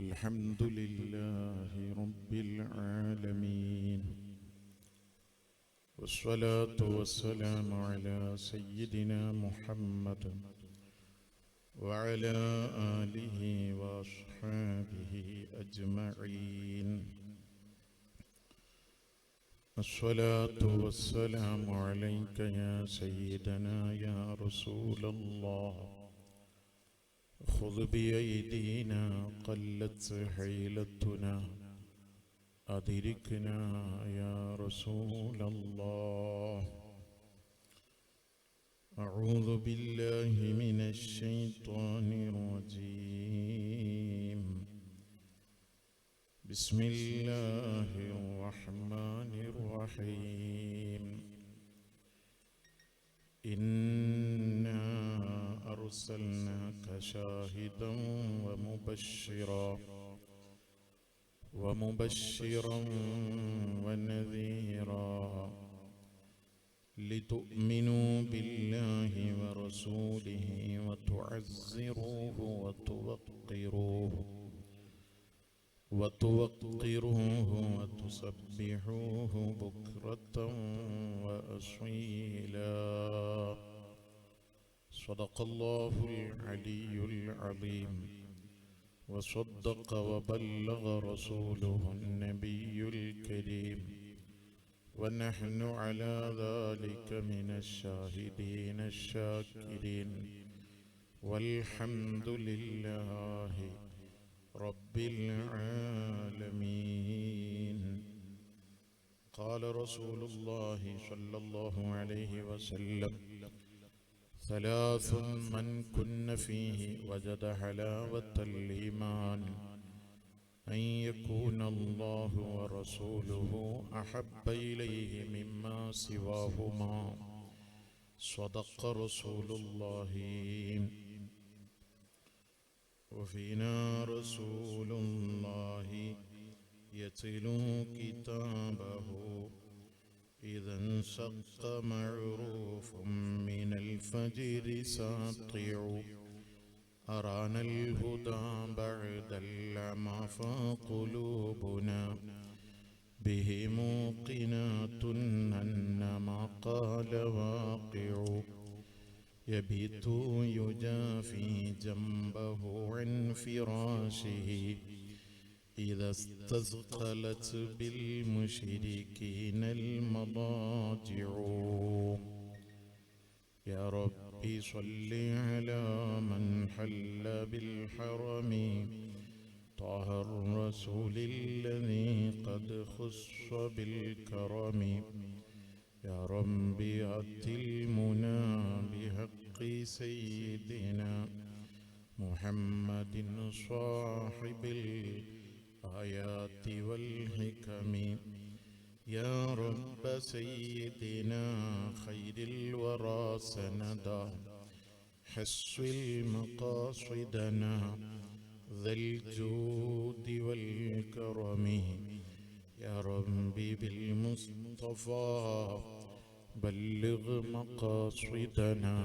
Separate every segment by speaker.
Speaker 1: الحمد لله رب العالمين، والصلاة والسلام على سيدنا محمد وعلى آله وأصحابه أجمعين. الصلاة والسلام عليك يا سيدنا يا رسول الله، خذ بأيدينا قلت حيلتنا، أدركنا يا رسول الله. أعوذ بالله من الشيطان الرجيم، بسم الله الرحمن الرحيم. إنا أرسلناك شاهدا ومبشرا ونذيرا لتؤمنوا بالله ورسوله وتعزروه وتوقروه وتسبحوه بكرة وأصيلا. صدق الله العلي العظيم، وصدق وبلغ رسوله النبي الكريم، ونحن على ذلك من الشاهدين الشاكرين، والحمد لله رب العالمين. قال رسول الله صلى الله عليه وسلم: ثلاث من كن فيه وجد حلاوة الإيمان، أن يكون الله ورسوله أحب إليه مما سواهما. صدق رسول الله. وفينا رسول الله يتلو كتابه، إذا انشق معروف من الفجر ساطع، أرانا الهدى بعد العمى، فقلوبنا به موقنات أن ما قال واقع. يبيت يجافي جنبه عن فراشه، إذا استثقلت بالمشركين المضاجع. يا ربي صل على من حل بالحرم، طه الرسول الذي قد خص بالكرم. يا ربي أت المنى بحق سيدنا محمد صاحب الآيات والحكم. يا رب سيدنا خير الورى سندا، حسن مقاصدنا ذا الجود والكرم. يا ربي بالمصطفى بلغ مقاصدنا،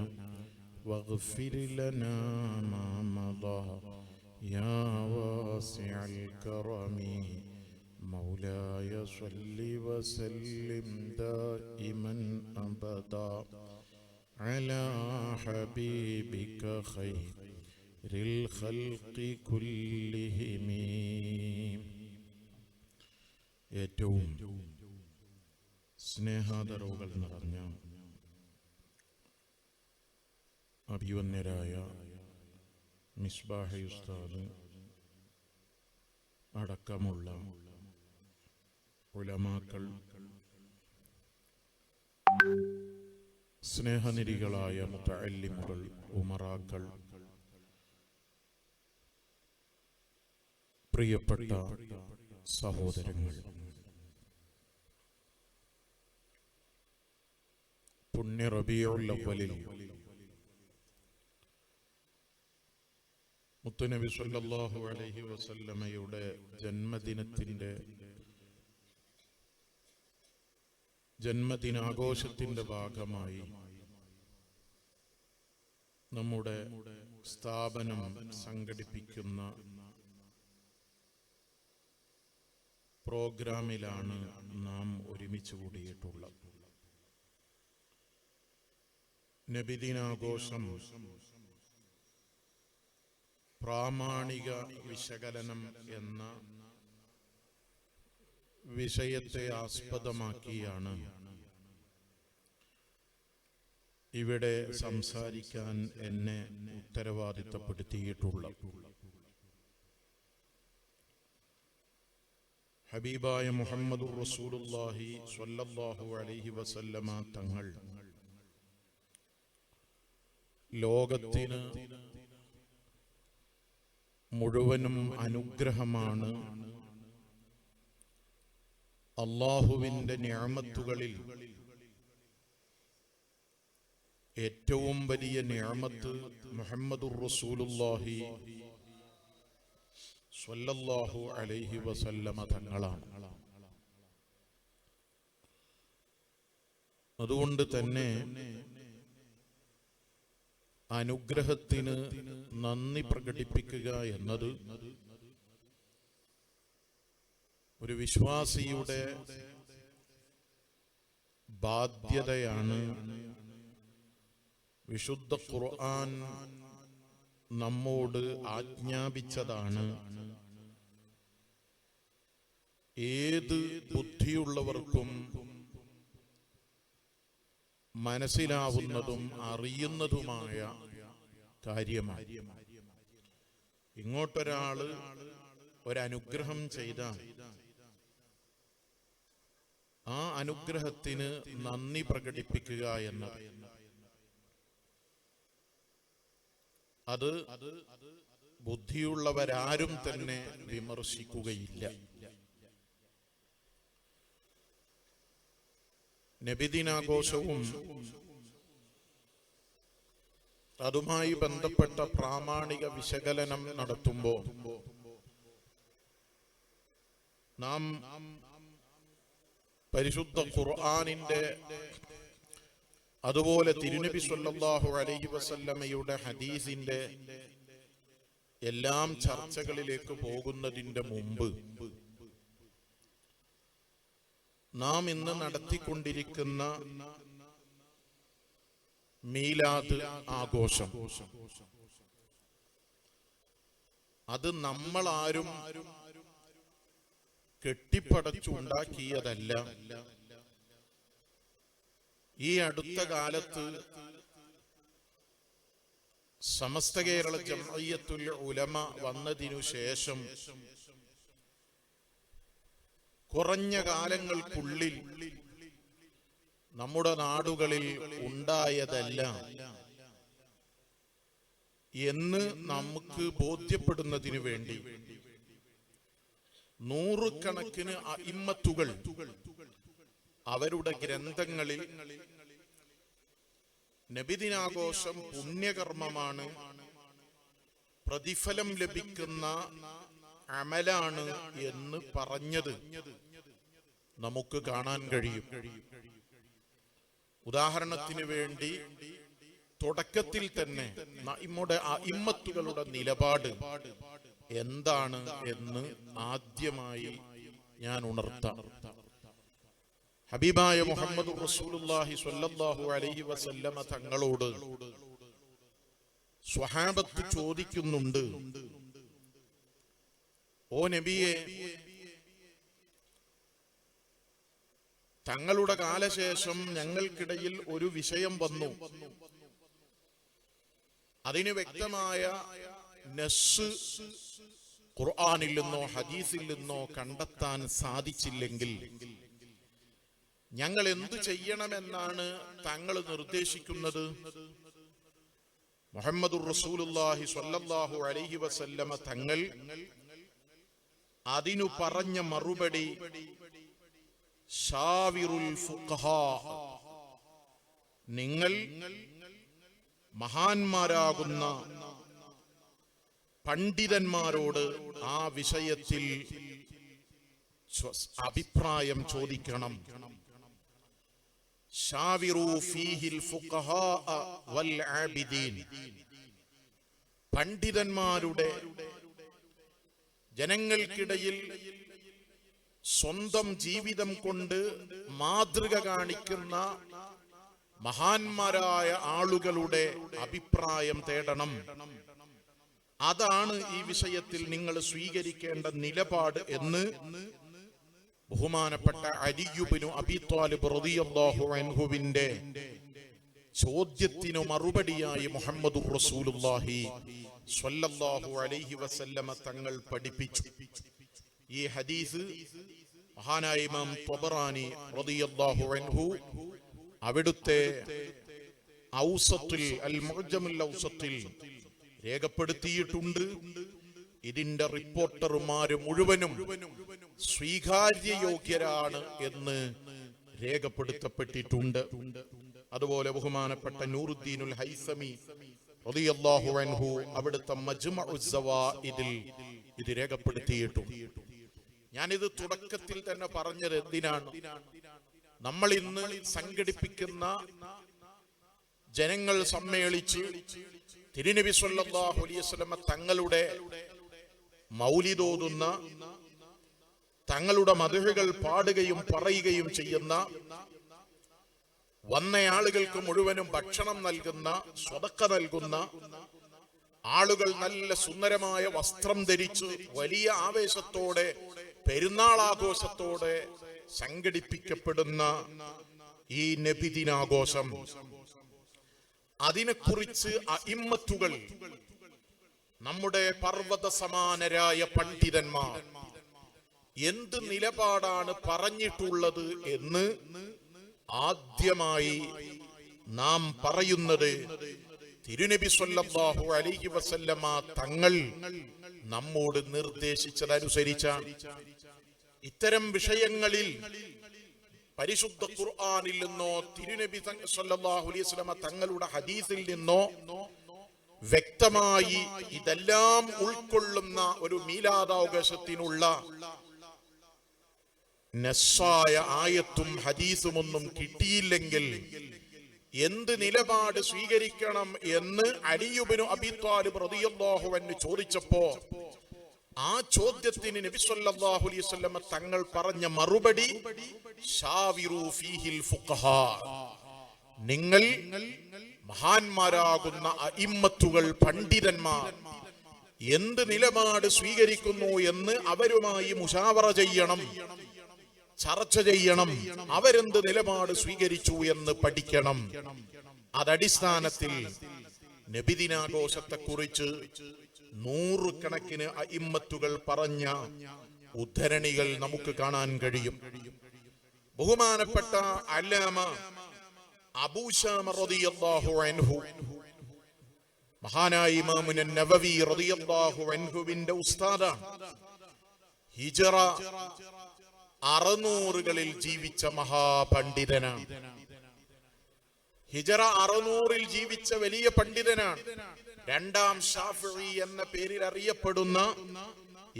Speaker 1: واغفر لنا ما مضى يا واسع الكرم. مولاي صل وسلم دائما أبدا على حبيبك خير الخلق كلهم. ഏറ്റവും സ്നേഹാദരവുകൾ നിറഞ്ഞ അഭിവന്യരായ മിസ്ബാഹി ഉസ്താദ് അടക്കമുള്ള ഉലമാക്കൾ, സ്നേഹനിധികളായ മുതഅല്ലിമുകൾ, ഉമറാക്കൾ, പ്രിയപ്പെട്ട സഹോദരങ്ങൾ, പുണ്യ റബീഉൽ അവ്വലിൽ മുത്തുനബി സല്ലല്ലാഹു അലൈഹി വസല്ലമയുടെ ജന്മദിനാഘോഷത്തിന്റെ ഭാഗമായി നമ്മുടെ സ്ഥാപനം സംഘടിപ്പിക്കുന്ന പ്രോഗ്രാമിലാണ് നാം ഒരുമിച്ച് കൂടിയിട്ടുള്ളത്. നബിദിനാഘോഷം പ്രാമാണിക വിശകലനം എന്ന വിഷയത്തെ ആസ്പദമാക്കിയാണ് ഇവിടെ സംസാരിക്കാൻ എന്നെ ഉത്തരവാദിത്തപ്പെടുത്തിയിട്ടുള്ളത്. ഹബീബായ മുഹമ്മദുർ റസൂലുള്ളാഹി സ്വല്ലല്ലാഹു അലൈഹി വസല്ലമ തങ്ങൾ ലോകത്തിന് മുഴുവനും അനുഗ്രഹമാണ്. അല്ലാഹുവിൻ്റെ നിഅമത്തുകളിൽ ഏറ്റവും വലിയ നിഅമത്ത് മുഹമ്മദുർ റസൂലുള്ളാഹി സ്വല്ലല്ലാഹു അലൈഹി വസല്ലമ തങ്ങളാണ്. അതുകൊണ്ട് തന്നെ അനുഗ്രഹത്തിന് നന്ദി പ്രകടിപ്പിക്കുക എന്നത് ഒരു വിശ്വാസിയുടെ ബാധ്യതയാണ്. വിശുദ്ധ ഖുർആൻ നമ്മോട് ആജ്ഞാപിച്ചതാണ്. ഏത് ബുദ്ധിയുള്ളവർക്കും മനസ്സിലാവുന്നതും അറിയുന്നതുമായ കാര്യമാണ്. ഇങ്ങോട്ടൊരാള് ഒരനുഗ്രഹം ചെയ്താൽ ആ അനുഗ്രഹത്തിന് നന്ദി പ്രകടിപ്പിക്കുക എന്നത് അത് ബുദ്ധിയുള്ളവരാരും തന്നെ വിമർശിക്കുകയില്ല. നബിദിനാഘോഷവും അതുമായി ബന്ധപ്പെട്ട പ്രാമാണിക വിശകലനം നടത്തുമ്പോൾ നാം പരിശുദ്ധ ഖുർആനിന്റെ അതുപോലെ തിരുനബി സ്വല്ലല്ലാഹു അലൈഹി വസല്ലമയുടെ ഹദീസിന്റെ എല്ലാം ചർച്ചകളിലേക്ക് പോകുന്നതിന്റെ മുമ്പ് നാം ഇന്ന് നടത്തിക്കൊണ്ടിരിക്കുന്ന മീലാദ് ആഘോഷം അത് നമ്മളാരും കെട്ടിപ്പടച്ചുണ്ടാക്കിയതല്ല. ഈ അടുത്ത കാലത്ത് സമസ്ത കേരള ജംഇയ്യത്തുൽ ഉലമ വന്നതിനു ശേഷം കുറഞ്ഞ കാലങ്ങൾക്കുള്ളിൽ നമ്മുടെ നാടുകളിൽ ഉണ്ടായതല്ല എന്ന് നമുക്ക് ബോധ്യപ്പെടുന്നതിനു വേണ്ടി നൂറുകണക്കിന് അഇമ്മത്തുകൾ അവരുടെ ഗ്രന്ഥങ്ങളിൽ നബിദിനാഘോഷം പുണ്യകർമ്മമാണ്, പ്രതിഫലം ലഭിക്കുന്ന അമലാണ് എന്ന് പറഞ്ഞത് നമുക്ക് കാണാൻ കഴിയും. ഉദാഹരണത്തിന് വേണ്ടി തുടക്കത്തിൽ തന്നെ നമ്മുടെ അഇമ്മത്തുകളുടെ നിലപാട് എന്താണ് എന്ന് ആദ്യമായി ഞാൻ ഉണർത്താം. ഹബീബായ മുഹമ്മദ് റസൂലുള്ളാഹി സ്വല്ലല്ലാഹു അലൈഹി വസല്ലമ തങ്ങളോട് സ്വഹാബത്ത് ചോദിക്കുന്നുണ്ട്, ഓ നബിയെ, തങ്ങളുടെ കാലശേഷം ഞങ്ങൾക്കിടയിൽ ഒരു വിഷയം വന്നു, അതിന് വ്യക്തമായ നസ്സ് ഖുർആനിൽ നിന്നോ ഹദീസിൽ നിന്നോ കണ്ടെത്താൻ സാധിച്ചില്ലെങ്കിൽ ഞങ്ങൾ എന്തു ചെയ്യണമെന്നാണ് താങ്കൾ നിർദ്ദേശിക്കുന്നത്? മുഹമ്മദുർ റസൂലുള്ളാഹി സ്വല്ലല്ലാഹു അലൈഹി വസല്ലമ തങ്ങൾ അതിനു പറഞ്ഞ മറുപടി ഷാവിറുൽ ഫുഖഹാ, നിങ്ങൾ മഹാന്മാരാകുന്ന പണ്ഡിതന്മാരോട് ആ വിഷയത്തിൽ അഭിപ്രായം ചോദിക്കണം. ഷാവിറു ഫീഹിൽ ഫുഖഹാ വൽ ആബിദീൻ, പണ്ഡിതന്മാരുടെ ജനങ്ങൾക്കിടയിൽ സ്വന്തം ജീവിതം കൊണ്ട് മാതൃക കാണിക്കുന്ന മഹാന്മാരായ ആളുകളുടെ അഭിപ്രായം തേടണം. അതാണ് ഈ വിഷയത്തിൽ നിങ്ങൾ സ്വീകരിക്കേണ്ട നിലപാട് എന്ന് ബഹുമാനപ്പെട്ട അലി ഇബ്നു അബീ ത്വാലിബ് റളിയല്ലാഹു അൻഹുവിന്റെ ചോദ്യത്തിനു മറുപടിയായി മുഹമ്മദുർ റസൂലുള്ളാഹി സ്വല്ലല്ലാഹു അലൈഹി വസല്ലമ തങ്ങൾ പഠിപ്പിച്ചു. ഈ ഹദീസ് മഹാനായ ഇമാം ത്വബറാനി റളിയല്ലാഹു അൻഹു അവിടുത്തെ ഔസത്തുൽ അൽ മുഅ്ജമുൽ ഔസത്തിൽ രേഖപ്പെടുത്തിയിട്ടുണ്ട്. ഇതിന്റെ റിപ്പോർട്ടർമാര് മുഴുവനും സ്വീകാര്യയോഗ്യരാണ് എന്ന് രേഖപ്പെടുത്തപ്പെട്ടിട്ടുണ്ട്. അതുപോലെ ബഹുമാനപ്പെട്ട നൂറുദ്ദീനുൽ ഹൈസമി റളിയല്ലാഹു അൻഹു അവിടുത്തെ മജ്മഉസ് സവാഇദിൽ ഇത് രേഖപ്പെടുത്തിയിട്ടുണ്ട്. ഞാനിത് തുടക്കത്തിൽ തന്നെ പറഞ്ഞത് എന്തിനാണ്? നമ്മൾ ഇന്ന് സംഘടിപ്പിക്കുന്ന ജനങ്ങൾ സമ്മേളിച്ച് തിരുനബി സ്വല്ലല്ലാഹു അലൈഹി വസല്ലം തങ്ങളുടെ മൗലിദ് ഓതുന്ന, തങ്ങളുടെ മദ്ഹുകൾ പാടുകയും പറയുകയും ചെയ്യുന്ന, വന്നയാളുകൾക്ക് മുഴുവനും ഭക്ഷണം നൽകുന്ന, സ്വതക്ക നൽകുന്ന ആളുകൾ, നല്ല സുന്ദരമായ വസ്ത്രം ധരിച്ച് വലിയ ആവേശത്തോടെ പെരുന്നാൾ ആഘോഷത്തോടെ സംഘടിപ്പിക്കപ്പെടുന്ന ഈ നബിദിനാഘോഷം, അതിനെക്കുറിച്ച് അഇമ്മത്തുകൾ, നമ്മുടെ പർവ്വത സമാനരായ പണ്ഡിതന്മാർ എന്ത് നിലപാടാണ് പറഞ്ഞിട്ടുള്ളത് എന്ന് ആദ്യമായി നാം പറയുന്നത് തിരുനബി സ്വല്ലല്ലാഹു അലൈഹി വസല്ലമ തങ്ങൾ നമ്മോട് നിർദ്ദേശിച്ചതനുസരിച്ചാണ്. ഇത്തരം വിഷയങ്ങളിൽ പരിശുദ്ധ ഖുർആനിൽ നിന്നോ തിരുനബി സ്വല്ലല്ലാഹു അലൈഹി വസല്ലമ തങ്ങളുടെ ഹദീസിൽ നിന്നോ വ്യക്തമായി ഇതെല്ലാം ഉൾക്കൊള്ളുന്ന ഒരു മീലാദാഘോഷത്തിനുള്ള നസ്സായ ആയത്തും ഹദീസും ഒന്നും കിട്ടിയില്ലെങ്കിൽ എന്ത് നിലപാട് സ്വീകരിക്കണം എന്ന് അലി ഇബ്നു അബീ ത്വാലിബ് റളിയല്ലാഹു അൻഹു ചോദിച്ചപ്പോ ആ ചോദ്യത്തിന് നബി സല്ലല്ലാഹു അലൈഹി വസല്ലം തങ്ങൾ പറഞ്ഞ മറുപടി ശാവിറു ഫീഹിൽ ഫുഖഹാ, നിങ്ങൾ മഹാന്മാരാകുന്ന അഇമ്മത്തുകൾ, പണ്ഡിതന്മാർ എന്ത് നിലപാട് സ്വീകരിക്കുന്നു എന്ന് അവരുമായി മുശാവറ ചെയ്യണം, ചർച്ച ചെയ്യണം. അവരെന്ത് നിലപാട് സ്വീകരിച്ചു എന്ന് പഠിക്കണം. അതടിസ്ഥാനത്തിൽ നബിദിനാഘോഷത്തെ കുറിച്ച് നൂറുകണക്കിന് അഇമ്മത്തുകൾ പറഞ്ഞ ഉദ്ധരണികൾ നമുക്ക് കാണാൻ കഴിയും. ബഹുമാനപ്പെട്ട അല്ലാമ അബൂ ശാമ റളിയല്ലാഹു അൻഹു, മഹാനായ ഇമാം നവവി റളിയല്ലാഹു അൻഹുവിന്റെ ഉസ്താദാണ്. ഹിജ്റ 600കളിൽ ജീവിച്ച മഹാപണ്ഡിതനാണ്. ഹിജ്റ 600ൽ ജീവിച്ച വലിയ പണ്ഡിതനാണ്. രണ്ടാം ശാഫിഈ എന്ന പേരിൽ അറിയപ്പെടുന്ന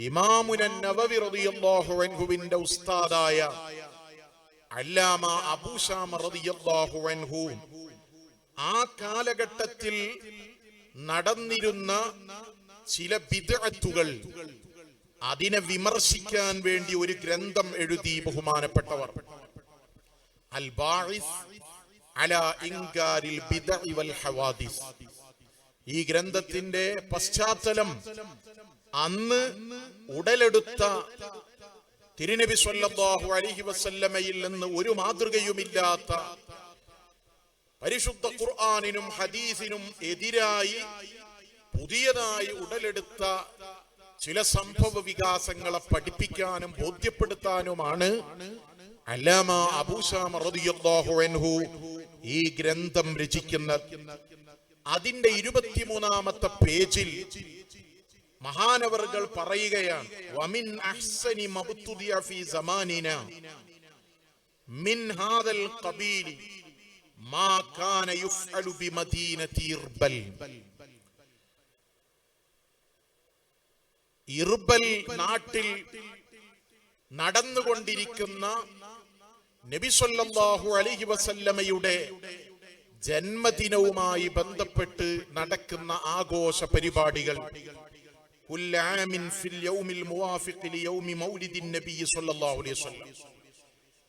Speaker 1: ഇമാം നവവി റളിയല്ലാഹു അൻഹുവിന്റെ ഉസ്താദായ അല്ലാമ അബൂ ശാമ റളിയല്ലാഹു അൻഹു ആ കാലഘട്ടത്തിൽ നടന്നിരുന്ന ചില ബിദ്അത്തുകൾ, അതിനെ വിമർശിക്കാൻ വേണ്ടി ഒരു ഗ്രന്ഥം എഴുതി ബഹുമാനപ്പെട്ടവർ. അൽ ബാഇസ് അലാ ഇൻകാരിൽ ബിദ്അ വൽ ഹവാദിസ്. ഈ ഗ്രന്ഥത്തിന്റെ പശ്ചാത്തലം അന്ന് ഉടലെടുത്ത തിരുനബി സ്വല്ലല്ലാഹു അലൈഹി വസല്ലമയിൽ നിന്ന് ഒരു മാതൃകയുമില്ലാത്ത, പരിശുദ്ധ ഖുർആനിനും ഹദീസിനും എതിരായി പുതിയതായി ഉടലെടുത്ത ചില സംഭവ വികാസങ്ങളെ പഠിപ്പിക്കാനും ബോധ്യപ്പെടുത്താനുമാണ് അല്ലാമ അബൂ ശാമ റളിയല്ലാഹു അൻഹു ഈ ഗ്രന്ഥം രചിക്കുന്നത്. അതിന്റെ 23ാമത്തെ പേജിൽ മഹാനവറുകൾ പറയുകയാണ്, വമിൻ അഹ്സനി മബ്തുദിഅ ഫീ സമാനിന മിൻ ഹാദൽ ഖബീൽ മാ കാന യുഫ്അലു ബിമദീനതി ഇർബൽ. ഇർബൽ നാട്ടിൽ നടന്നുകൊണ്ടിരിക്കുന്ന നബി സല്ലല്ലാഹു അലൈഹി വസല്ലമയുടെ ജന്മദിനവുമായി ബന്ധപ്പെട്ട് നടക്കുന്ന ആഘോഷ പരിപാടികൾ, കുല്ല ആമിൻ ഫിൽ യൗമിൽ മുവാഫിഖ് ലിയൗമി മൗലിദിൻ നബി സ്വല്ലല്ലാഹു അലൈഹി വസല്ലം.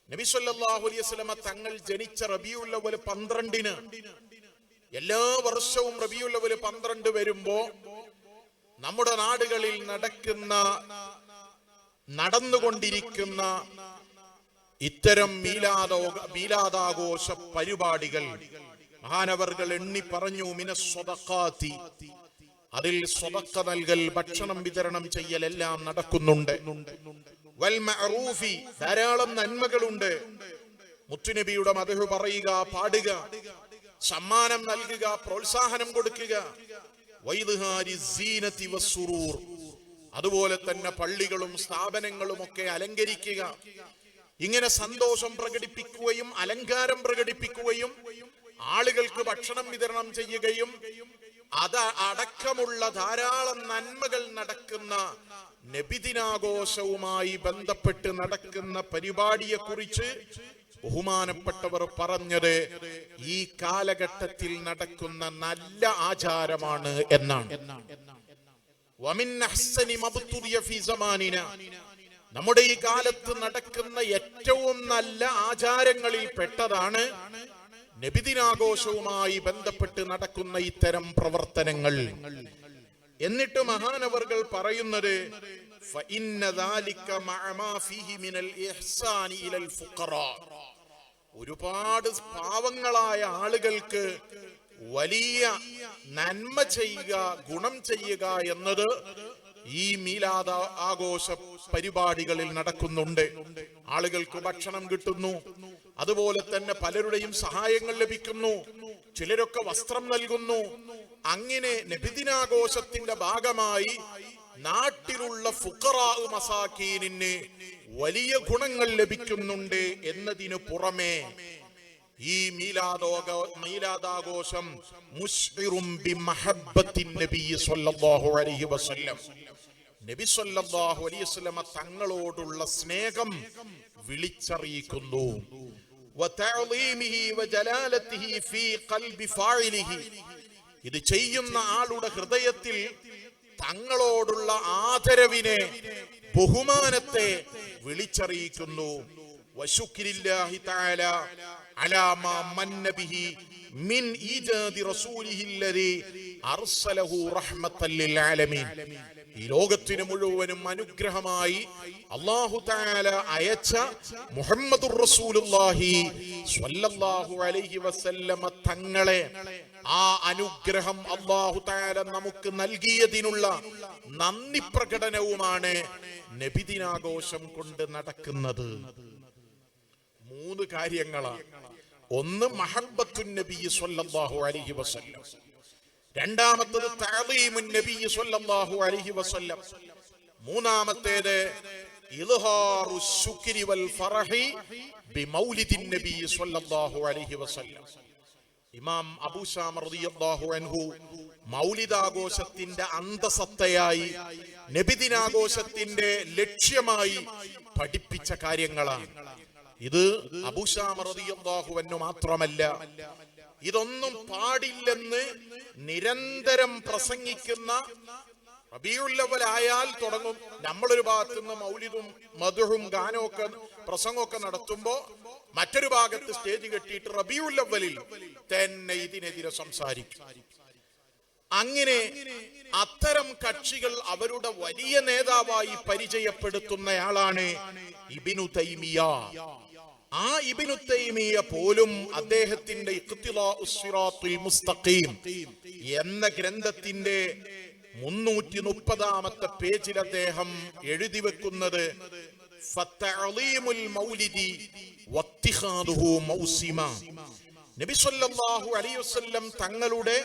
Speaker 1: നബി സ്വല്ലല്ലാഹു അലൈഹി വസല്ലം തങ്ങൾ ജനിച്ച റബീഉൽ അവ്വൽ 12-ന് എല്ലാ വർഷവും റബീഉൽ അവ്വൽ 12 വരുമ്പോ നമ്മുടെ നാടുകളിൽ നടന്നുകൊണ്ടിരിക്കുന്ന ഇത്തരം മീലാദാഘോഷ പരിപാടികൾ മഹാനവർകൾ എണ്ണി പറഞ്ഞു. മിനസ്സദഖാത്തി, അതിൽ സ്വതക്ക നൽകൽ, ഭക്ഷണം വിതരണം ചെയ്യൽ എല്ലാം നടക്കുന്നുണ്ട്. വൽ മഅറൂഫി, ധാരാളം നന്മകളുണ്ട്. മുത്തുനബിയുടെ മദ്ഹ് പറയുക, പാടുക, സമ്മാനം നൽകുക, പ്രോത്സാഹനം കൊടുക്കുക. വൈദ്ഹാരി സീനതി വസ്സുറൂർ, അതുപോലെ തന്നെ പള്ളികളും സ്ഥാപനങ്ങളും ഒക്കെ അലങ്കരിക്കുക. ഇങ്ങനെ സന്തോഷം പ്രകടിപ്പിക്കുകയും അലങ്കാരം പ്രകടിപ്പിക്കുകയും ആളുകൾക്ക് ഭക്ഷണം വിതരണം ചെയ്യുകയും അത് അടക്കമുള്ള ധാരാളം നന്മകൾ നടക്കുന്ന നബിദിനാഘോഷവുമായി ബന്ധപ്പെട്ട് നടക്കുന്ന പരിപാടിയെ കുറിച്ച് ബഹുമാനപ്പെട്ടവർ പറഞ്ഞത് ഈ കാലഘട്ടത്തിൽ നടക്കുന്ന നല്ല ആചാരമാണ് എന്നാണ്. വമിൻ അഹ്സനി മബ്തുദിയ ഫീ സമാനിന, നമ്മുടെ ഈ കാലത്ത് നടക്കുന്ന ഏറ്റവും നല്ല ആചാരങ്ങളിൽ പെട്ടതാണ് നബിദിനാഘോഷവുമായി ബന്ധപ്പെട്ട് നടക്കുന്ന ഇത്തരം പ്രവർത്തനങ്ങൾ. എന്നിട്ട് മഹാനവർകൾ പറയുന്നത് ഫഇന്ന ദാലിക മഅ മാ ഫീഹി മിനൽ ഇഹ്സാനി ഇലൽ ഫുഖറാ, ഒരുപാട് പാവങ്ങളായ ആളുകൾക്ക് വലിയ നന്മ ചെയ്യുക, ഗുണം ചെയ്യുക എന്നത് ഈ മീലാദ ആഘോഷ പരിപാടികളിൽ നടക്കുന്നുണ്ട്. ആളുകൾക്ക് ഭക്ഷണം കിട്ടുന്നു, അതുപോലെ തന്നെ പലരുടെയും സഹായങ്ങൾ ലഭിക്കുന്നു, ചിലരൊക്കെ വസ്ത്രം നൽകുന്നു. അങ്ങനെ നബിദിനാഘോഷത്തിന്റെ ഭാഗമായി നാട്ടിലുള്ള ഫുഖറാ മസാകീനിന് വലിയ ഗുണങ്ങൾ ലഭിക്കുന്നുണ്ട് എന്നതിനു പുറമെ ഈ മീലാദാഘോഷം മുസ്ഇറും ബിമഹബ്ബത്തിൻ നബി സ്വല്ലല്ലാഹു അലൈഹി വസല്ലം, നബി സ്വല്ലല്ലാഹു അലൈഹി വസല്ലം തങ്ങളോടുള്ള സ്നേഹം വിളിച്ചറിയിക്കുന്നു. വതഅളീമിഹി വജലാലതിഹി ഫീ ഖൽബി ഫാഇലിഹി, ഇത് ചെയ്യുന്ന ആളുടെ ഹൃദയത്തിൽ തങ്ങളോടുള്ള ആദരവിനെ, ബഹുമാനത്തെ വിളിച്ചറിയിക്കുന്നു. വശുക്രില്ലാഹി തആല അലാ മാ മന്ന ബിഹി മിൻ ഈജാദി റസൂലിഹി അല്ലദീ അർസലഹു റഹ്മത്തൽ ലിൽ ആലമീൻ, ഈ ലോകത്തിന് മുഴുവനും അനുഗ്രഹമായി അല്ലാഹു തആല അയച്ച മുഹമ്മദുർ റസൂലുള്ളാഹി സ്വല്ലല്ലാഹു അലൈഹി വസല്ലമ തങ്ങളെ, ആ അനുഗ്രഹം അല്ലാഹു തആല നമുക്ക് നൽകിയതിനുള്ള നന്ദി പ്രകടനവുമാണ് നബിദിനാഘോഷം കൊണ്ട് നടക്കുന്നത്. 3 കാര്യങ്ങളാണ്. ഒന്ന് മഹബ്ബത്തുൻ നബി സ്വല്ലല്ലാഹു അലൈഹി വസല്ലം, രണ്ടാമത്തേത് തഅളീമുൻ നബി സ്വല്ലല്ലാഹു അലൈഹി വസല്ലം, മൂന്നാമത്തേത് ഇൽഹാറു ശുക്രി വൽ ഫറഹി ബിമൗലിദിൻ നബി സ്വല്ലല്ലാഹു അലൈഹി വസല്ലം. ഇമാം അബൂ ശാമ റളിയല്ലാഹു അൻഹു മൗലിദാഘോഷത്തിന്റെ അന്തസത്തയായി, നബിദിനാഘോഷത്തിന്റെ ലക്ഷ്യമായി പഠിപ്പിച്ച കാര്യങ്ങളാണ്. ഇത് അബൂ ശാമ റളിയല്ലാഹു അൻഹു മാത്രമല്ല, ഇതൊന്നും പാടില്ലെന്ന് നിരന്തരം പ്രസംഗിക്കുന്ന, റബീഉൽ അവ്വൽ ആയാൽ തുടങ്ങും, നമ്മളൊരു ഭാഗത്ത് നിന്ന് മൗലിദും മദ്ഹും ഗാനമൊക്കെ പ്രസംഗമൊക്കെ നടത്തുമ്പോ മറ്റൊരു ഭാഗത്ത് സ്റ്റേജ് കെട്ടിയിട്ട് റബീഉൽ അവ്വലിൽ തന്നെ ഇതിനെതിരെ സംസാരിക്കും. അങ്ങനെ അത്തരം കക്ഷികൾ അവരുടെ വലിയ നേതാവായി പരിചയപ്പെടുത്തുന്നയാളാണ് ഇബ്നു തൈമിയ. ആ ഇബ്നു തൈമിയ പോലും അദ്ദേഹത്തിന്റെ ഇഖ്തിലാഉസ് സിറാത്തുൽ മുസ്തഖീം എന്ന ഗ്രന്ഥത്തിന്റെ 330-ാമത്തെ പേജിൽ അദ്ദേഹം എഴുതി വെക്കുന്നത് ഫതഅളീമുൽ മൗലിദി വത്തിഖാദുഹു മൗസിമ, നബി സ്വല്ലല്ലാഹു അലൈഹി വസല്ലം തങ്ങളുടെ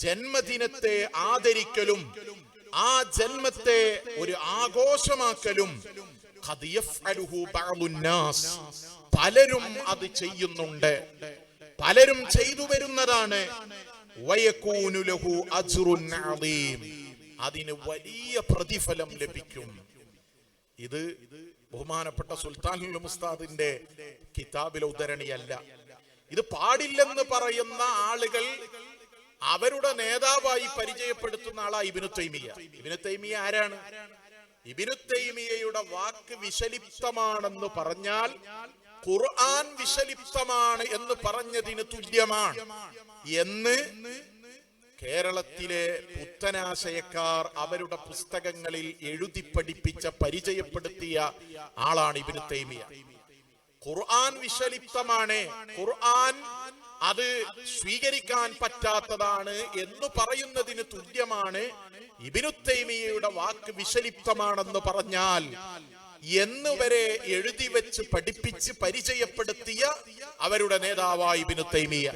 Speaker 1: ജന്മദിനത്തെ ആദരിക്കലും ആ ജന്മത്തെ ഒരു ആഘോഷമാക്കലും ഖദ് യഫ്അലുഹു ബഅദുൻ നാസ്, പലരും അത് ചെയ്യുന്നുണ്ട്, പലരും ചെയ്തു വരുന്നതാണ്. വയകൂനു ലഹു അജ്റുൻ അദീം, അതിന് വലിയ പ്രതിഫലം ലഭിക്കും. ഇത് ബഹുമാനപ്പെട്ട സുൽത്താനുൽ ഉസ്താദിന്റെ കിതാബിലെ ഉദ്ധരണിയല്ല. ഇത് പാടില്ലെന്ന് പറയുന്ന ആളുകൾ അവരുടെ നേതാവായി പരിചയപ്പെടുത്തുന്ന ആളാ ഇബ്നു തൈമിയ്യ. ഇബ്നു തൈമിയ്യ ആരാണ്? ഇബ്നു തൈമിയ്യയുടെ വാക്ക് വിഷലിപ്തമാണെന്ന് പറഞ്ഞാൽ ഖുർആൻ വിഷലിപ്തമാണ് എന്ന് പറഞ്ഞതിന് തുല്യമാണ് എന്ന് കേരളത്തിലെ പുത്തനാശയക്കാർ അവരുടെ പുസ്തകങ്ങളിൽ എഴുതി പഠിപ്പിച്ച പരിചയപ്പെടുത്തിയ ആളാണ് ഇബ്നു തൈമിയ്യ. ഖുർആൻ വിഷലിപ്തമാണ്, ഖുർആൻ അത് സ്വീകരിക്കാൻ പറ്റാത്തതാണ് എന്ന് പറയുന്നതിന് തുല്യമാണ് ഇബ്നു തൈമിയ്യയുടെ വാക്ക് വിഷലിപ്തമാണെന്ന് പറഞ്ഞാൽ എന്ന് വരെ എഴുതി വെച്ച് പഠിപ്പിച്ച് പരിചയപ്പെടുത്തിയ അവരുടെ നേതാവായ ഇബ്നു തൈമിയ്യ.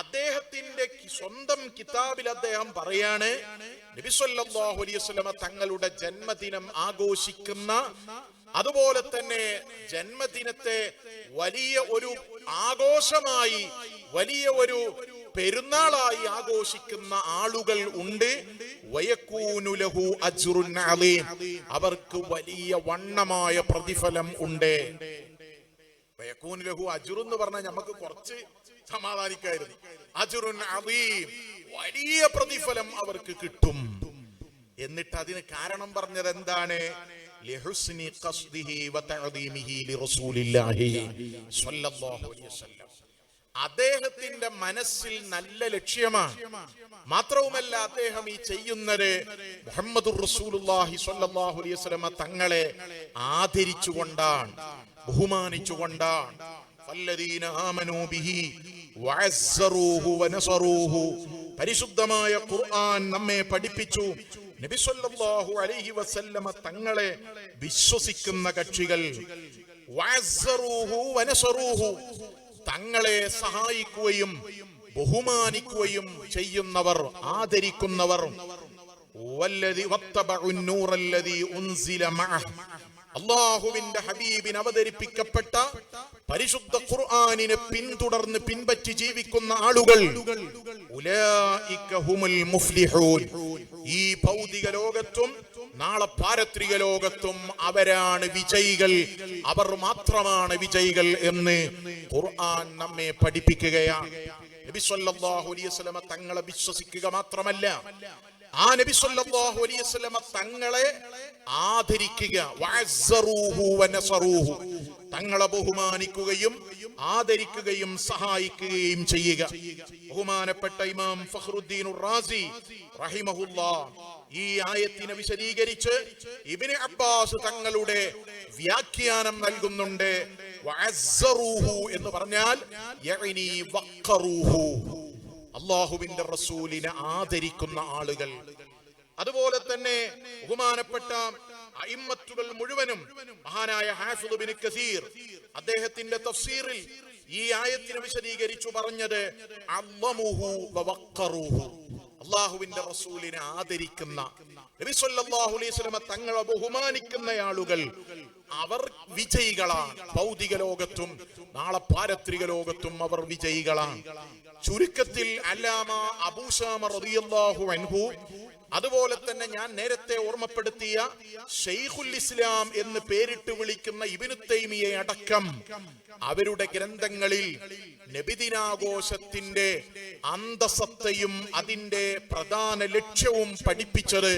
Speaker 1: അദ്ദേഹത്തിന്റെ സ്വന്തം കിതാബിൽ അദ്ദേഹം പറയാണ്, നബി സല്ലല്ലാഹു അലൈഹി വസല്ലമ തങ്ങളുടെ ജന്മദിനം ആഘോഷിക്കുന്ന, അതുപോലെ തന്നെ ജന്മദിനത്തെ വലിയ ഒരു ആഘോഷമായി, വലിയ ഒരു പെരുന്നാളായി ആഘോഷിക്കുന്ന ആളുകൾ ഉണ്ട്. വയകൂനു ലഹു അജ്റുൻ അലീം, അവർക്ക് വലിയ വണ്ണമായ പ്രതിഫലം ഉണ്ട്. വയകൂനു ലഹു അജ്റു എന്ന് പറഞ്ഞാൽ നമുക്ക് കുറച്ച് സമാധാനിക്കായിരുന്നു. അജ്റുൻ അലീം, വലിയ പ്രതിഫലം അവർക്ക് കിട്ടും. എന്നിട്ട് അതിന് കാരണം പറഞ്ഞത് എന്താണ്? ലിഹുസ്നി ഖസ്ദിഹി വതഅദീമിഹി ലിറസൂലില്ലാഹി സ്വല്ലല്ലാഹു അലൈഹി വസല്ലം. അദ്ദേഹത്തിന്റെ മനസ്സിൽ നല്ല ലക്ഷ്യമാണ്. മാത്രവുമല്ല, അദ്ദേഹം ഈ ചെയ്യുന്നത് മുഹമ്മദുർ റസൂലുള്ളാഹി സ്വല്ലല്ലാഹു അലൈഹി വസല്ലം തങ്ങളെ ആദരിച്ചുകൊണ്ടാണ്, ബഹുമാനിച്ചുകൊണ്ടാണ്. ഫല്ലദീന ആമനൂ ബിഹി വഅസ്സറൂഹു വനസറൂഹു, പരിശുദ്ധമായ ഖുർആൻ നമ്മെ പഠിപ്പിച്ചു, നബി സല്ലല്ലാഹു അലൈഹി വസല്ലം തങ്ങളെ വിശ്വസിക്കുന്ന കക്ഷികൾ, വഅസ്സറൂഹു വനസറൂഹു, തങ്ങളെ സഹായിക്കുകയും ബഹുമാനിക്കുകയും ചെയ്യുന്നവർ, ആദരിക്കുന്നവർ, വല്ലദി വത്തബഉൻ നൂറല്ലദി ഉൻസില മഅഹ്, അല്ലാഹുവിന്റെ ഹബീബിന് അവതരിപ്പിക്കപ്പെട്ട പരിശുദ്ധ ഖുർആനിനെ പിന്തുടർന്ന് പിൻപറ്റി ജീവിക്കുന്ന ആളുകൾ, ഉലൈക ഹുമുൽ മുഫ്ലിഹൂൻ, ഈ ഭൗതിക ലോകത്തും നാളെ പാരത്രിക ലോകത്തും അവരാണ് വിജയികൾ, അവർ മാത്രമാണ് വിജയികൾ എന്ന് ഖുർആൻ നമ്മെ പഠിപ്പിക്കുകയാണ്. നബി സല്ലല്ലാഹു അലൈഹി വസല്ലം തങ്ങളെ വിശ്വസിക്കുക മാത്രമല്ല, ആ നബി സല്ലല്ലാഹു അലൈഹി വസല്ലം തങ്ങളെ ആദരിക്കുക, വഅസ്സറൂഹു വനസറൂഹു, തങ്ങളെ ബഹുമാനിക്കുകയും ആദരിക്കുകയും സഹായിക്കുകയും ചെയ്യുക. ബഹുമാനപ്പെട്ട ഇമാം ഫഖ്റുദ്ദീൻ റാസി റഹിമഹുല്ലാഹ് ഈ ആയത്തിനെ വിശദീകരിച്ച് ഇബ്നു അബ്ബാസ് തങ്ങളുടെ വ്യാഖ്യാനം നൽകുന്നുണ്ട്. വഅസ്സറൂഹു എന്ന് പറഞ്ഞാൽ യഅനി വഖറൂഹു, അല്ലാഹുവിന്റെ റസൂലിനെ ആദരിക്കുന്ന ആളുകൾ. അതുപോലെ തന്നെ ബഹുമാനപ്പെട്ട അഇമ്മത്തുകൾ മുഴുവനും, മഹാനായ ഹാഫിദ് ഇബ്നു കസീർ അദ്ദേഹത്തിന്റെ തഫ്സീറിൽ ഈ ആയത്തിനെ വിശദീകരിച്ചു പറഞ്ഞത് അള്ളമുഹു വവഖറുഹു, അല്ലാഹുവിന്റെ റസൂലിനെ ആദരിക്കുന്ന, നബി സല്ലല്ലാഹു അലൈഹി വസല്ലം തങ്ങളെ ബഹുമാനിക്കുന്ന ആളുകൾ അവർ വിജയികളാണ്. ഭൗതിക ലോകത്തും നാളെ പാരത്രിക ലോകത്തും അവർ വിജയികളാണ്. ചുരുക്കത്തിൽ അല്ലാമ അബൂ ശാമ റളിയല്ലാഹു അൻഹു, അതുപോലെ തന്നെ ഞാൻ നേരത്തെ ഓർമ്മപ്പെടുത്തിയ ശൈഖുൽ ഇസ്ലാം എന്ന് പേരിട്ട് വിളിക്കുന്ന ഇബ്നു തൈമിയ്യ അടക്കം അവരുടെ ഗ്രന്ഥങ്ങളിൽ നബിദിനാഘോഷത്തിന്റെ അന്തസത്തയും അതിന്റെ പ്രധാന ലക്ഷ്യവും പഠിപ്പിച്ചത്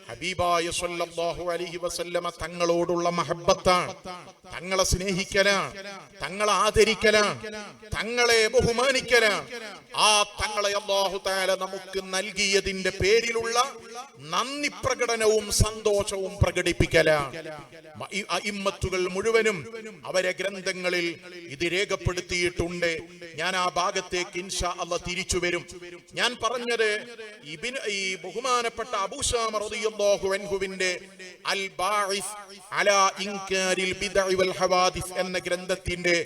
Speaker 1: ഹബീബായ സ്വല്ലല്ലാഹു അലൈഹി വസല്ലമ തങ്ങളോടുള്ള മഹബ്ബത്താണ്, തങ്ങളെ സ്നേഹിക്കലാണ്, തങ്ങളെ ആദരിക്കലാണ്, തങ്ങളെ ബഹുമാനിക്കലാണ്. ആ തങ്ങളെ അല്ലാഹു തആല നമുക്ക് നൽകിയതിന്റെ പേരിലുള്ള നന്ദി പ്രകടനവും സന്തോഷവും പ്രകടിപ്പിക്കലാണ്. അഇമ്മത്തുകൾ മുഴുവനും അവരെ ഗ്രന്ഥങ്ങളിൽ ഇത് രേഖപ്പെടുത്തിയിട്ടുണ്ട്. ഞാൻ ആ ഭാഗത്തേക്ക് ഇൻഷാ അല്ലാഹ് തിരിച്ചു വരും. ഞാൻ പറഞ്ഞത് ഈ ബഹുമാനപ്പെട്ട അബൂ ശാമ റളിയല്ലാഹു അൻഹുവിന്റെ അൽ ബാഇസ് അലാ ഇൻകാരിൽ ബിദ്അ വൽ ഹവാദിസ് എന്ന ഗ്രന്ഥത്തിന്റെ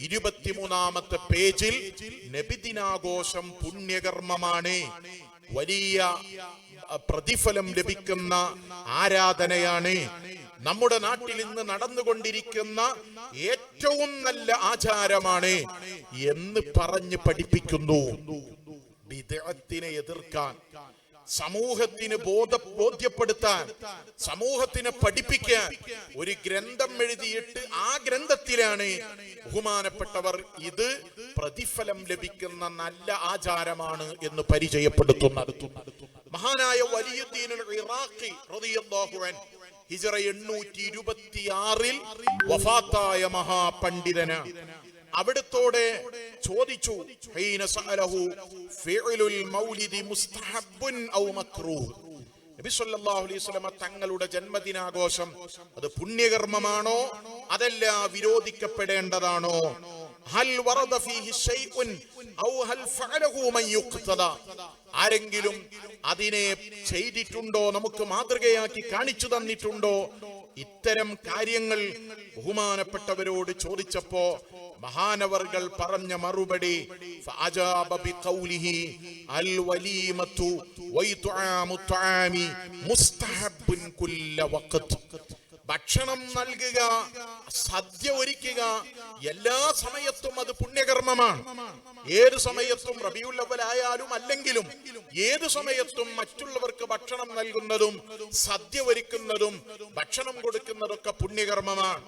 Speaker 1: 23ാമത്തെ പേജിൽ നബിദിനാഘോഷം പുണ്യകർമ്മമാണ്, വലിയ പ്രതിഫലം ലഭിക്കുന്ന ആരാധനയാണ്, നമ്മുടെ നാട്ടിൽ ഇന്ന് നടന്നുകൊണ്ടിരിക്കുന്ന ഏറ്റവും നല്ല ആചാരമാണ് എന്ന് പറഞ്ഞ് പഠിപ്പിക്കുന്നു. ബിദ്അത്തിനെ എതിർക്കാൻ, സമൂഹത്തിന് ബോധ്യപ്പെടുത്താൻ, സമൂഹത്തിനെ പഠിപ്പിക്കാൻ ഒരു ഗ്രന്ഥം എഴുതിയിട്ട് ആ ഗ്രന്ഥത്തിലാണ് ബഹുമാനപ്പെട്ടവർ ഇത് പ്രതിഫലം ലഭിക്കുന്ന നല്ല ആചാരമാണ് എന്ന് പരിചയപ്പെടുത്തുന്നത്. മഹാനായ വലിയുദ്ദീനുൽ ഇറാഖി റളിയല്ലാഹു അൻഹു ഹിജ്റ 826 വഫാത്തായ മഹാപണ്ഡിതനാണ്. അവിടുത്തോടെ ചോദിച്ചു, ഹീന സഅലഹു ഫിഅലുൽ മൗലിദി മുസ്തഹബ്ബുൻ ഔ മക്റൂഹ്, നബി സല്ലല്ലാഹു അലൈഹി വസല്ലം തങ്ങളുടെ ജന്മദിനാഘോഷം അത് പുണ്യകർമ്മമാണോ അതല്ല വിരോധിക്കപ്പെടേണ്ടതാണോ? ഹൽ വറദ ഫീഹി ശൈഉൻ ഔ ഹൽ ഫഅലഹു മൻ യുഖ്തദാ, ആരെങ്കിലും അതിനെ ചെയ്തിട്ടുണ്ടോ, നമുക്ക് മാതൃകയാക്കി കാണിച്ചു തന്നിട്ടുണ്ടോ? ഇത്തരം കാര്യങ്ങൾ ബഹുമാനപ്പെട്ടവരോട് ചോദിച്ചപ്പോ മഹാനവർകൾ പറഞ്ഞ മറുപടി ഫഅജാബ ബിഖൗലിഹി അൽ വലീമതു വൈതുആമു തുആമി മുസ്തഹബ്ബുൻ കുല്ല വഖത്ത്, ഭക്ഷണം നൽകുക, സദ്യ ഒരുക്കുക എല്ലാ സമയത്തും അത് പുണ്യകർമ്മമാണ്. ഏത് സമയത്തും റബീഉൽ അവ്വൽ ആയാലും അല്ലെങ്കിലും ഏത് സമയത്തും മറ്റുള്ളവർക്ക് ഭക്ഷണം നൽകുന്നതും സദ്യ ഒരുക്കുന്നതും ഭക്ഷണം കൊടുക്കുന്നതൊക്കെ പുണ്യകർമ്മമാണ്.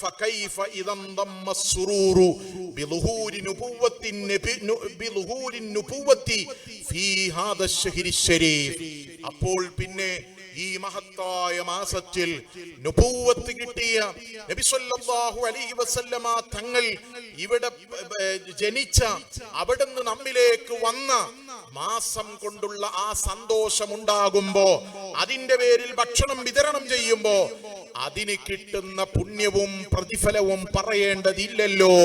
Speaker 1: ഫകൈഫ ഇദൻ ദമ്മ സുറൂറു ബിളുഹൂരി നുബുവ്വത്തി ഫീ ഹാദാ ശഹ്രി ശരീഫ്, അപ്പോൾ പിന്നെ ഈ മഹത്തായ മാസത്തിൽ നുബുവത്ത് കിട്ടിയ നബി സല്ലല്ലാഹു അലൈഹി വസല്ലമ തങ്ങൾ ഇവിടെ ജനിച്ച, അവിടുന്ന് നമ്മിലേക്ക് വന്ന മാസം കൊണ്ടുള്ള ആ സന്തോഷം ഉണ്ടാകുമ്പോ, അതിന്റെ പേരിൽ ഭക്ഷണം വിതരണം ചെയ്യുമ്പോ അതിന് കിട്ടുന്ന പുണ്യവും പ്രതിഫലവും പറയേണ്ടതില്ലല്ലോ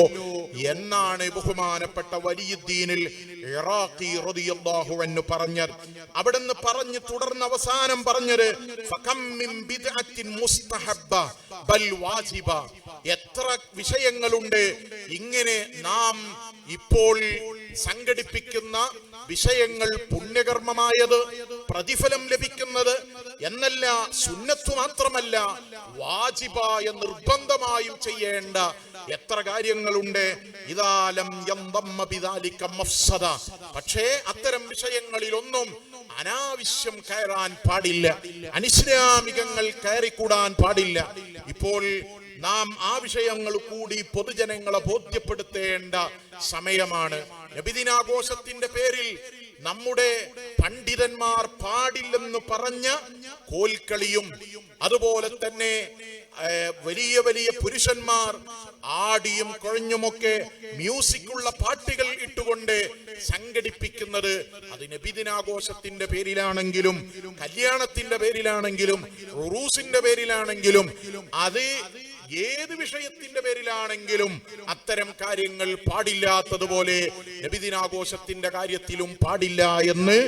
Speaker 1: എന്നാണ് ബഹുമാനപ്പെട്ട വലിയുദ്ദീനുൽ ഇറാഖി റളിയല്ലാഹു അൻഹു പറഞ്ഞത്. അവിടുന്ന് പറഞ്ഞു തുടർന്ന് അവസാനം പറഞ്ഞത് ഫകം മിൻ ബിദ്അത്തിൻ മുസ്തഹബ്ബ ബൽ വാജിബ, എത്ര വിഷയങ്ങളുണ്ട് ഇങ്ങനെ നാം ഇപ്പോൾ സംഘടിപ്പിക്കുന്ന വിഷയങ്ങൾ പുണ്യകർമ്മമായത്, പ്രതിഫലം ലഭിക്കുന്നത് എന്നല്ല, സുന്നത്തു മാത്രമല്ല വാജിബായ നിർബന്ധമായും ചെയ്യേണ്ട എത്ര കാര്യങ്ങളുണ്ട്. ഇദാലം യംദമ്മ ബിദാലിക മഫ്സദ, പക്ഷേ അത്തരം വിഷയങ്ങളിലൊന്നും അനാവശ്യം കയറാൻ പാടില്ല, അനിസ്ലാമികങ്ങൾ കയറിക്കൂടാൻ പാടില്ല. ഇപ്പോൾ നാം ആ വിഷയങ്ങൾ കൂടി പൊതുജനങ്ങളെ ബോധ്യപ്പെടുത്തേണ്ട സമയമാണ്. നബിദിനാഘോഷത്തിന്റെ പേരിൽ നമ്മുടെ പണ്ഡിതന്മാർ പാടില്ലെന്ന് പറഞ്ഞ കോൽക്കളിയും അതുപോലെ തന്നെ വലിയ വലിയ പുരുഷന്മാർ ആടിയും കുഴഞ്ഞുമൊക്കെ മ്യൂസിക്കുള്ള പാട്ടുകൾ ഇട്ടുകൊണ്ട് സംഘടിപ്പിക്കുന്നത്, അത് നബിദിനാഘോഷത്തിന്റെ പേരിലാണെങ്കിലും കല്യാണത്തിന്റെ പേരിലാണെങ്കിലും ഉറൂസിന്റെ പേരിലാണെങ്കിലും അത് ഏത് വിഷയത്തിന്റെ പേരിലാണെങ്കിലും അത്തരം കാര്യങ്ങൾ പാടില്ലാത്തതുപോലെ നബിദിനാഘോഷത്തിന്റെ കാര്യത്തിലും പാടില്ല എന്ന്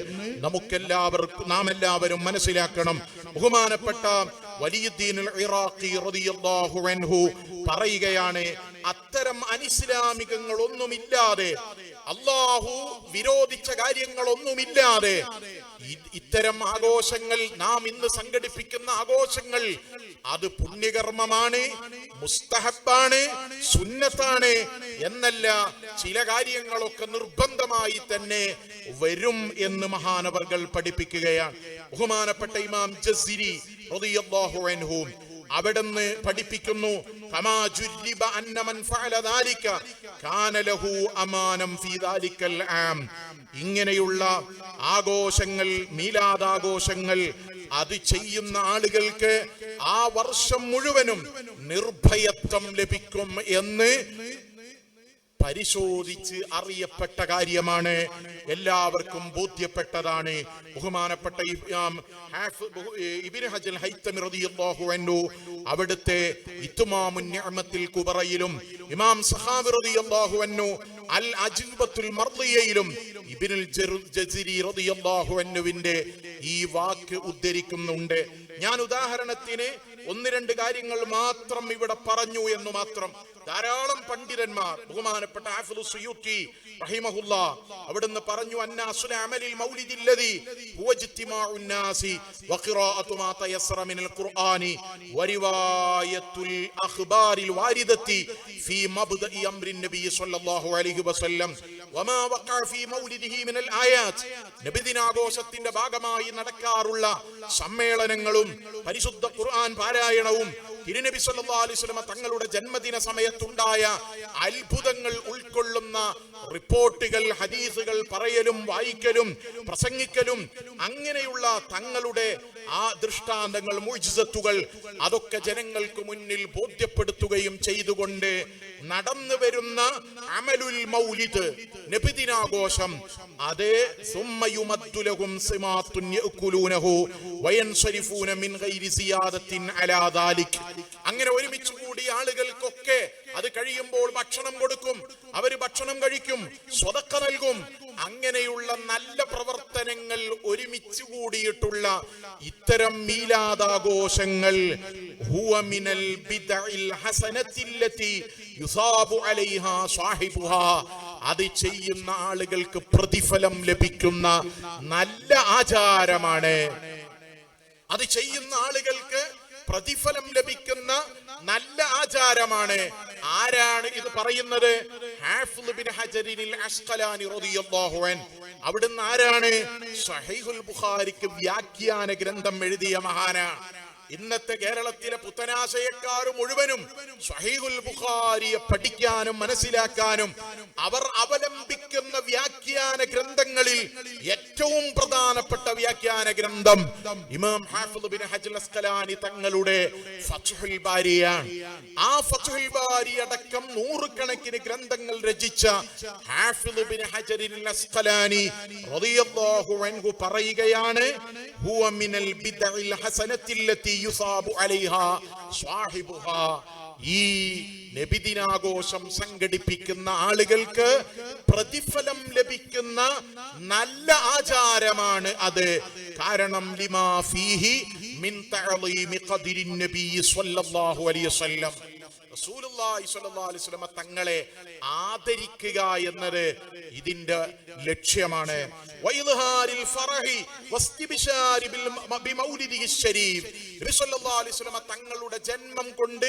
Speaker 1: നാം എല്ലാവരും മനസ്സിലാക്കണം. ബഹുമാനപ്പെട്ട വലിയുദ്ദീനുൽ ഇറാഖി റളിയല്ലാഹു അൻഹു പറയുകയാണ്, അത്തരം അനിസ്ലാമികങ്ങളൊന്നുമില്ലാതെ, അല്ലാഹു വിരോധിച്ച കാര്യങ്ങളൊന്നുമില്ലാതെ ഇത്തരം ആഘോഷങ്ങൾ, നാം ഇന്ന് സംഘടിപ്പിക്കുന്ന ആഘോഷങ്ങൾ അത് പുണ്യകർമ്മമാണ്, മുസ്തഹബാണ്, സുന്നത്താണ് എന്നല്ല, ചില കാര്യങ്ങളൊക്കെ നിർബന്ധമായി തന്നെ വരും എന്ന് മഹാനവർകൾ പഠിപ്പിക്കുകയാണ്. ബഹുമാനപ്പെട്ട ഇമാം ജസിരി റളിയല്ലാഹു അൻഹു അവിടുന്ന് പഠിപ്പിക്കുന്നു, കമാ ജുരിബ അന്ന മൻ ഫഅല ദാലിക കാന ലഹു അമാനം ഫീ ദാലികൽ ആം, ഇങ്ങനെയുള്ള ആഘോഷങ്ങൾ, മീലാദാഘോഷങ്ങൾ അത് ചെയ്യുന്ന ആളുകൾക്ക് ആ വർഷം മുഴുവനും നിർഭയത്വം ലഭിക്കും എന്ന് പരിശോധിച്ച് അറിയപ്പെട്ട കാര്യമാണ്, എല്ലാവർക്കും ബോധ്യപ്പെട്ടതാണ്. ബഹുമാനപ്പെട്ട ഇബ്നു ഹജർ ഹൈതമി റളിയല്ലാഹു അൻഹു അവിടുത്തെ ഇത്മാമുൻ നിഅമത്തിൽ കുബറയിലും ഇമാം സഖാവി റളിയല്ലാഹു അൻഹു അൽ അജ്ബത്തുൽ മർദിയയിലും ഇബ്നുൽ ജസരി റളിയല്ലാഹു അൻഹുവിന്റെ ഈ വാക്ക് ഉദ്ധരിക്കുന്നുണ്ട്. ഞാൻ ഉദാഹരണത്തിന് 1-2 കാര്യങ്ങൾ മാത്രം ഇവിടെ പറഞ്ഞു എന്ന് മാത്രം. ധാരാളം പണ്ഡിതന്മാർ, ബഹുമാനപ്പെട്ട ഹാഫിദ് സുയൂത്തി റഹിമഹുല്ലാ അവിടുന്ന് പറഞ്ഞു, അന്നാസുൽ അമലിൽ മൗലിദില്ലദി ഹുവ ഇജ്തിമാഉൻ നാസി വഖിറാഅതു മാ തയസ്സറ മിനൽ ഖുർആനി വരിവായത്തുൽ അഖ്ബാരിൽ വാരിദത്തി ഫീ മബ്ദഇ അംറിൻ നബി സ്വല്ലല്ലാഹു അലൈഹി വസല്ലം വമാ വഖഅ ഫീ മൗലിദിഹി മിനൽ ആയാത്ത്. നബിദിനാഘോഷത്തിന്റെ ഭാഗമായി നടക്കാറുള്ള സമ്മേളനങ്ങളും പരിശുദ്ധ ഖുർആൻ പാരായണവും തിരുനബി സല്ലല്ലാഹു അലൈഹി വസല്ലം തങ്ങളുടെ ജന്മദിന സമയത്തുണ്ടായ അത്ഭുതങ്ങൾ ഉൾക്കൊള്ളുന്ന റിപ്പോർട്ടുകൾ, ഹദീസുകൾ പറയലും വായിക്കലും പ്രസംഗിക്കലും അങ്ങനെയുള്ള തങ്ങളുടെ ആ ദൃഷ്ടാന്തങ്ങൾ, മുഅ്ജിസത്തുകൾ അതൊക്കെ ജനങ്ങൾക്ക് മുന്നിൽ ബോധ്യപ്പെടുത്തുകയും ചെയ്തുകൊണ്ട് നടന്നു വരുന്ന അമലുൽ മൗലിദ് നബിദിനാഘോഷം, അതേ സുമ്മയുമദ്ദുലഹും സിമാത്തുൻ യഅകുലൂനഹു വയൻസരിഫൂന മിൻ ഗൈരി സിയാദത്തിൻ അലാ ദാലിക്. അങ്ങനെ ഒരുമിച്ച് കൂടി ആളുകൾക്കൊക്കെ അത് കഴിയുമ്പോൾ ഭക്ഷണം കൊടുക്കും, അവര് ഭക്ഷണം കഴിക്കും, സ്വതക്ക നൽകും. അങ്ങനെയുള്ള നല്ല പ്രവർത്തനങ്ങൾ ഒരുമിച്ച് കൂടിയിട്ടുള്ള ഇത്തരം മീലാദാഘോഷങ്ങൾ ഹുവ മിനൽ ബിദ്അഇൽ ഹസനത്തില്ലതി യുസാബു അലൈഹാ സാഹിബുഹാ, അത് ചെയ്യുന്ന ആളുകൾക്ക് പ്രതിഫലം ലഭിക്കുന്ന നല്ല ആചാരമാണ്. അത് ചെയ്യുന്ന ആളുകൾക്ക് പ്രതിഫലം ലഭിക്കുന്ന നല്ല ആചാരമാണ്. ആരാണ് ഇത് പറയുന്നത്? ഹാഫിദ് ബിൻ ഹജറിൽ അസ്ഖലാനി റളിയല്ലാഹു അൻഹു. അവിടുന്ന് ആരാണ്? സഹീഹുൽ ബുഖാരിക്ക് വ്യാഖ്യാന ഗ്രന്ഥം എഴുതിയ മഹാനാണ്. ഇന്നത്തെ കേരളത്തിലെ പുത്തനാശയക്കാർ മുഴുവനും സ്വഹീഹുൽ ബുഖാരിയെ പഠിക്കാനും മനസ്സിലാക്കാനും അവർ അവലംബിക്കുന്ന വ്യാഖ്യാന ഗ്രന്ഥങ്ങളിൽ ഏറ്റവും പ്രധാനപ്പെട്ട വ്യാഖ്യാന ഗ്രന്ഥം ഇമാം ഹാഫിദ് ബിൻ ഹജർ അസ്ഖലാനി തങ്ങളുടെ ഫത്ഹുൽ ബാരിയാണ്. ആ ഫത്ഹുൽ ബാരി അടക്കം നൂറുകണക്കിന് ഗ്രന്ഥങ്ങൾ രചിച്ച ഹാഫിദ് ബിൻ ഹജർ അസ്ഖലാനി റളിയല്ലാഹു അൻഹു പറയുകയാണ്, ഹുവ മിനൽ ബിദ്അഇൽ ഹസനത്തില്ലതി യുസാബു അലൈഹാ സ്വാഹിബുഹാ. ഈ നബിദിനാഘോഷം സംഘടിപ്പിക്കുന്ന ആളുകൾക്ക് പ്രതിഫലം ലഭിക്കുന്ന നല്ല ആചാരമാണ് അത്. കാരണം ലിമാ ഫീഹി മിൻ തഅളീമി ഖദ്രി നബി സ്വല്ലല്ലാഹു അലൈഹി വസല്ലം. റസൂലുള്ളാഹി സ്വല്ലല്ലാഹു അലൈഹി വസല്ലം തങ്ങളെ ആദരിക്കുക എന്നത് ഇതിന്റെ ലക്ഷ്യമാണ്. വഇൽഹാരിൽ ഫറഹി വസ്തിബ്ശാരി ബിമൗലിദിഹി ശരീഫ്. നബി സ്വല്ലല്ലാഹു അലൈഹി വസല്ലം തങ്ങളുടെ ജന്മം കൊണ്ട്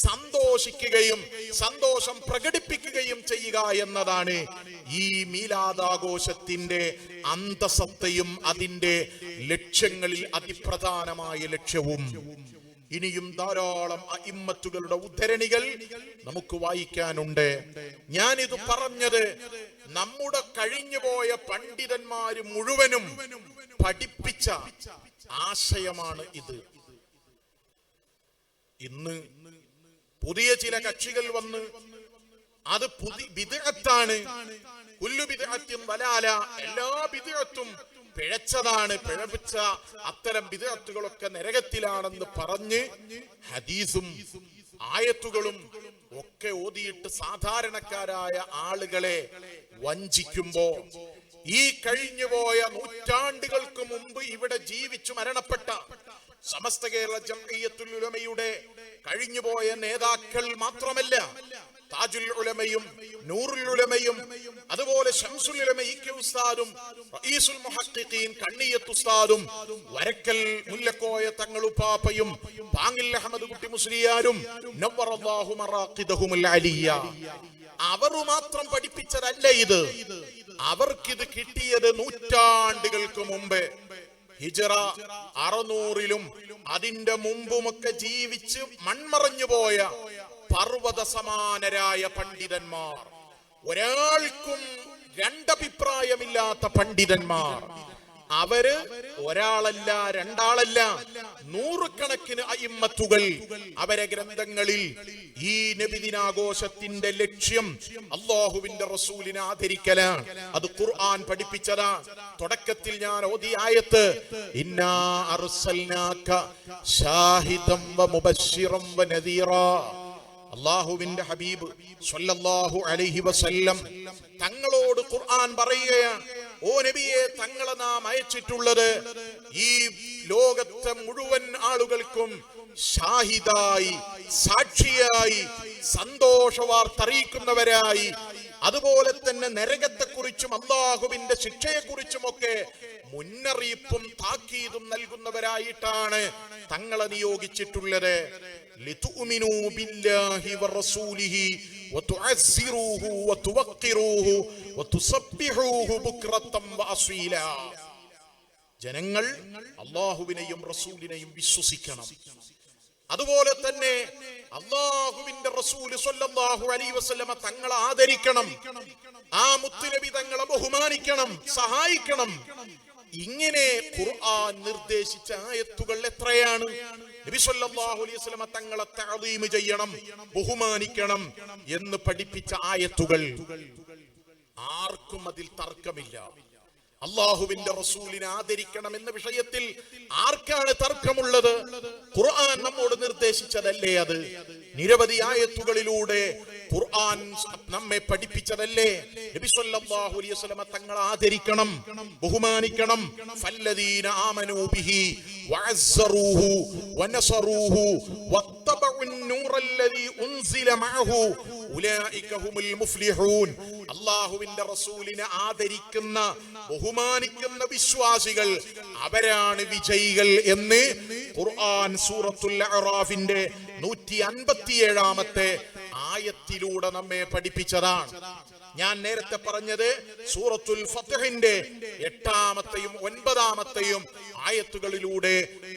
Speaker 1: സന്തോഷിക്കുകയും സന്തോഷം പ്രകടിപ്പിക്കുകയും ചെയ്യുക എന്നതാണ് ഈ മീലാദാഘോഷത്തിന്റെ അന്തസത്തയും അതിന്റെ ലക്ഷ്യങ്ങളിൽ അതിപ്രധാനമായ ലക്ഷ്യവും. ഇനിയും ധാരാളം അഇമ്മത്തുകളുടെ ഉദ്ധരണികൾ നമുക്ക് വായിക്കാനുണ്ട്. ഞാനിത് പറഞ്ഞത് നമ്മുടെ കഴിഞ്ഞുപോയ പണ്ഡിതന്മാര് മുഴുവനും പഠിപ്പിച്ച ആശയമാണ് ഇത്. ഇന്ന് പുതിയ ചില കക്ഷികൾ വന്ന് അത് ബിദ്അത്താണ്, കുല്ലു ബിദ്അത്തിൻ ദലാല, എല്ലാ ബിദ്അത്തും പിഴച്ചതാണ്, പിഴപ്പിച്ച അത്തരം ബിദ്അത്തുകളൊക്കെ നരകത്തിലാണെന്ന് പറഞ്ഞ് ഹദീസും ആയത്തുകളും ഒക്കെ ഓതിയിട്ട് സാധാരണക്കാരായ ആളുകളെ വഞ്ചിക്കുമ്പോ, ഈ കഴിഞ്ഞുപോയ നൂറ്റാണ്ടുകൾക്ക് മുമ്പ് ഇവിടെ ജീവിച്ചു മരണപ്പെട്ട സമസ്ത കേരള ജംഇയ്യത്തുൽ ഉലമയുടെ കഴിഞ്ഞുപോയ നേതാക്കൾ മാത്രമല്ല, താജുൽ ഉലമയും നൂറുൽ ഉലമയും അതുപോലെ ശംസുൽ ഉലമ ഇ.കെ. ഉസ്താദും റഈസുൽ മുഹഖഖീൻ കണ്ണിയത്ത് ഉസ്താദും വരക്കൽ മുല്ലക്കോയ തങ്ങളുപ്പാപ്പയും പാങ്ങിൽ അഹമ്മദ് കുട്ടി മുസ്ലിയാരും നവ്വറല്ലാഹു മറാഖിദഹുൽ അലിയ, അവർ മാത്രം പഠിപ്പിച്ചതല്ല ഇത്. അവർക്കിത് കിട്ടിയത് നൂറ്റാണ്ടുകൾക്ക് മുമ്പ് ഹിജ്റ 600-ലും അതിന്റെ മുമ്പുമൊക്കെ ജീവിച്ച് മൺമറഞ്ഞു പോയ പർവ്വത സമാനരായ പണ്ഡിതന്മാർ, ഒരാൾക്കും രണ്ടഭിപ്രായമില്ലാത്ത പണ്ഡിതന്മാർ. അവര് ഒരാളല്ല, രണ്ടാളല്ല, നൂറുകണക്കിന് അയിമ്മത്തുകൾ അവരെ ഗ്രന്ഥങ്ങളിൽ ഈ നബിദിനാഘോഷത്തിന്റെ ലക്ഷ്യം അല്ലാഹുവിന്റെ റസൂലിനെ ആദരിക്കലാണ്. അത് ഖുർആൻ പഠിപ്പിച്ചതാണ്. തുടക്കത്തിൽ ഞാൻ ഓതിയ ആയത്ത്, ഇന്നാ അർസൽനാക ഷാഹിദൻ വമുബശ്ശിറൻ വനദീറാ. അല്ലാഹുവിന്റെ ഹബീബ് സ്വല്ലല്ലാഹു അലൈഹി വസല്ലം തങ്ങളോട് ഖുർആൻ പറയുകയാണ്, ഓ നബിയെ, തങ്ങളെ നാം അയച്ചിട്ടുള്ളത് ഈ ലോകത്തെ മുഴുവൻ ആളുകൾക്കും ഷാഹിദായി, സാക്ഷിയായി, സന്തോഷ വാർത്ത അറിയിക്കുന്നവരായി, അതുപോലെ തന്നെ നരകത്തെക്കുറിച്ചും അല്ലാഹുവിന്റെ ശിക്ഷയെക്കുറിച്ചുമൊക്കെ മുന്നറിയിപ്പും താക്കീതും നൽകുന്നവരായിട്ടാണ് തങ്ങളെ നിയോഗിച്ചിട്ടുള്ളത്. ലിതുഅ്മിനൂ ബില്ലാഹി വറസൂലിഹി വതുഅസ്സിറൂഹു വതുവഖിറൂഹു വതുസബ്ബിഹൂഹു ബുക്റതൻ വഅസീലാ. ജനങ്ങൾ അല്ലാഹുവിനെയും റസൂലിനെയും വിശ്വസിക്കണം. അതുപോലെ തന്നെ അല്ലാഹുവിന്റെ റസൂല് സ്വല്ലല്ലാഹു അലൈഹി വസല്ലമ തങ്ങളെ ആദരിക്കണം. ആ മുത്തുനബി തങ്ങളെ ബഹുമാനിക്കണം, സഹായിക്കണം. ഇങ്ങനെ ഖുർആൻ നിർദ്ദേശിച്ച ആയത്തുകൾ എത്രയാണ്? നബി സല്ലല്ലാഹു അലൈഹി വസല്ലമ തങ്ങളെ തഅദീം ചെയ്യണം, ബഹുമാനിക്കണം എന്ന് പഠിപ്പിച്ച ആയത്തുകൾ. ആർക്കും അതിൽ തർക്കമില്ല. അല്ലാഹുവിന്റെ റസൂലിനെ ആദരിക്കണം എന്ന വിഷയത്തിൽ ആർക്കാണ് തർക്കമുള്ളത്? ഖുർആൻ നമ്മോട് നിർദ്ദേശിച്ചതല്ലേ അത്? നിരവധി ആയത്തുകളിലൂടെ ഖുർആൻ നമ്മെ പഠിപ്പിച്ചതല്ലേ? നബി സല്ലല്ലാഹു അലൈഹി വസല്ലമ തങ്ങളെ ആദരിക്കണം, ബഹുമാനിക്കണം. ഫല്ലദീന ആമനൂ ബിഹി വഅസ്സറൂഹു വനസറൂഹു വത്തബഉൻ നൂറല്ലദീ ഉൻസില മഅഹു ഉലൈക ഹുമുൽ മുഫ്ലിഹൂൻ. അല്ലാഹുവിന്റെ റസൂലിനെ ആദരിക്കുന്ന, ബഹുമാനിക്കുന്ന വിശ്വാസികൾ അവരാണ് വിജയികൾ എന്ന് ഖുർആൻ സൂറത്തുൽ അഅറാഫിന്റെ 157-ാമത്തെ ആയത്തിലൂടെ നമ്മെ പഠിപ്പിച്ചതാണ്. ഞാൻ നേരത്തെ പറഞ്ഞത് സൂറത്തുൽ ഫത്ഹിന്റെ 8-ാമത്തെയും 9-ാമത്തെയും ആയത്തുകളിലൂടെ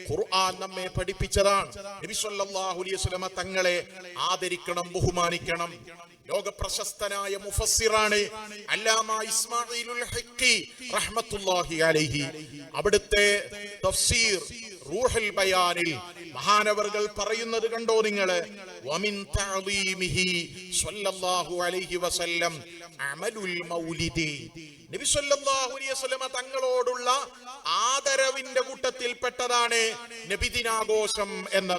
Speaker 1: ഖുർആൻ നമ്മെ പഠിപ്പിച്ചതാണ്. നബി സല്ലല്ലാഹു അലൈഹി വസല്ലമ തങ്ങളെ ആദരിക്കണം, ബഹുമാനിക്കണം. ലോക പ്രശസ്തനായ മുഫസ്സിറാണ് അല്ലാമ ഇസ്മാഈലുൽ ഹഖി റഹ്മത്തുള്ളാഹി അലൈഹി. അവിടുത്തെ തഫ്സീർ റൂഹുൽ ബയാനിൽ മഹാനവർകൾ പറയുന്നത് കണ്ടോ നിങ്ങൾ? വമിൻ തഅദീമിഹി സ്വല്ലല്ലാഹു അലൈഹി വസല്ലം അമലുൽ മൗലിദി. നബി സല്ലല്ലാഹു അലൈഹി വസല്ലമ തങ്ങളോടുള്ള ആദരവിന്റെ കൂട്ടത്തിൽപ്പെട്ടതാണ് നബിദിനാഘോഷം എന്ന്.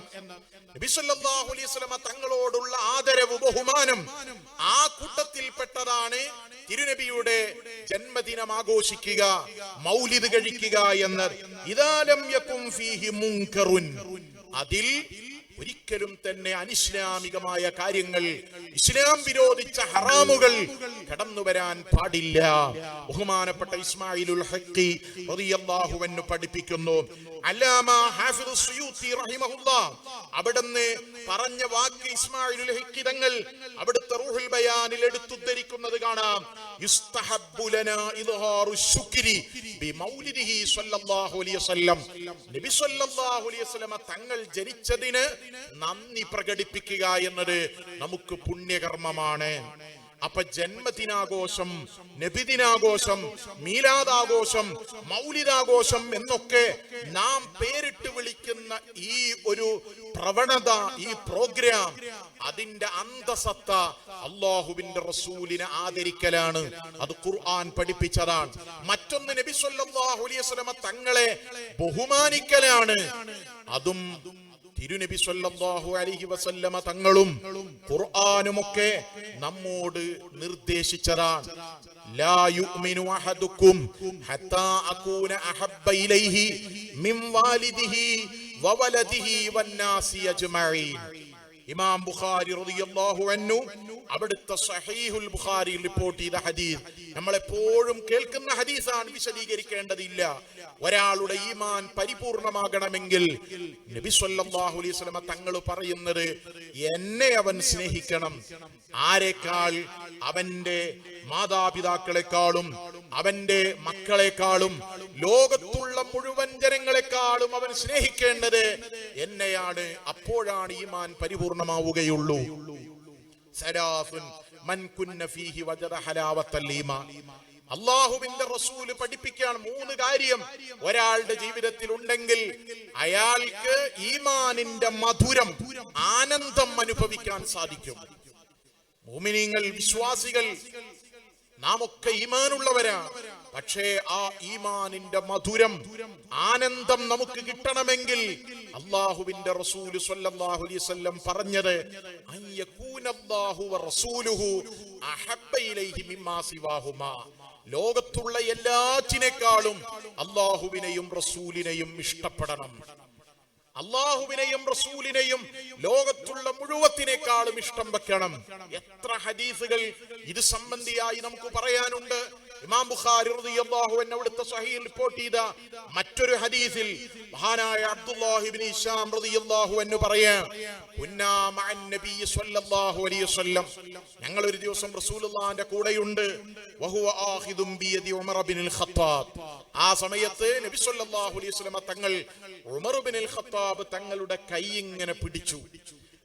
Speaker 1: നബി സല്ലല്ലാഹു അലൈഹി വസല്ലമ തങ്ങളോടുള്ള ആദരവ്, ബഹുമാനം, ആ കൂട്ടത്തിൽപ്പെട്ടതാണ് തിരുനബിയുടെ ജന്മദിനം ആഘോഷിക്കുക, മൗലിദ് കഴിക്കുക എന്ന്. ഇദാ ലം യകുൻ ഫീഹി മുൻകറുൻ, അതിൽ ഒരിക്കലും തന്നെ അനിസ്ലാമികമായ കാര്യങ്ങൾ, ഇസ്ലാം വിരോധിച്ച ഹറാമുകൾ കടന്നു വരാൻ പാടില്ല. ബഹുമാനപ്പെട്ട ഇസ്മാഈലുൽ ഹഖി റളിയല്ലാഹു അൻഹു പഠിപ്പിക്കുന്നു. അല്ലാമ ഹാഫിദ് സുയൂത്തി റഹിമഹുല്ലാഹ് അവിടുന്ന് പറഞ്ഞ വാക്ക് ഇസ്മാഈലുൽ ഹഖി തങ്ങൾ അവിടുത്തെ റൂഹുൽ ബയാനിൽ എടുത്തുദ്ധരിക്കുന്നത് കാണാം. യുസ്തഹബ്ബു ലനാ ഇദ്ഹാറു ശുക്രി ബിമൗലിദിഹി സ്വല്ലല്ലാഹു അലൈഹി വസല്ലം. നബി സ്വല്ലല്ലാഹു അലൈഹി വസല്ലം തങ്ങൾ ജനിച്ചതിന് നന്ദി പ്രകടിപ്പിക്കുക എന്നത് നമുക്ക് പുണ്യകർമ്മമാണ്. അപ്പൊ ജന്മദിനാഘോഷം, നബിദിനാഘോഷം, മീലാദാഘോഷം, മൗലിദാഘോഷം എന്നൊക്കെ നാം പേരിട്ട് വിളിക്കുന്ന ഈ ഒരു പ്രവണത, ഈ പ്രോഗ്രാം, അതിന്റെ അന്തസത്ത അല്ലാഹുവിന്റെ റസൂലിനെ ആദരിക്കലാണ്. അത് ഖുർആൻ പഠിപ്പിച്ചതാണ്. മറ്റൊന്ന് നബി സല്ലല്ലാഹു അലൈഹി വസല്ലം തങ്ങളെ ബഹുമാനിക്കലാണ്. അതും തിരുനബി സല്ലല്ലാഹു അലൈഹി വസല്ലമ തങ്ങളും ഖുർആനുമൊക്കെ നമ്മോട് നിർദ്ദേശിച്ചതാണ്. ലാ യുഅ്മിനു അഹദുക്കും ഹത്താ അകൂന അഹബ്ബ ഇലൈഹി മിൻ വാലിദിഹി വവലദിഹി വന്നാസി അജ്മഈൻ. ഇമാം ബുഖാരി റളിയല്ലാഹു അൻഹു അവിടുത്തെ സഹീഹുൽ ബുഖാരിയിൽ റിപ്പോർട്ട് ചെയ്ത ഹദീസ് നമ്മളെപ്പോഴും കേൾക്കുന്ന ഹദീസാണ്, വിശദീകരിക്കേണ്ടതില്ല. ഒരാളുടെ ഈമാൻ പരിപൂർണമാകണമെങ്കിൽ നബി സല്ലല്ലാഹു അലൈഹി വസല്ലം തങ്ങൾ പറയുന്നത്, എന്നെ അവൻ സ്നേഹിക്കണം. ആരെക്കാൾ? അവന്റെ മാതാപിതാക്കളെക്കാളും അവന്റെ മക്കളെക്കാളും ലോകത്തുള്ള മുഴുവൻ ജനങ്ങളെക്കാളും അവൻ സ്നേഹിക്കേണ്ടത് എന്നെയാണ്. അപ്പോഴാണ് ഈമാൻ പരിപൂർണമാവുകയുള്ളൂ. സലാസുൻ മൻ കുന്ന ഫീഹി വജദ ഹലാവത്തൽ ഈമാൻ. അല്ലാഹുവിന്റെ റസൂല് പഠിപ്പിക്കുകയാണ്, 3 കാര്യം ഒരാളുടെ ജീവിതത്തിൽ ഉണ്ടെങ്കിൽ അയാൾക്ക് ഈമാനിന്റെ മധുരം, ആനന്ദം അനുഭവിക്കാൻ സാധിക്കും. മുഅ്മിനീങ്ങൾ, വിശ്വാസികൾ, നാം ഒക്കെ ഈമാനുള്ളവരാണ്. പക്ഷേ ആ ഈമാനിന്റെ മധുരം, ആനന്ദം നമുക്ക് കിട്ടണമെങ്കിൽ അല്ലാഹുവിന്റെ റസൂൽ സ്വല്ലല്ലാഹു അലൈഹി വസല്ലം പറഞ്ഞത് അയ്യകൂനല്ലാഹു വറസൂലുഹു അഹബ്ബ ഇലൈഹി മിമ്മാ സിവാഹുമാ ലോകത്തുള്ള എല്ലാറ്റിനേക്കാളും അള്ളാഹുവിനെയും റസൂലിനെയും ഇഷ്ടപ്പെടണം. അള്ളാഹുവിനെയും റസൂലിനെയും ലോകത്തുള്ള മുഴുവത്തിനേക്കാളും ഇഷ്ടം വെക്കണം. എത്ര ഹദീസുകൾ ഇത് സംബന്ധിയായി നമുക്ക് പറയാനുണ്ട്. ഇമാം ബുഖാരി റളിയല്ലാഹു അൻഹു അവിടുത്തെ സ്വഹീഹിൽ റിപ്പോർട്ട് ചെയ്ത മറ്റൊരു ഹദീസിൽ മഹാനായ അബ്ദുല്ലാഹി ഇബ്നു ഹിശാം റളിയല്ലാഹു അൻഹു പറയാം, കുന്നാ മഅൻ നബി സ്വല്ലല്ലാഹു അലൈഹി വസല്ലം, ഞങ്ങൾ ഒരു ദിവസം റസൂലുള്ളാഹിന്റെ കൂടെയുണ്ട്. വഹുവ ആഖിദും ബിയദി ഉമർ ഇബ്നുൽ ഖത്താബ്. ആ സമയത്ത് നബി സ്വല്ലല്ലാഹു അലൈഹി വസല്ലം തങ്ങൾ ഉമർ ഇബ്നുൽ ഖത്താബ് തങ്ങളുടെ കൈ ഇങ്ങനെ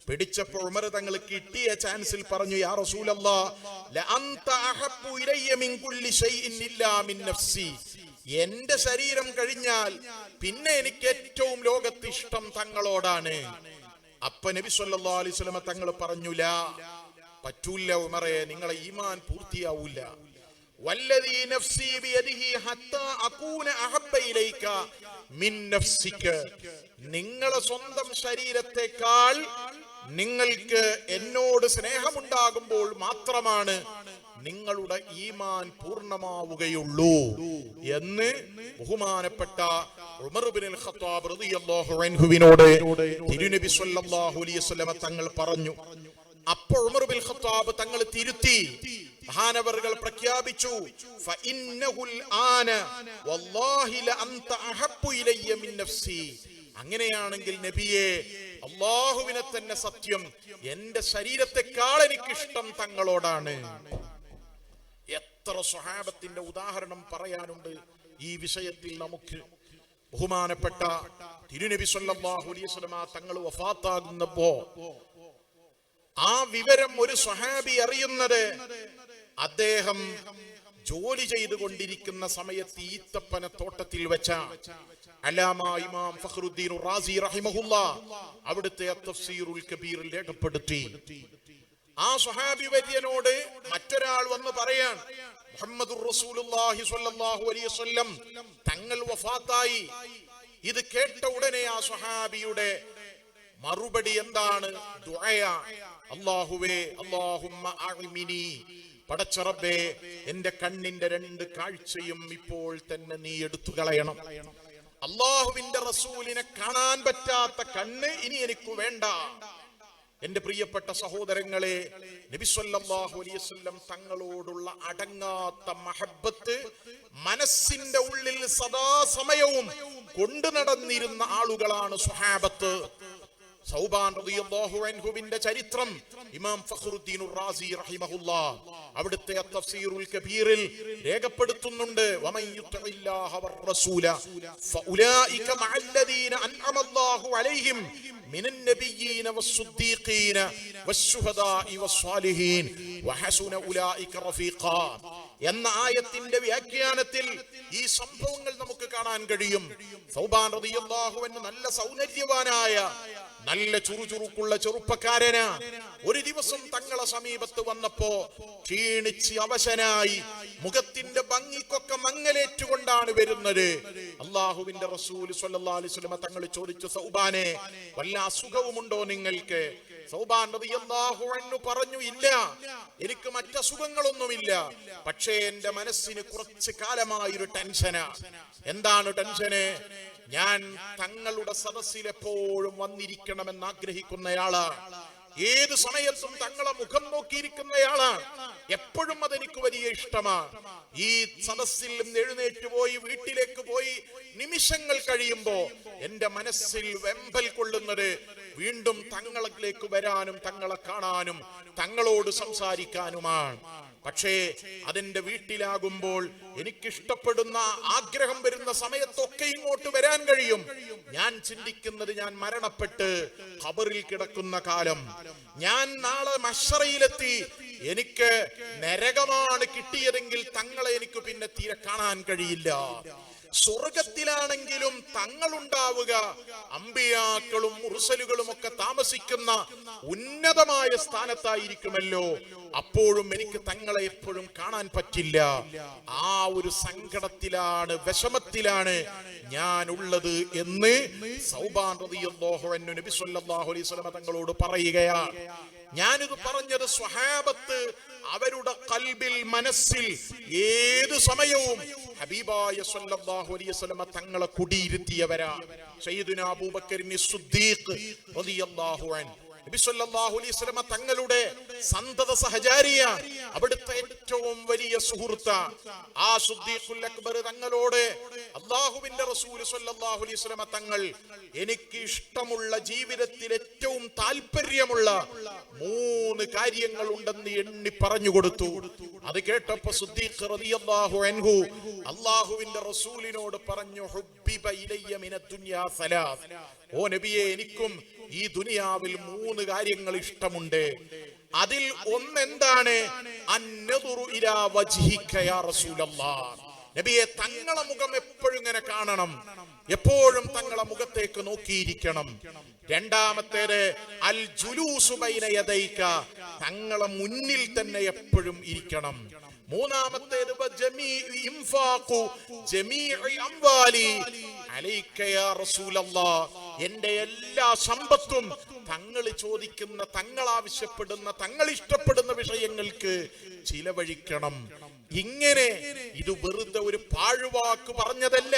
Speaker 1: പിടിച്ചപ്പോൾ ഉമർ തങ്ങൾ കിട്ടിയ ചാൻസിൽ പറഞ്ഞു, യാ റസൂലല്ലാഹ് ലഅൻത അഹബ്ബു ഇലയ്യ മിൻ കുല്ലി ശൈഇൻ ഇല്ലാ മിൻ നഫ്സി. എന്റെ ശരീരം കഴിഞ്ഞാൽ പിന്നെ എനിക്ക് ഏറ്റവും ലോകത്ത് ഇഷ്ടം തങ്ങളോടാണ്. അപ്പൊ നബി സല്ലല്ലാഹു അലൈഹി വസല്ലം തങ്ങൾ പറഞ്ഞു, ലാ, പറ്റൂല ഉമറേ, നിങ്ങളെ ഈമാൻ പൂർത്തിയാവൂല. വല്ലദീ നഫ്സി ബിയദിഹി ഹത്താ അകൂന അഹബ്ബ ഇലൈക മിൻ നഫ്സിക. നിങ്ങളെ സ്വന്തം ശരീരത്തെക്കാൾ നിങ്ങൾക്ക് എന്നോട് സ്നേഹമുണ്ടാകുമ്പോൾ മാത്രമാണ് നിങ്ങളുടെ ഈമാൻ പൂർണ്ണമാവുകയുള്ളൂ എന്ന് ബഹുമാനപ്പെട്ട ഉമർ ഇബ്നുൽ ഖത്താബ് റളിയല്ലാഹു അൻഹുവിനോട് തിരുനബി സ്വല്ലല്ലാഹു അലൈഹി വസല്ലം തങ്ങൾ പറഞ്ഞു. അപ്പോൾ ഉമർ ഇബ്നുൽ ഖത്താബ് തങ്ങൾ തിരുത്തി. മഹാനവറുകൾ പ്രഖ്യാപിച്ചു, ഫഇന്നഹുൽ ആന വല്ലാഹി ലഅൻത അഹബ്ബു ഇലയ്യ മിൻ നഫ്സി. അങ്ങനെയാണെങ്കിൽ നബിയെ, അല്ലാഹുവിനെ തന്നെ സത്യം, എന്റെ ശരീരത്തെക്കാൾ എനിക്കിഷ്ടം തങ്ങളോടാണ്. എത്ര സ്വഹാബത്തിന്റെ ഉദാഹരണം പറയാനുണ്ട് ഈ വിഷയത്തിൽ നമുക്ക്. ബഹുമാനപ്പെട്ട തിരുനബി സല്ലല്ലാഹു അലൈഹി വസല്ലം തങ്ങൾ വഫാത്താകുന്നപ്പോ ആ വിവരം ഒരു സ്വഹാബി അറിയുന്നത് അദ്ദേഹം ജോലി ചെയ്തുകൊണ്ടിരിക്കുന്ന സമയത്ത് ഈത്തപ്പന തോട്ടത്തിൽ വെച്ച അല്ലാമ ഇമാം ഫഖ്റുദ്ദീൻ റാസി റഹിമഹുല്ലാഹ് അവിടുത്തെ തഫ്സീറുൽ കബീറിൽ രേഖപ്പെടുത്തി. ആ സ്വഹാബി വര്യനോട് മറ്റൊരാൾ വന്ന് പറയാൻ, മുഹമ്മദുർ റസൂലുള്ളാഹി സ്വല്ലല്ലാഹു അലൈഹി വസല്ലം തങ്ങൾ വഫാത്തായി. ഇത് കേട്ട ഉടനെ ആ സ്വഹാബിയുടെ മറുപടി എന്താണ്? ദുആ. അല്ലാഹുവേ, അല്ലാഹുമ്മ അഅ്മിനി, പടച്ച റബ്ബേ, എന്റെ കണ്ണിന്റെ രണ്ട് കാഴ്ചയും ഇപ്പോൾ തന്നെ നീ എടുത്തു കളയണം. അല്ലാഹുവിന്റെ റസൂലിനെ കാണാൻ പറ്റാത്ത കണ്ണ് ഇനി എനിക്ക് വേണ്ട. എന്റെ പ്രിയപ്പെട്ട സഹോദരങ്ങളെ, നബി സല്ലല്ലാഹു അലൈഹി വസല്ലം തങ്ങളോടുള്ള അടങ്ങാത്ത മഹബ്ബത്ത് മനസ്സിന്റെ ഉള്ളിൽ സദാസമയവും കൊണ്ടു നടന്നിരുന്ന ആളുകളാണ് സ്വഹാബത്ത്. സൗബാൻ റളിയല്ലാഹു അൻഹുവിന്റെ ചരിത്രം ഇമാം ഫഖ്റുദ്ദീൻ റാസി റഹിമഹുല്ലാഹ് അവിടുത്തെ തഫ്സീറുൽ കബീറിൽ രേഖപ്പെടുത്തുന്നുണ്ട്. വമൻ യുതിഇല്ലാഹ വറസൂല ഫഉലൈക മഅല്ലദീന അൻഅമല്ലാഹു അലൈഹിം മിനൻ നബിയ്യീന വസ്സുദ്ദീഖീന വശുഹദാഇ വസ്സാലിഹീൻ വഹസുന ഉലൈക റഫീഖാ എന്ന ആയത്തിന്റെ വ്യാഖ്യാനത്തിൽ ഈ സംഭവങ്ങൾ നമുക്ക് കാണാൻ കഴിയും. സൗബാൻ റളിയല്ലാഹു അൻഹു നല്ല സൗന്ദര്യവാനായ, നല്ല ചുറുചുറുക്കുള്ള ചെറുപ്പക്കാരന് ഒരു ദിവസം തങ്ങളെ സമീപത്ത് വന്നപ്പോ ക്ഷീണിച്ച് അവശനായി, മുഖത്തിന്റെ ഭംഗിക്കൊക്കെ മങ്ങലേറ്റുകൊണ്ടാണ് വരുന്നത്. അള്ളാഹുവിന്റെ റസൂൽ സ്വല്ലല്ലാഹു അലൈഹി വസല്ലം തങ്ങൾ ചോദിച്ചു, സൗബാനെ, വല്ല അസുഖവുമുണ്ടോ നിങ്ങൾക്ക്? സൗബാൻ റളിയല്ലാഹു അൻഹു പറഞ്ഞു, ഇല്ല, എനിക്ക് മറ്റസുഖങ്ങളൊന്നുമില്ല. പക്ഷേ എന്റെ മനസ്സിന് കുറച്ച് കാലമായൊരു ടെൻഷനാ. എന്താണ് ടെൻഷന്? ഞാൻ തങ്ങളുടെ സദസ്സിൽ എപ്പോഴും വന്നിരിക്കണമെന്ന് ആഗ്രഹിക്കുന്നയാളാണ്. ഏത് സമയത്തും തങ്ങളെ മുഖം നോക്കിയിരിക്കുന്നയാളാണ്. എപ്പോഴും അതെനിക്ക് വലിയ ഇഷ്ടമാണ്. ഈ സദസ്സിൽ നിന്ന് എഴുന്നേറ്റ് പോയി വീട്ടിലേക്ക് പോയി നിമിഷങ്ങൾ കഴിയുമ്പോ എന്റെ മനസ്സിൽ വെമ്പൽ കൊള്ളുന്നത് വീണ്ടും തങ്ങളിലേക്ക് വരാനും തങ്ങളെ കാണാനും തങ്ങളോട് സംസാരിക്കാനുമാണ്. പക്ഷേ അതെന്റെ വീട്ടിലാകുമ്പോൾ എനിക്കിഷ്ടപ്പെടുന്ന ആഗ്രഹം വരുന്ന സമയത്തൊക്കെ ഇങ്ങോട്ട് വരാൻ കഴിയും. ഞാൻ ചിന്തിക്കുന്നത്, ഞാൻ മരണപ്പെട്ട് ഖബറിൽ കിടക്കുന്ന കാലം, ഞാൻ നാളെ മഹ്ശറയിലെത്തി എനിക്ക് നരകമാണ് കിട്ടിയതെങ്കിൽ തങ്ങളെ എനിക്ക് പിന്നെ തീരെ കാണാൻ കഴിയില്ല. സ്വർഗത്തിലാണെങ്കിലും തങ്ങളുണ്ടാവുക അമ്പിയാക്കളും മുർസലുകളും ഒക്കെ താമസിക്കുന്ന ഉന്നതമായ സ്ഥാനത്തായിരിക്കുമല്ലോ. അപ്പോഴും എനിക്ക് തങ്ങളെ എപ്പോഴും കാണാൻ പറ്റില്ല. ആ ഒരു സങ്കടത്തിലാണ്, വിഷമത്തിലാണ് ഞാൻ ഉള്ളത് എന്ന് സൗബാൻ റളിയല്ലാഹു അൻഹു നബി സല്ലല്ലാഹു അലൈഹി വസല്ലം തങ്ങളോട് പറയുകയാണ്. ഞാനിത് പറഞ്ഞത് സ്വഹാബത്ത് അവരുടെ ഖൽബിൽ, മനസ്സിൽ ഏത് സമയവും ഹബീബായ സല്ലല്ലാഹു അലൈഹി വസല്ലം തങ്ങളെ കുടിയിരുത്തിയവരാണ്. സയ്യിദുനാ അബൂബക്കറിൻ സിദ്ദീഖ് റളിയല്ലാഹു അൻഹു നബി സല്ലല്ലാഹു അലൈഹി വസല്ലം തങ്ങളുടെ സന്തത സഹചാരിയാണ്, അവിടുത്തെ ഏറ്റവും വലിയ സുഹൃത്താണ്. ആ സിദ്ദീഖുൽ അക്ബർ തങ്ങളോട് അല്ലാഹുവിന്റെ റസൂൽ സല്ലല്ലാഹു അലൈഹി വസല്ലം തങ്ങൾ എനിക്ക് ഇഷ്ടമുള്ള, ജീവിതത്തിൽ ഏറ്റവും താല്പര്യമുള്ള 3 കാര്യങ്ങൾ ഉണ്ടെന്ന് എണ്ണി പറഞ്ഞു കൊടുത്തു. അത് കേട്ടപ്പോ സിദ്ദീഖ് റളിയല്ലാഹു അൻഹു അല്ലാഹുവിന്റെ റസൂലിനോട് പറഞ്ഞു, ഹുബ്ബിബ ഇലയ്യ മിനദ് ദുനിയാ സലാസ്, ഓ നബിയെ, എനിക്കും ഈ ദുനിയാവിൽ 3 കാര്യങ്ങൾ ഇഷ്ടമുണ്ട്. അതിൽ ഒന്നെന്താണ്? അന്നദുറു ഇലാ വജ്ഹിക യാ റസൂലല്ലാഹ്, നബിയെ തങ്ങളെ മുഖം എപ്പോഴും ഇങ്ങനെ കാണണം, എപ്പോഴും തങ്ങളെ മുഖത്തേക്ക് നോക്കിയിരിക്കണം. രണ്ടാമത്തേത് അൽ ജുലൂസു ബൈന യദൈക, തങ്ങളെ മുന്നിൽ തന്നെ എപ്പോഴും ഇരിക്കണം. മൂന്നാമത്തേത് എന്റെ എല്ലാ സമ്പത്തും തങ്ങൾ ചോദിക്കുന്ന, തങ്ങൾ ആവശ്യപ്പെടുന്ന, തങ്ങൾ ഇഷ്ടപ്പെടുന്ന വിഷയങ്ങൾക്ക് ചിലവഴിക്കണം. ഇങ്ങനെ ഇത് വെറുതെ ഒരു പാഴ്വാക്ക് പറഞ്ഞതല്ല,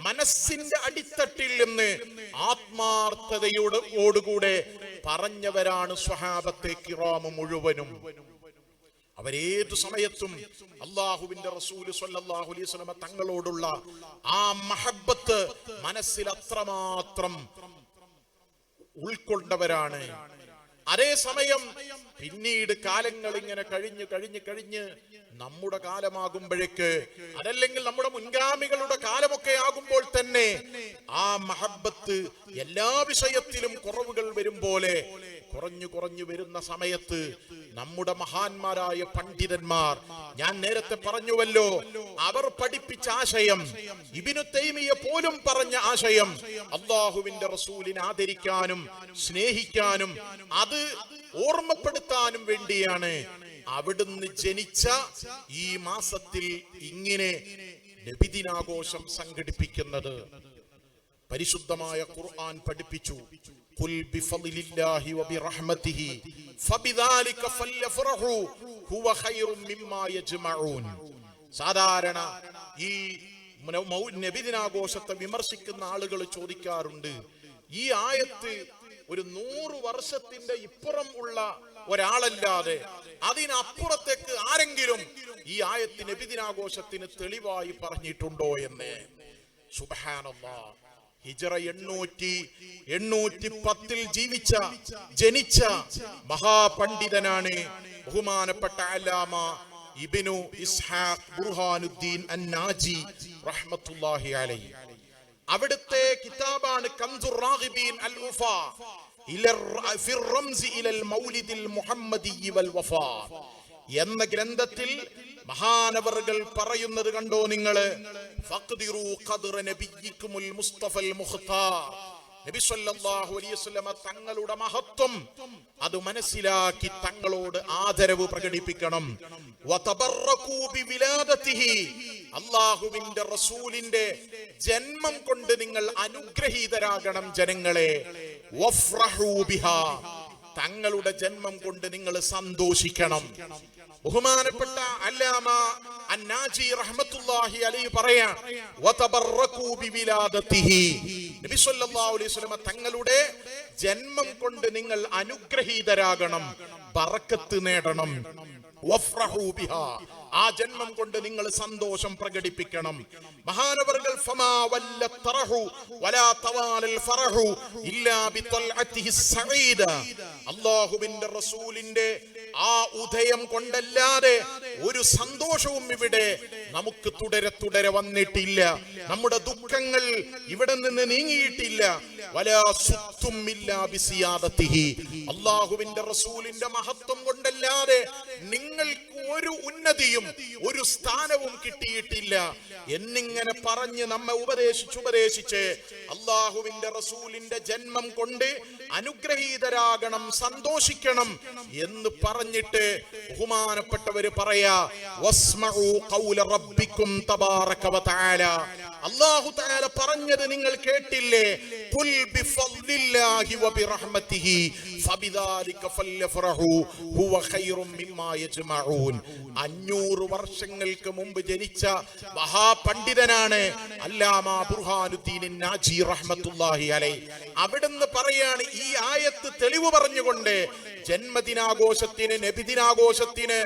Speaker 1: മനസ്സിന്റെ അടിത്തട്ടിൽ നിന്ന് ആത്മാർത്ഥതയോടുകൂടെ പറഞ്ഞവരാണ് സ്വഹാബത്തെ കിറാമ് മുഴുവനും. അവരേതു സമയത്തും അല്ലാഹുവിന്റെ റസൂല് സ്വല്ലല്ലാഹു അലൈഹി വസല്ലം തങ്ങളോടുള്ള ആ മഹബ്ബത്ത് മനസ്സിൽ അത്രമാത്രം ഉൾക്കൊണ്ടവരാണ്. അതേസമയം പിന്നീട് കാലങ്ങൾ ഇങ്ങനെ കഴിഞ്ഞ് നമ്മുടെ കാലമാകുമ്പോഴേക്ക്, അതല്ലെങ്കിൽ നമ്മുടെ മുൻഗാമികളുടെ കാലമൊക്കെ ആകുമ്പോൾ തന്നെ ആ മഹബ്ബത്ത് എല്ലാ വിഷയത്തിലും കുറവുകൾ വരും പോലെ കുറഞ്ഞു വരുന്ന സമയത്ത് നമ്മുടെ മഹാന്മാരായ പണ്ഡിതന്മാർ, ഞാൻ നേരത്തെ പറഞ്ഞുവല്ലോ, അവർ പഠിപ്പിച്ച ആശയം, ഇബ്നു തൈമിയ്യ പോലും പറഞ്ഞ ആശയം, അല്ലാഹുവിന്റെ റസൂലിനെ ആദരിക്കാനും സ്നേഹിക്കാനും അത് ഓർമ്മപ്പെടുത്താനും വേണ്ടിയാണ് അവിടുന്ന് ജനിച്ച ഈ മാസത്തിൽ ഇങ്ങനെ നബിദിനാഘോഷം സംഘടിപ്പിക്കുന്നത്. പരിശുദ്ധമായ ഖുർആൻ പഠിപ്പിച്ചു, ഖുൽ ബിഫളില്ലാഹി വബിറഹ്മതിഹി ഫബിദാലിക ഫല്യഫറഹു ഹുവ ഖൈറും മിമ്മാ യജ്മഊൻ. സാധാരണ ഈ നബിദിനാഘോഷത്തെ വിമർശിക്കുന്ന ആളുകൾ ചോദിക്കാറുണ്ട്, ഈ ആയത്ത് ഒരു 100 വർഷത്തിന്റെ ഇപ്പുറം ഉള്ള ഒരാളല്ലാതെ അതിനപ്പുറത്തേക്ക് ആരെങ്കിലും ഈ ആയത്ത് നബിദിനാഘോഷത്തിന് തെളിവായി പറഞ്ഞിട്ടുണ്ടോ എന്ന്. സുബ്ഹാനല്ലാഹ്, ഹിജ്റ 810 ജനിച്ച മഹാപണ്ഡിതനാണ് ബഹുമാനപ്പെട്ട അല്ലാമ ഇബ്നു ഇസ്ഹാഖ് ബുർഹാനുദ്ദീൻ അന്നാജി റഹ്മത്തുള്ളാഹി അലൈഹി. അവിടുത്തെ കിതാബാണ് കൻസുർ റാഗിബീൻ അൽ വഫാ ഫിർ റംസി ഇലൽ മൗലിദിൽ മുഹമ്മദി വൽ വഫാ എന്ന ഗ്രന്ഥത്തിൽ മഹാനവറുകൾ പറയുന്നത് കണ്ടോ നിങ്ങള്, ഫഖ്ദിറു ഖദ്റ നബിയിക്കുമുൽ മുസ്തഫൽ മുഖ്താർ, നബി സല്ലല്ലാഹു അലൈഹി വസല്ലം തങ്ങളുടെ മഹത്വം അത് മനസ്സിലാക്കി തങ്ങളോട് ആദരവ് പ്രകടിപ്പിക്കണം. വതബറകൂ ബിവിലാദതിഹി, അല്ലാഹുവിന്റെ റസൂലിന്റെ ജന്മം കൊണ്ട് നിങ്ങൾ അനുഗ്രഹീതരാകണം ജനങ്ങളെ. വഫ്റഹൂ ബിഹാ, തങ്ങളുടെ ജന്മം കൊണ്ട് നിങ്ങൾ സന്തോഷിക്കണം. ബഹുമാനപ്പെട്ട അല്ലാമ അന്നാജി റഹ്മത്തുള്ളാഹി അലൈഹി പറയാ, വതബറകൂ ബിവിലാദതിഹി, നബി സല്ലല്ലാഹു അലൈഹി വസല്ലം തങ്ങളുടെ ജന്മം കൊണ്ട് നിങ്ങൾ അനുഗ്രഹീതരാകണം, ബറക്കത്ത് നേടണം. വഫ്റഹൂ ബിഹാ, ആ ജന്മം കൊണ്ട് നിങ്ങൾ സന്തോഷം പ്രകടിപ്പിക്കണം. മഹാനവറുകൾ ഫമാ വല്ല തറഹു വലാ തവാലൽ ഫറഹു ഇല്ലാ ബിതൽഅതിഹി സഈദ, അല്ലാഹുവിന്റെ റസൂലിന്റെ ആ ഉദയം കൊണ്ടല്ലാതെ ഒരു സന്തോഷവും ഇവിടെ നമുക്ക് തുടരെ വന്നിട്ടില്ല. നമ്മുടെ ദുഃഖങ്ങൾ ഇവിടെ നിന്ന് നീങ്ങിയിട്ടില്ല. വലാ സുത്തും ഇല്ലാ ബിസിയാദതിഹി, അല്ലാഹുവിന്റെ റസൂലിന്റെ മഹത്വം കൊണ്ടല്ലാതെ നിങ്ങൾക്ക് ഒരു ഉന്നതിയും ഒരു സ്ഥാനവും കിട്ടിയിട്ടില്ല എന്നിങ്ങനെ പറഞ്ഞ് നമ്മെ ഉപദേശിച്ച് അള്ളാഹുവിന്റെ റസൂലിന്റെ ജന്മം കൊണ്ട് അനുഗ്രഹീതരാകണം, സന്തോഷിക്കണം എന്ന് പറഞ്ഞിട്ട് ബഹുമാനപ്പെട്ടവര് പറയാ, വസ്മഉ ഖൗല റബ്ബിക്കും തബാറക വതആല, അല്ലാഹു തആല പറഞ്ഞത് നിങ്ങൾ കേട്ടില്ലേ, ഖുൽ ബിഫദ്ലില്ലാഹി വബിറഹ്മതിഹി ഫബിദാലിക ഫൽയഫറഹു ഹുവ ഖൈറും മിമ്മാ യജ്മഊൻ. 500 വർഷങ്ങൾക്ക് മുമ്പ് ജനിച്ച മഹാപണ്ഡിതനാണ് അല്ലാമ ബുർഹാനുദ്ദീൻ നാജി റഹ്മത്തുള്ളാഹി അലൈഹി. അവിടുന്ന് പറയാണ്, ഈ ആയത്ത് തെളിവ് പറഞ്ഞുകൊണ്ട് ജന്മദിനാഘോഷത്തിന്, നബിദിനാഘോഷത്തിന്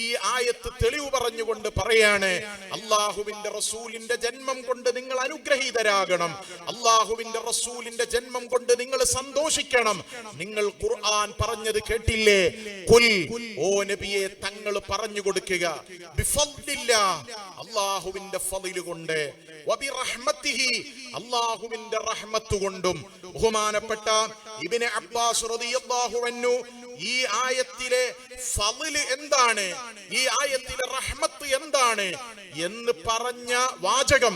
Speaker 1: ഈ ആയത്ത് തെളിവ് പറഞ്ഞുകൊണ്ട് പറയാണ്, അള്ളാഹുവിന്റെ റസൂലിന്റെ ജന്മം കൊണ്ട് നിങ്ങൾ അനുഗ്രഹീതരാകണം, അള്ളാഹുവിന്റെ റസൂലിന്റെ ജന്മം കൊണ്ട് നിങ്ങൾ സന്തോഷിക്കണം. നിങ്ങൾ ഖുർആൻ പറഞ്ഞത് കേട്ടില്ലേ, ഖുൽ, ഓ നബിയെ തങ്ങൾ പറഞ്ഞു കൊടുക്കുക, ബിഫദ്ലില്ലാഹ്, അള്ളാഹുവിന്റെ ഫളിൽ കൊണ്ട്, വബിറഹ്മതിഹി, അള്ളാഹുവിന്റെ റഹ്മത്ത് കൊണ്ടും. ബഹുമാനപ്പെട്ട ഇബ്നു അബ്ബാസ് റളിയല്ലാഹു അൻഹു ഈ ആയത്തിലെ ഫളിൽ എന്താണ്, ഈ ആയത്തിലെ റഹ്മത്ത് എന്താണ് എന്ന് പറഞ്ഞ വാചകം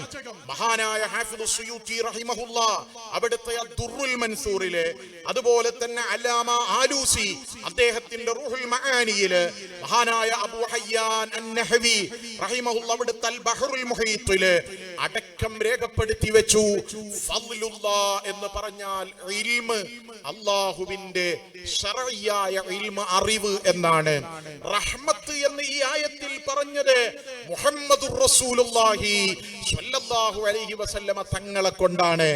Speaker 1: മഹാനായ ഹാഫിദ് സുയൂത്തി റഹിമഹുല്ലാഹ് അവിടുത്തെ അദ്ദുറുൽ മൻസൂറിലെ, അതുപോലെ തന്നെ അല്ലാമ ആലൂസി അദ്ദേഹത്തിന്റെ റൂഹുൽ മആനിയിലെ, മഹാനായ അബൂ ഹയ്യാൻ അൻ-നഹവി റഹിമഹുല്ലാഹ് അവിടുത്തെ അൽ ബഹറുൽ മുഹീത്തിലെ അടക്കം രേഖപ്പെടുത്തി വെച്ചു. ഫദ്ലുല്ലാഹ് എന്ന് പറഞ്ഞാൽ ഇൽമ്, അല്ലാഹുവിന്റെ ശർഈയായ ഇൽമ്, അറിവ് എന്നാണ്. റഹ്മത്ത് എന്ന് ഈ ആയത്തിൽ പറഞ്ഞത് മുഹമ്മദുർ റസൂലുള്ളാഹി സ്വല്ലല്ലാഹു അലൈഹി വസല്ലമ തങ്ങളെ കൊണ്ടാണ്.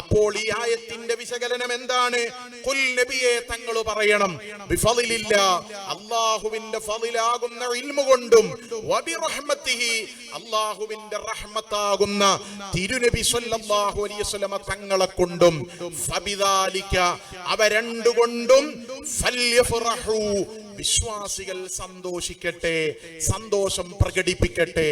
Speaker 1: അപ്പോൾ ഈ ആയത്തിന്റെ വിശകലനം എന്താണ്? ഖുൽ, നബിയെ തങ്ങൾ പറയണം, ബിഫളില്ലാഹ്, അല്ലാഹുവിന്റെ ഫളിലാകുന്ന ഇൽമു കൊണ്ടും, വബിറഹ്മതിഹി, അല്ലാഹുവിന്റെ റഹ്മത്താകുന്ന തിരുനബി സ്വല്ലല്ലാഹു അലൈഹി വസല്ലമ തങ്ങളെ കൊണ്ടും, ഫബിദാലിക, അവ രണ്ടുകൊണ്ടും, ഫൽയഫറഹു, വിശ്വാസികൾ സന്തോഷിക്കട്ടെ, സന്തോഷം പ്രകടിപ്പിക്കട്ടെ.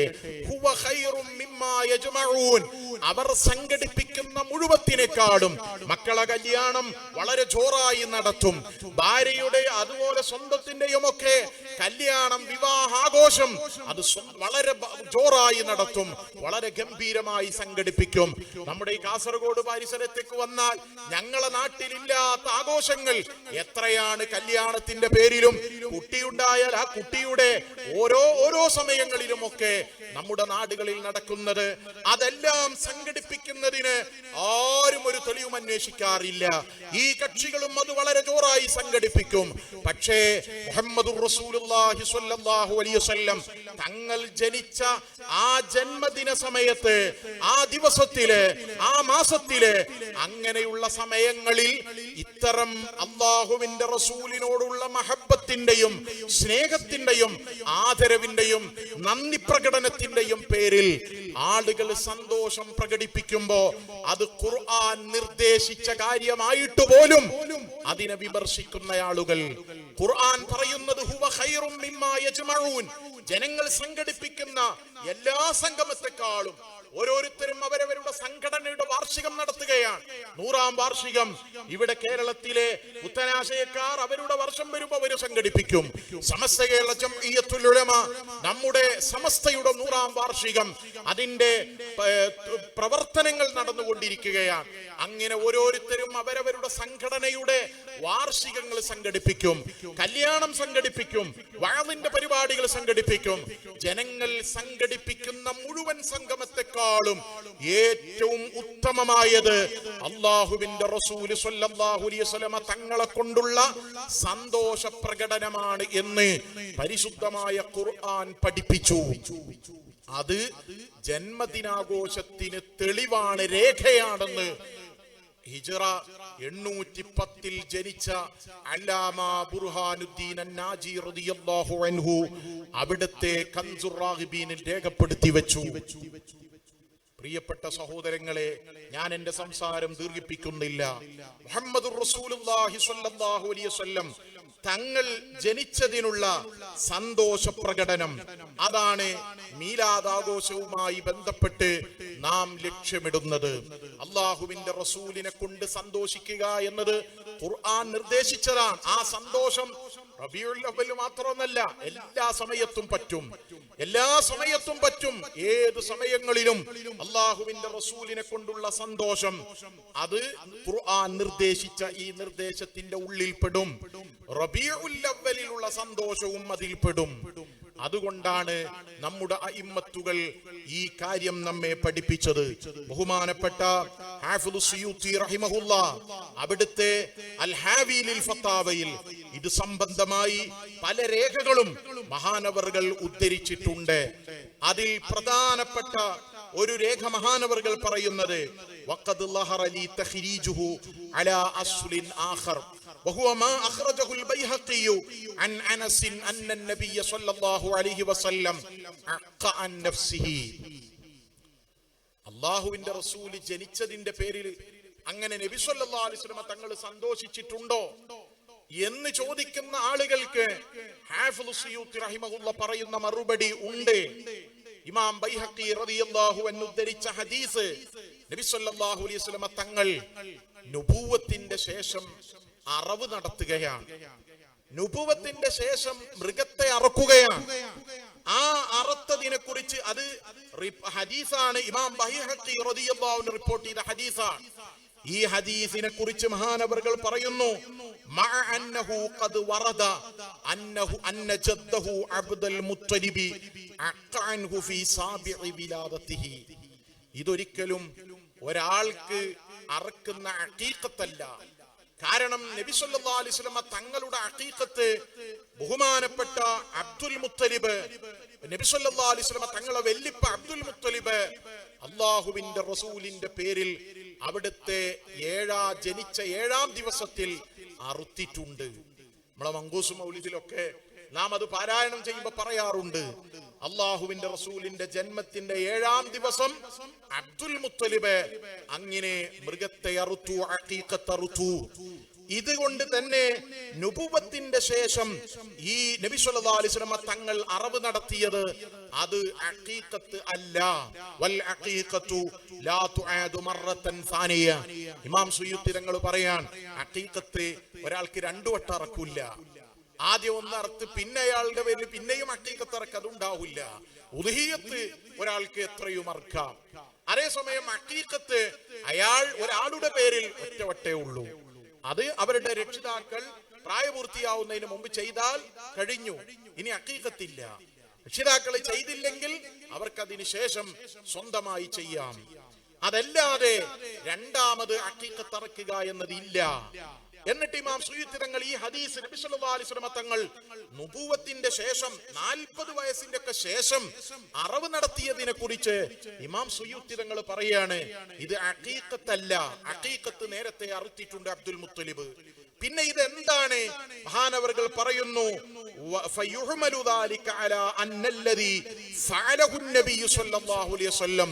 Speaker 1: ഹുവ ഖൈറും മിമ്മാ യജ്മഊൻ, അവർ സംഘടിപ്പിക്കുന്ന മുഴുവത്തിനേക്കാളും. മക്കളെ കല്യാണം വളരെ ജോറായി നടത്തും, ഭാര്യയുടെ അതുപോലെ സ്വന്തത്തിന്റെയും ഒക്കെ കല്യാണം, വിവാഹാഘോഷം അത് വളരെ ജോറായി നടത്തും, വളരെ ഗംഭീരമായി സംഘടിപ്പിക്കും. നമ്മുടെ ഈ കാസർഗോഡ് പരിസരത്തേക്ക് വന്നാൽ ഞങ്ങളെ നാട്ടിലില്ലാത്ത ആഘോഷങ്ങൾ എത്രയാണ്. കല്യാണത്തിന്റെ പേരിലും കുട്ടിയുണ്ടായാൽ ആ കുട്ടിയുടെ ഓരോ സമയങ്ങളിലുമൊക്കെ നമ്മുടെ നാടുകളിൽ നടക്കുന്നത്, അതെല്ലാം സംഘടിപ്പിക്കുന്നതിന് ആരും ഒരു തെളിവും അന്വേഷിക്കാറില്ല. ഈ കക്ഷികളും അത് വളരെ ജോറായി സംഘടിപ്പിക്കും. പക്ഷേ മുഹമ്മദുർ റസൂലുള്ളാഹി സ്വല്ലല്ലാഹു അലൈഹി വസല്ലം തങ്ങൾ ജനിച്ച ആ ജന്മദിന സമയത്ത്, ആ ദിവസത്തില്, ആ മാസത്തില്, അങ്ങനെയുള്ള സമയങ്ങളിൽ ഇത്തരം അല്ലാഹുവിന്റെ റസൂലിനോടുള്ള മഹബ്ബത്തിന്റെയും സ്നേഹത്തിന്റെയും ആദരവിന്റെയും നന്ദി പ്രകടനത്തിന്റെയും പേരിൽ ആളുകൾ സന്തോഷം പ്രകടിപ്പിക്കുമ്പോ അത് ഖുർആൻ നിർദ്ദേശിച്ച കാര്യമായിട്ട് പോലും അതിനെ വിമർശിക്കുന്ന ആളുകൾ, ഖുർആൻ പറയുന്നത് ഹുവ ഖൈറും മിമ്മാ യജ്മഊൻ, ജനങ്ങൾ സംഘടിപ്പിക്കുന്ന എല്ലാ സംഗമത്തെക്കാളും ഓരോരുത്തരും അവരവരുടെ സംഘടനയുടെ വാർഷികം നടത്തുകയാണ്. 100ാം വാർഷികം ഇവിടെ കേരളത്തിലെ പുത്തനാശയക്കാർ അവരുടെ വർഷം വരുമ്പോൾ അവർ സംഘടിപ്പിക്കും. സമസ്ത കേരള ജംഇയ്യത്തുൽ ഉലമ, നമ്മുടെ സമസ്തയുടെ 100ാം വാർഷികം, അതിന്റെ പ്രവർത്തനങ്ങൾ നടന്നുകൊണ്ടിരിക്കുകയാണ്. അങ്ങനെ ഓരോരുത്തരും അവരവരുടെ സംഘടനയുടെ വാർഷികങ്ങൾ സംഘടിപ്പിക്കും, കല്യാണം സംഘടിപ്പിക്കും, വഅദിന്റെ പരിപാടികൾ സംഘടിപ്പിക്കും. ജനങ്ങൾ സംഘടിപ്പിക്കുന്ന മുഴുവൻ സംഗമത്തെക്കാളും ഏറ്റവും ഉത്തമമായത് അല്ലാഹുവിന്റെ റസൂൽ സ്വല്ലല്ലാഹു അലൈഹി വസല്ലമ തങ്ങളെ കൊണ്ടുള്ള സന്തോഷ പ്രകടനമാണ് എന്ന് പരിശുദ്ധമായ ഖുർആൻ പഠിപ്പിച്ചു. അത് ജന്മദിനാഘോഷത്തിന് തെളിവാണ്, രേഖയാണെന്ന് ഹിജ്റ 810 ജനിച്ച അല്ലാമ ബുർഹാനുദ്ദീൻ നാജി റളിയല്ലാഹു അൻഹു അവിടുത്തെ കൻസുർ റാഗിബീനിൽ രേഖപ്പെടുത്തി വെച്ചു. പ്രിയപ്പെട്ട സഹോദരങ്ങളെ, ഞാൻ എന്റെ സംസാരം ദീർഘിപ്പിക്കുന്നില്ല. മുഹമ്മദുർ റസൂലുള്ളാഹി സ്വല്ലല്ലാഹു അലൈഹി വസല്ലം തങ്ങൾ ജനിച്ചതിനുള്ള സന്തോഷ പ്രകടനം, അതാണ് മീലാദ് ആഘോഷവുമായി ബന്ധപ്പെട്ട് നാം ലക്ഷ്യമിടുന്നത്. അള്ളാഹുവിന്റെ റസൂലിനെ കൊണ്ട് സന്തോഷിക്കുക എന്നത് ഖുർആൻ നിർദ്ദേശിച്ചതാണ്. ആ സന്തോഷം റബീഉൽ അവ്വൽ മാത്രമല്ല, എല്ലാ സമയത്തും പറ്റും, എല്ലാ സമയത്തും പറ്റും. ഏത് സമയങ്ങളിലും അള്ളാഹുവിന്റെ റസൂലിനെ കൊണ്ടുള്ള സന്തോഷം അത് ഖുർആൻ നിർദ്ദേശിച്ച ഈ നിർദ്ദേശത്തിന്റെ ഉള്ളിൽപ്പെടും. റബീഉൽ അവ്വലിലുള്ള സന്തോഷവും അതിൽപ്പെടും. അതുകൊണ്ടാണ് നമ്മുടെ അഇമ്മത്തുകൾ ഈ കാര്യം നമ്മെ പഠിപ്പിച്ചത്. ബഹുമാനപ്പെട്ട ഹാഫിദ് സുയൂത്തി റഹിമഹുല്ലാഹ് അവിടുത്തെ അൽ ഹാവി ലിൽ ഫത്താവയിൽ ഇത് സംബന്ധമായി പല രേഖകളും മഹാനവറുകൾ ഉദ്ധരിച്ചിട്ടുണ്ട്. അതിൽ പ്രധാനപ്പെട്ട ഒരു രേഖ മഹാനവറുകൾ പറയുന്നത് വഖദ് ലഹറ ലി തഖ്രീജുഹു അലാ അസ്ലിൻ ആഖർ وهو ما أخرجه البيهقي عن أنس أن النبي صلى الله عليه وسلم عق عن نفسه. അല്ലാഹുവിന്റെ റസൂൽ ജനിച്ചതിന്റെ പേരിൽ അങ്ങനെ നബി സല്ലല്ലാഹു അലൈഹി വസല്ലം തങ്ങൾ സന്തോഷിച്ചിട്ടുണ്ടോ എന്ന് ചോദിക്കുന്ന ആളുകൾക്ക് ഹാഫിദ് സുയൂത്തി റഹിമഹുല്ലാഹ് പറയുന്ന മറുപടി ഉണ്ട്. ഇമാം ബൈഹഖി റളിയല്ലാഹു അൻഹു ഉദ്ധരിച്ച ഹദീസ്, നബി സല്ലല്ലാഹു അലൈഹി വസല്ലം തങ്ങൾ നുബുവത്തിന്റെ ശേഷം അറവ് നടത്തുകയാണ്. നുബുവത്തിന്റെ ശേഷം മൃഗത്തെ അറക്കുകയാണ്. ആ അറത്തതിനെ കുറിച്ച് അത് ഹദീസാണ്. ഇമാം ബൈഹഖി റളിയല്ലാഹു അൻഹു റിപ്പോർട്ട് ചെയ്ത ഹദീസാണ്. ഈ ഹദീസിനെ കുറിച്ച് മഹാനവറുകൾ പറയുന്നു, മഅ അന്നഹു ഖദ് വറദ അന്നഹു അന്ന ജദ്ദഹു അബ്ദുൽ മുത്തലിബി അഖ അൻഹു ഫീ സാബിഇ വിലാദതിഹി. ഇതൊരിക്കലും ഒരാൾക്ക് അറക്കുന്ന അഖീഖത്തല്ല. കാരണം നബി സല്ലല്ലാഹു അലൈഹി വസല്ലം തങ്ങളുടെ അഖീഖത്ത് ബഹുമാനപ്പെട്ട അബ്ദുൽ മുത്തലിബ്, നബി സല്ലല്ലാഹു അലൈഹി വസല്ലം തങ്ങളെ വല്ലിപ്പ അബ്ദുൽ മുത്തലിബ് അല്ലാഹുവിന്റെ റസൂലിന്റെ പേരിൽ അവിടുത്തെ ജനിച്ച 7-ാം ദിവസത്തിൽ അറുത്തിട്ടുണ്ട്. നമ്മളെ മങ്കൂസ് മൗലിദിലൊക്കെ നാം അത് പാരായണം ചെയ്യുമ്പോൾ പറയാറുണ്ട്, അള്ളാഹുവിന്റെ റസൂലിന്റെ ജന്മത്തിന്റെ 7-ാം ദിവസം അബ്ദുൽ മുത്തലിബ് അങ്ങനെ മൃഗത്തെ അറുത്തു, അഖീഖത്ത് അറുത്തു. ഇതുകൊണ്ട് തന്നെ നുബുവത്തിന്റെ ശേഷം ഈ നബി സല്ലല്ലാഹു അലൈഹി വസല്ലം തങ്ങൾ അറവ് നടത്തിയത് അത് അഖീഖത്ത് അല്ല. വൽ അഖീഖത്തു ലാ തുആദു മറത്തൻ സാനിയ. ഇമാം സുയൂത്തി തങ്ങൾ പറയാൻ, അഖീഖത്ത് ഒരാൾക്ക് 2 വട്ടം അറക്കില്ല. ആദ്യം ഒന്ന് അറുത്ത് പിന്നെ അയാളുടെ പേരിൽ പിന്നെയും അഖീഖത്ത് അറക്ക, അതുണ്ടാവില്ല. ഉദ്ഹിയ്യത്ത് ഒരാൾക്ക് എത്രയും അറക്കാം. അതേസമയം അഖീഖത്ത് ഒരാളുടെ പേരിൽ ഒറ്റവട്ടേ ഉള്ളൂ. അത് അവരുടെ രക്ഷിതാക്കൾ പ്രായപൂർത്തിയാവുന്നതിന് മുമ്പ് ചെയ്താൽ കഴിഞ്ഞു, ഇനി അഖീഖത്തില്ല. രക്ഷിതാക്കൾ ചെയ്തില്ലെങ്കിൽ അവർക്കതിന് ശേഷം സ്വന്തമായി ചെയ്യാം. അതല്ലാതെ രണ്ടാമത് അഖീഖത്ത് അറക്കുക എന്നതില്ല. എന്നിട്ട് ഇമാം സുയൂത്തി തങ്ങൾ ഈ ഹദീസ് നബി സല്ലല്ലാഹു അലൈഹി വസല്ലം തങ്ങൾ നുബുവത്തിന്റെ ശേഷം 40 വയസ്സിന്റെ ഒക്കെ ശേഷം അറവ് നടത്തിയതിനെ കുറിച്ച് ഇമാം സുയൂത്തി തങ്ങൾ പറയാണ്, ഇത് അഖീഖത്തല്ല. അഖീഖത്ത് നേരത്തെ അറുത്തിട്ടുണ്ട് അബ്ദുൽ മുത്തലിബ്. പിന്നെ ഇതെന്താണ്? മഹാനവറുകൾ പറയുന്നു, ഫയുഹ്മലു ദാലിക അലാ അന്നല്ലദി ഫഅലഹു നബിയ്യു സ്വല്ലല്ലാഹു അലൈഹി വസല്ലം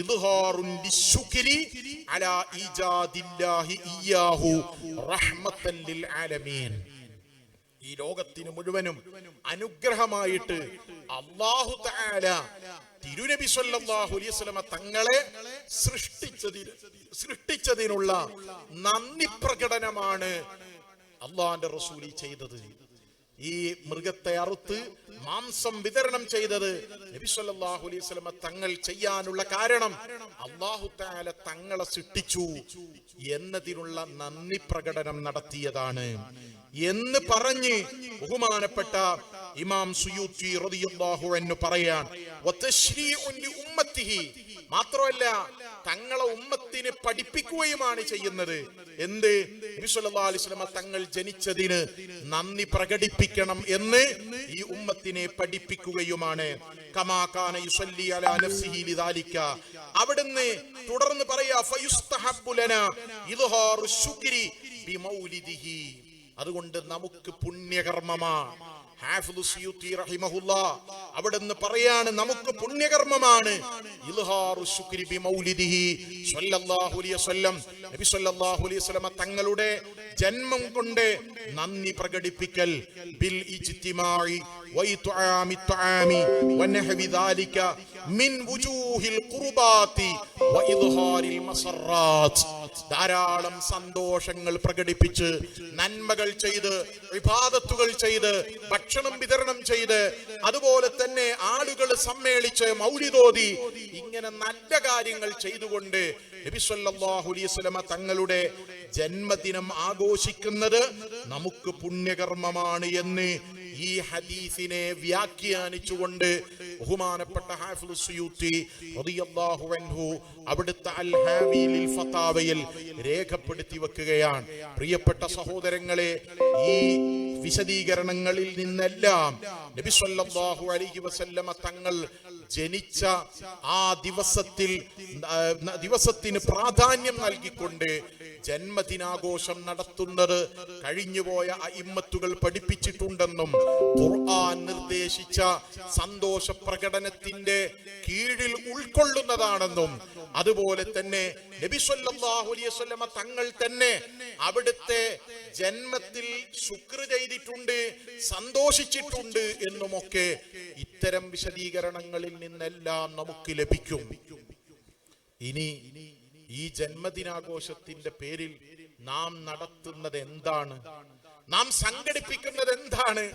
Speaker 1: ഇദ്ഹാറുൻ ലിശ്ശുക്രി അലാ ഇജാദില്ലാഹി ഇയ്യാഹു റഹ്മത്തൻ ലിൽ ആലമീൻ. ഈ ലോകത്തിന് മുഴുവനും അനുഗ്രഹമായിട്ട് അല്ലാഹു തആല തിരുനബി സല്ലല്ലാഹു അലൈഹി വസല്ലം തങ്ങളെ സൃഷ്ടിച്ചതിനുള്ള നന്ദി പ്രകടനമാണ് അല്ലാഹുവിന്റെ റസൂൽ ചെയ്തത്. ഈ മൃഗത്തെ അറുത്ത് മാംസം വിതരണം ചെയ്തത് നബി സല്ലല്ലാഹു അലൈഹി വസല്ലം തങ്ങൾ ചെയ്യാനുള്ള കാരണം അല്ലാഹു തആല തങ്ങളെ സൃഷ്ടിച്ചു എന്നതിനുള്ള നന്ദി പ്രകടനം നടത്തിയതാണ് എന്ന് പറഞ്ഞ് ബഹുമാനപ്പെട്ട ഇമാം സുയൂത്തി റളിയല്ലാഹു അൻഹു പറയാൻ, വതശ്രീഉൻ ലി ഉമ്മത്തിഹി, മാത്രമല്ല തങ്ങളെ ഉമ്മത്തിനെ പഠിപ്പിക്കുകയുമാണ് ചെയ്യുന്നത്. എന്ത്? നബി സല്ലല്ലാഹു അലൈഹി വസല്ലം തങ്ങൾ ജനിച്ചതിന് നന്ദി പ്രകടിപ്പിക്കണം എന്ന് ഈ ഉമ്മത്തിനെ പഠിപ്പിക്കുകയുമാണ്. കമാ കാന യുസല്ലി അലാ നഫ്സിഹി ലിദാലിക. അവിടുന്ന് തുടർന്ന് പറയാ, ഫയുസ്തഹബ്ബു ലനാ ഇദ്ഹാറു ശുക്രി ബിമൗലിദിഹി. അതുകൊണ്ട് നമുക്ക് പുണ്യകർമ്മമാണ്. ഹാഫിദ് സുയൂത്തി റഹിമഹുല്ലാഹ് അവിടുന്ന് പറയാണ്, നമുക്ക് പുണ്യകർമ്മമാണ് ഇൽഹാറു ശുക്രി ബിമൗലിദിഹി സ്വല്ലല്ലാഹു അലൈഹി വസല്ലം. നബി സല്ലല്ലാഹു അലൈഹി വസല്ലം തങ്ങളുടെ ജന്മം കൊണ്ട് നന്ദി പ്രകടിപ്പിക്കൽ ബിൽ ഇജ്തിമാഇ വഇത്ആമി തആമി വനഹവി ദാലിക മിൻ വുജൂഹിൽ ഖുർബാതി വഇദ്ഹാരിൽ മസറാത്ത്. ധാരാളം സന്തോഷങ്ങൾ പ്രകടിപ്പിച്ച് നന്മകൾ ചെയ്ത് ഇബാദത്തുകൾ ചെയ്ത് ഭക്ഷണം വിതരണം ചെയ്ത് അതുപോലെ തന്നെ ആളുകൾ സമ്മേളിച്ച് മൗലിദോതി ഇങ്ങനെ നല്ല കാര്യങ്ങൾ ചെയ്തുകൊണ്ട് നബി സല്ലല്ലാഹു അലൈഹി വസല്ലം തങ്ങളുടെ ജന്മദിനം ആഘോഷിക്കുന്നത് നമുക്ക് പുണ്യകർമ്മമാണ് എന്ന് ഈ ഹദീസിനെ വ്യാഖ്യാനിച്ചുകൊണ്ട് ബഹുമാനപ്പെട്ട ഹാഫിദ് സുയൂത്തി റളിയല്ലാഹു അൻഹു അവിടുത്തെ അൽ ഹാവി ലിൽ ഫതാവയിൽ രേഖപ്പെടുത്തി വെക്കുകയാണ്. പ്രിയപ്പെട്ട സഹോദരങ്ങളെ, ഈ വിശദീകരണങ്ങളിൽ നിന്നെല്ലാം നബി സല്ലല്ലാഹു അലൈഹി വസല്ലമ തങ്ങൾ ജനിച്ച ആ ദിവസത്തിന് പ്രാധാന്യം നൽകിക്കൊണ്ട് ജന്മദിനാഘോഷം നടത്തുന്നത് കഴിഞ്ഞുപോയ അഇമ്മത്തുകൾ പഠിപ്പിച്ചിട്ടുണ്ടെന്നും ഖുർആൻ നിർദ്ദേശിച്ച സന്തോഷ പ്രകടനത്തിന്റെ കീഴിൽ ഉൾക്കൊള്ളുന്നതാണെന്നും അതുപോലെ തന്നെ നബി സല്ലല്ലാഹു അലൈഹി വസല്ലമ തങ്ങൾ തന്നെ അവിടുത്തെ ജന്മത്തിൽ ശുക്ർ ചെയ്തിട്ടുണ്ട്, സന്തോഷിച്ചിട്ടുണ്ട് എന്നുമൊക്കെ ഇത്തരം വിശദീകരണങ്ങളിൽ നിന്നെല്ലാം നമുക്ക് ലഭിക്കും. ഇനി ഈ ജന്മദിനാഘോഷത്തിന്റെ പേരിൽ നാം നടത്തുന്നത് എന്താണ്? നാം സംഘടിപ്പിക്കുന്നത് എന്താണ്?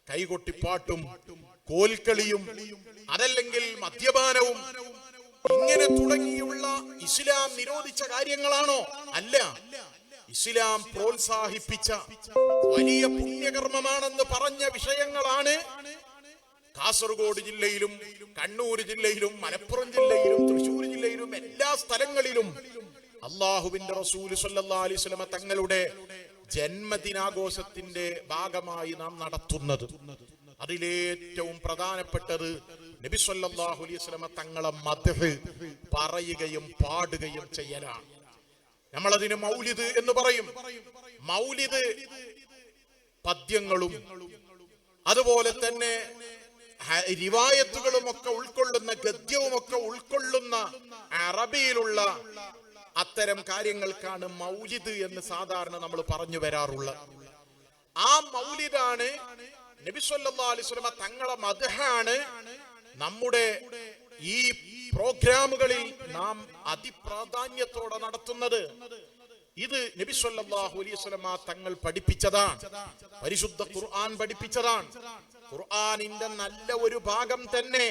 Speaker 1: കൈകൊട്ടിപ്പാട്ടും കോൽക്കളിയും അതല്ലെങ്കിൽ മദ്യപാനവും ഇങ്ങനെ തുടങ്ങിയുള്ള ഇസ്ലാം നിരോധിച്ച കാര്യങ്ങളാണോ? അല്ല. ഇസ്ലാം പ്രോത്സാഹിപ്പിച്ച വലിയ പുണ്യകർമ്മമാണെന്ന് പറഞ്ഞ വിഷയങ്ങളാണ് കാസർഗോഡ് ജില്ലയിലും കണ്ണൂർ ജില്ലയിലും മലപ്പുറം ജില്ലയിലും തൃശ്ശൂർ ജില്ലയിലും എല്ലാ സ്ഥലങ്ങളിലും അല്ലാഹുവിന്റെ റസൂൽ സ്വല്ലല്ലാഹു അലൈഹി വസല്ലം തങ്ങളുടെ ജന്മദിനാഘോഷത്തിന്റെ ഭാഗമായി നാം നടത്തുന്നത്. അതിലേറ്റവും പ്രധാനപ്പെട്ടത് നബി സല്ലല്ലാഹു അലൈഹി വസല്ലം തങ്ങളെ മദ്ഹ് പറയുകയും പാടുകയും ചെയ്യലാണ്. നമ്മളതിന് മൗലിദ് എന്ന് പറയും. മൗലിദ് പദ്യങ്ങളും അതുപോലെ തന്നെ റിവായത്തുകളും ഒക്കെ ഉൾക്കൊള്ളുന്ന ഗദ്യവും ഒക്കെ ഉൾക്കൊള്ളുന്ന അറബിയിലുള്ള അത്തരം കാര്യങ്ങൾക്കാണ് മൗലിദ് എന്ന് സാധാരണ നമ്മൾ പറഞ്ഞു വരാറുള്ളത്. ആ മൗലിദാണ് നബി സല്ലല്ലാഹു അലൈഹി വസല്ലം തങ്ങളെ മദ്ഹാണ് നമ്മുടെ ഈ പ്രോഗ്രാമുകളിൽ നാം അതിപ്രാധാന്യത്തോടെ നടത്തുന്നത്. ഇത് നബി സല്ലല്ലാഹു അലൈഹി വസല്ലം തങ്ങൾ പഠിപ്പിച്ചതാണ്, പരിശുദ്ധ ഖുർആൻ പഠിപ്പിച്ചതാണ്. ഖുർആനിന്റെ നല്ല ഒരു ഭാഗം തന്നെ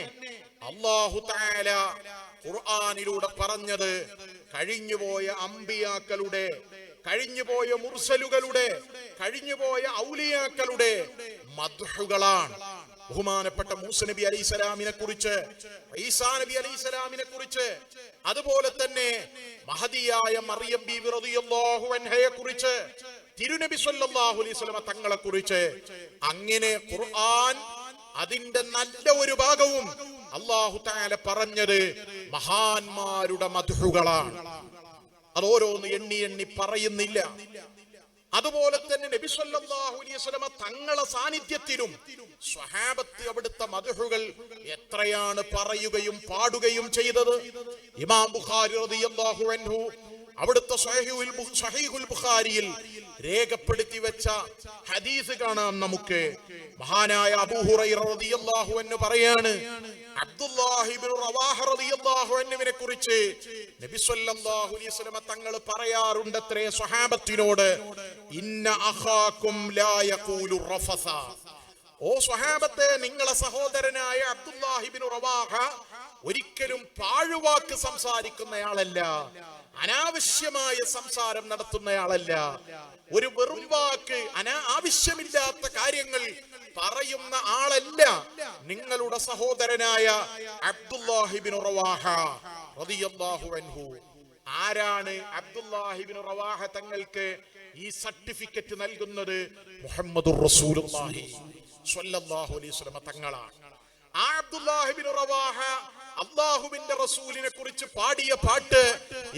Speaker 1: അല്ലാഹു തആല ഖുർആനിലൂടെ പറഞ്ഞത് കഴിഞ്ഞുപോയ അമ്പിയാക്കളുടെ, കഴിഞ്ഞുപോയ മുർസലുകളുടെ, കഴിഞ്ഞുപോയ ഔലിയാക്കളുടെ മദ്ഹുകളാണ്. ബഹുമാനപ്പെട്ട മൂസ നബി അലൈഹിസ്സലാമിനെ കുറിച്ച്, ഈസാ നബി അലൈഹിസ്സലാമിനെ കുറിച്ച്, അതുപോലെ തന്നെ മഹദിയായ മറിയം ബീവി റളിയല്ലാഹു അൻഹയെ കുറിച്ച്, തിരുനബി സല്ലല്ലാഹു അലൈഹി വസല്ലം തങ്ങളെ കുറിച്ച്, അങ്ങനെ ഖുർആൻ അതിന്റെ നല്ല ഒരു ഭാഗവും അല്ലാഹു തആല പറഞ്ഞത് മഹാന്മാരുടെ മദ്ഹുകളാണ്. അതോരോന്ന് എണ്ണി എണ്ണി പറയുന്നില്ല. അതുപോലെ തന്നെ നബി സല്ലല്ലാഹു അലൈഹി വസല്ലം തങ്ങളെ സാന്നിധ്യത്തിലും സ്വഹാബത്ത് അവിടുത്തെ മദ്ഹുകൾ എത്രയാണ് പറയുകയും പാടുകയും ചെയ്തത്. ഇമാം ബുഖാരി റളിയല്ലാഹു അൻഹു അവിടുത്തെ സഹീഹുൽ ബുഖാരിയിൽ രേഖപ്പെടുത്തി വെച്ച ഹദീസ് കാണാം നമുക്ക്. മഹാനായ അബൂ ഹുറൈറ റളിയല്ലാഹു അൻഹു പറയാണ്, അബ്ദുല്ലാഹി ഇബ്നു റവാഹ റളിയല്ലാഹു അൻഹുവിനെ കുറിച്ച് നബി സല്ലല്ലാഹു അലൈഹി വസല്ലം തങ്ങൾ പറയാറുണ്ടത്രേ സ്വഹാബത്തിനോട്, ഇന്ന അഖാകും ലാ യഖൂലു റഫസ. ഓ സ്വഹാബത്തെ, നിങ്ങളെ സഹോദരനായ അബ്ദുല്ലാഹി ഇബ്നു റവാഹ ഒരിക്കലും പാഴുവാക്ക് സംസാരിക്കുന്നയാളല്ല, അനാവശ്യമായ സംസാരം നടത്തുന്നയാളല്ല, ഒരു വെറും വാക്ക് ആവശ്യമില്ലാത്ത കാര്യങ്ങൾ പറയുന്ന ആളല്ല നിങ്ങളുടെ സഹോദരനായ അബ്ദുല്ലാഹി ഇബ്നു റവാഹ റളിയല്ലാഹു അൻഹു. ആരാണ് അബ്ദുല്ലാഹി ഇബ്നു റവാഹ തങ്ങൾക്ക് ഈ സർട്ടിഫിക്കറ്റ് നൽകുന്നത്? മുഹമ്മദുർ റസൂലുള്ളാഹി സ്വല്ലല്ലാഹു അലൈഹി വസല്ലം തങ്ങളാണ്. ആ അബ്ദുല്ലാഹി ഇബ്നു റവാഹ അല്ലാഹുവിന്റെ റസൂലിനെ കുറിച്ച് പാടിയ പാട്ട്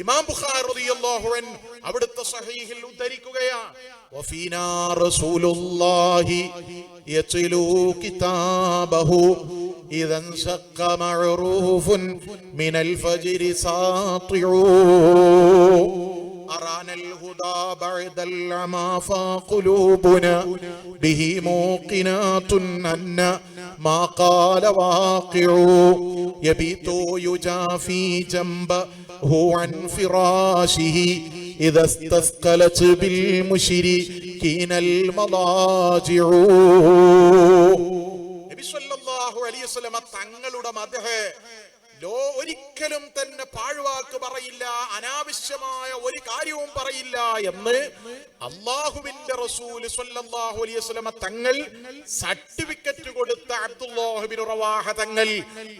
Speaker 1: ഇമാം ബുഖാരി റളിയല്ലാഹു അൻഹു അവിടുത്തെ സ്വഹീഹിൽ ഉദ്ധരിക്കുകയാണ്. വഫീനാ റസൂലുള്ളാഹി യത്ലൂ കിതാബഹു ഇദൻ സഖ മഅറൂഫുൻ മിനൽ ഫജ്രി സാതിഉ أرانا الهدى بعد العمى فقلوبنا به موقنات أن ما قال واقع يبيت يجافي جنبه عن فراشه إذا استثقلت بالمشركين المضاجع. നബി സല്ലല്ലാഹു അലൈഹി വസല്ലം തങ്ങളുടെ മദ്ഹ് ഒരിക്കലും തന്നെ പാഴ്വാക്ക് പറയില്ല, അനാവശ്യമായ ഒരു കാര്യവും പറയില്ല എന്ന് അല്ലാഹുവിന്റെ റസൂൽ സ്വല്ലല്ലാഹു അലൈഹി വസല്ലം തങ്ങൾ സർട്ടിഫിക്കറ്റ് കൊടുത്ത അബ്ദുല്ലാഹ് ഇബ്നു റവാഹ തങ്ങൾ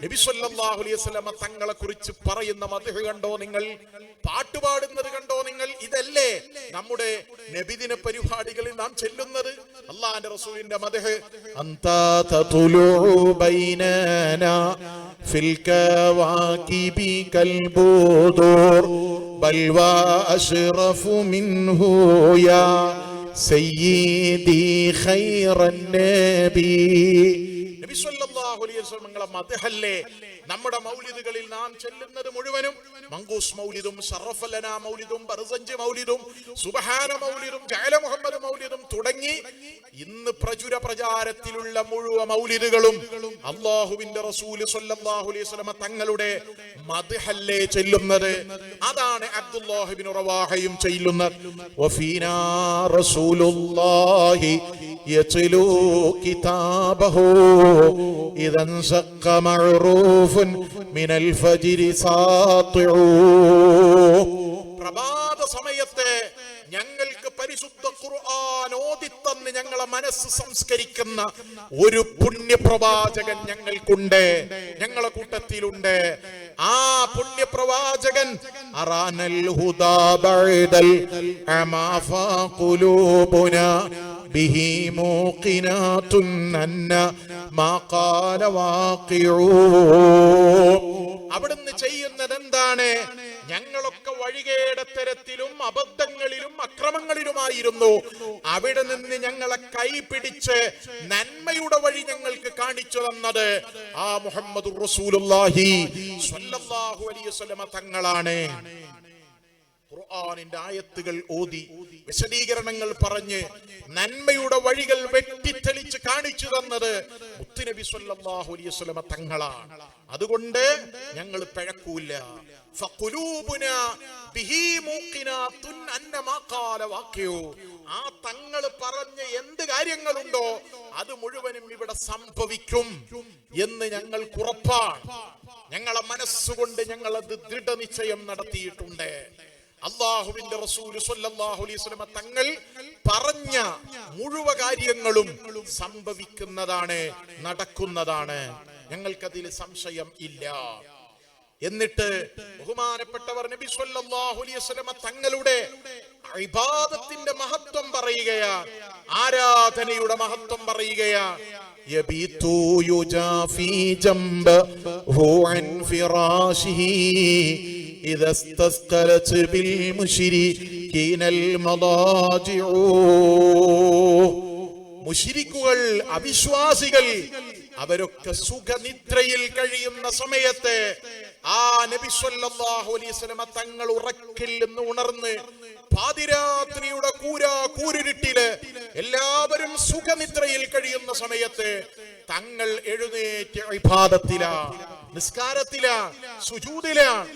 Speaker 1: നബി സ്വല്ലല്ലാഹു അലൈഹി വസല്ലം തങ്ങളെ കുറിച്ച് പറയുന്ന മദ്ഹ് കണ്ടോ നിങ്ങൾ? പാട്ടുപാടുന്നത് കണ്ടോ നിങ്ങൾ? ഇതല്ലേ നമ്മുടെ നബിദിന പരിപാടികളിൽ നാം ചെല്ലുന്നത്? അല്ലാഹുവിന്റെ റസൂലിന്റെ മദ്ഹ് അന്താ തതുലു ബൈനനാ ഫിൽ കവാകിബി കൽബുദൂർ ബൽ വഅശ്റഫു മിൻഹു യാ സയ്യിദി ഖൈറൻ നബി. നബി സല്ലല്ലാഹു അലൈഹി വസല്ലം തങ്ങളുടെ മദ്ഹല്ലേ നമ്മുടെ മൗലിദുകളിൽ നാം ചെല്ലുന്നത് മുഴുവനും? മങ്കൂസ് മൗലിദും ശറഫലന മൗലിദും ബർസഞ്ച് മൗലിദും സുബ്ഹാന മൗലിദും ജഅല മുഹമ്മദ് മൗലിദും തുടങ്ങി ഇന്ന് പ്രചാരത്തിലുള്ള മുഴുവൻ മൗലിദുകളും അല്ലാഹുവിന്റെ റസൂൽ സ്വല്ലല്ലാഹു അലൈഹി വസല്ലം തങ്ങളുടെ മദ്ഹല്ലേ ചെല്ലുന്നത്. അതാണ് അബ്ദുല്ലാഹ് ഇബ്നു റവാഹയും ചെല്ലുന്നത്. വഫീനാ റസൂലുള്ളാഹി യത്ലൂ കിതാബഹു ഇദൻ സഖ മഅറൂഫുൻ മിനൽ ഫജ്രി സാതിഉ. പ്രഭാത സമയത്തെ ഞങ്ങൾക്ക് പരിശുദ്ധ ഖുർആൻ ഓതിത്തന്ന് ഞങ്ങളെ മനസ്സ് സംസ്കരിക്കുന്ന ഒരു പുണ്യപ്രവാചകൻ ഞങ്ങൾക്കുണ്ട്, ഞങ്ങളെ കൂട്ടത്തിലുണ്ട്. ആ പുണ്യപ്രവാചകൻ അറാനൽ ഹുദാ ബഅദൽ അമാ ഫഖുലൂബുനാ ബിഹി മൂഖിനാതുൻ അന്ന മാ ഖാല വാഖിഉ. അവിടുന്ന് ചെയ്യുന്നത് എന്താണ്? ഞങ്ങളൊക്കെ വഴികേടെ തരത്തിലും അബദ്ധങ്ങളിലും അക്രമങ്ങളിലുമായിരുന്നു. അവിടെ നിന്ന് ഞങ്ങളെ കൈപിടിച്ച് നന്മയുടെ വഴി ഞങ്ങൾക്ക് കാണിച്ചു തന്നത് ആ മുഹമ്മദുർ റസൂലുള്ളാഹി സ്വല്ലല്ലാഹു അലൈഹി വസല്ലം തങ്ങളാണ്. ഖുർആനിന്റെ ആയത്തുകൾ ഓതി വിശദീകരണങ്ങൾ പറഞ്ഞ് നന്മയുടെ വഴികൾ വെട്ടിത്തെളിച്ച് കാണിച്ചു തന്നത് മുത്തുനബി സ്വല്ലല്ലാഹു അലൈഹി വസല്ലം തങ്ങളാണ്. അതുകൊണ്ട് ഞങ്ങൾ പിഴക്കൂല. ഫഖുലൂബുനാ ബിഹി മൂഖിനാതുൻ അന്ന മാ ഖാല വാഖിഉ. ആ തങ്ങൾ പറഞ്ഞ എന്ത് കാര്യങ്ങളുണ്ടോ അത് മുഴുവനും ഇവിടെ സംഭവിക്കും എന്ന് ഞങ്ങൾക്ക് ഉറപ്പാണ്. ഞങ്ങളെ മനസ്സുകൊണ്ട് ഞങ്ങൾ അത് ദൃഢനിശ്ചയം നടത്തിയിട്ടുണ്ട്. അല്ലാഹുവിന്റെ റസൂൽ സ്വല്ലല്ലാഹു അലൈഹി വസല്ലം തങ്ങൾ പറഞ്ഞ മുഴുവൻ കാര്യങ്ങളും സംഭവിക്കുന്നതാണ്, നടക്കുന്നതാണ്. ഞങ്ങൾക്കതിൽ സംശയം ഇല്ല. എന്നിട്ട് ബഹുമാനപ്പെട്ടവർ നബി സ്വല്ലല്ലാഹു അലൈഹി വസല്ലം തങ്ങളുടെ ഇബാദത്തിന്റെ മഹത്വം പറയുകയാണ്, ആരാധനയുടെ മഹത്വം പറയുകയാണ്. യബീതു യുജാഫി ജംബഹു അൻ ഫിറാശിഹി ഇദാ ഇസ്തസ്ഖലത് ബിൽ മുശ്രികീനൽ മദാജിഉ. മുശ്രിക്കുകൾ, അവിശ്വാസികൾ അവരൊക്കെ സുഖനിദ്രയിൽ കഴിയുന്ന സമയത്ത് ആ നബി സ്വല്ലല്ലാഹു അലൈഹി വസല്ലം തങ്ങൾ ഉറക്കിൽ നിന്ന് ഉണർന്ന് പാതിരാത്രിയുടെ കൂരിരുട്ടില് എല്ലാവരും സുഖനിദ്രയിൽ കഴിയുന്ന സമയത്ത് തങ്ങൾ എഴുന്നേറ്റ് ഇബാദത്തിലാണ്, നിസ്കാരത്തിലാണ്, സുജൂദിലാണ്.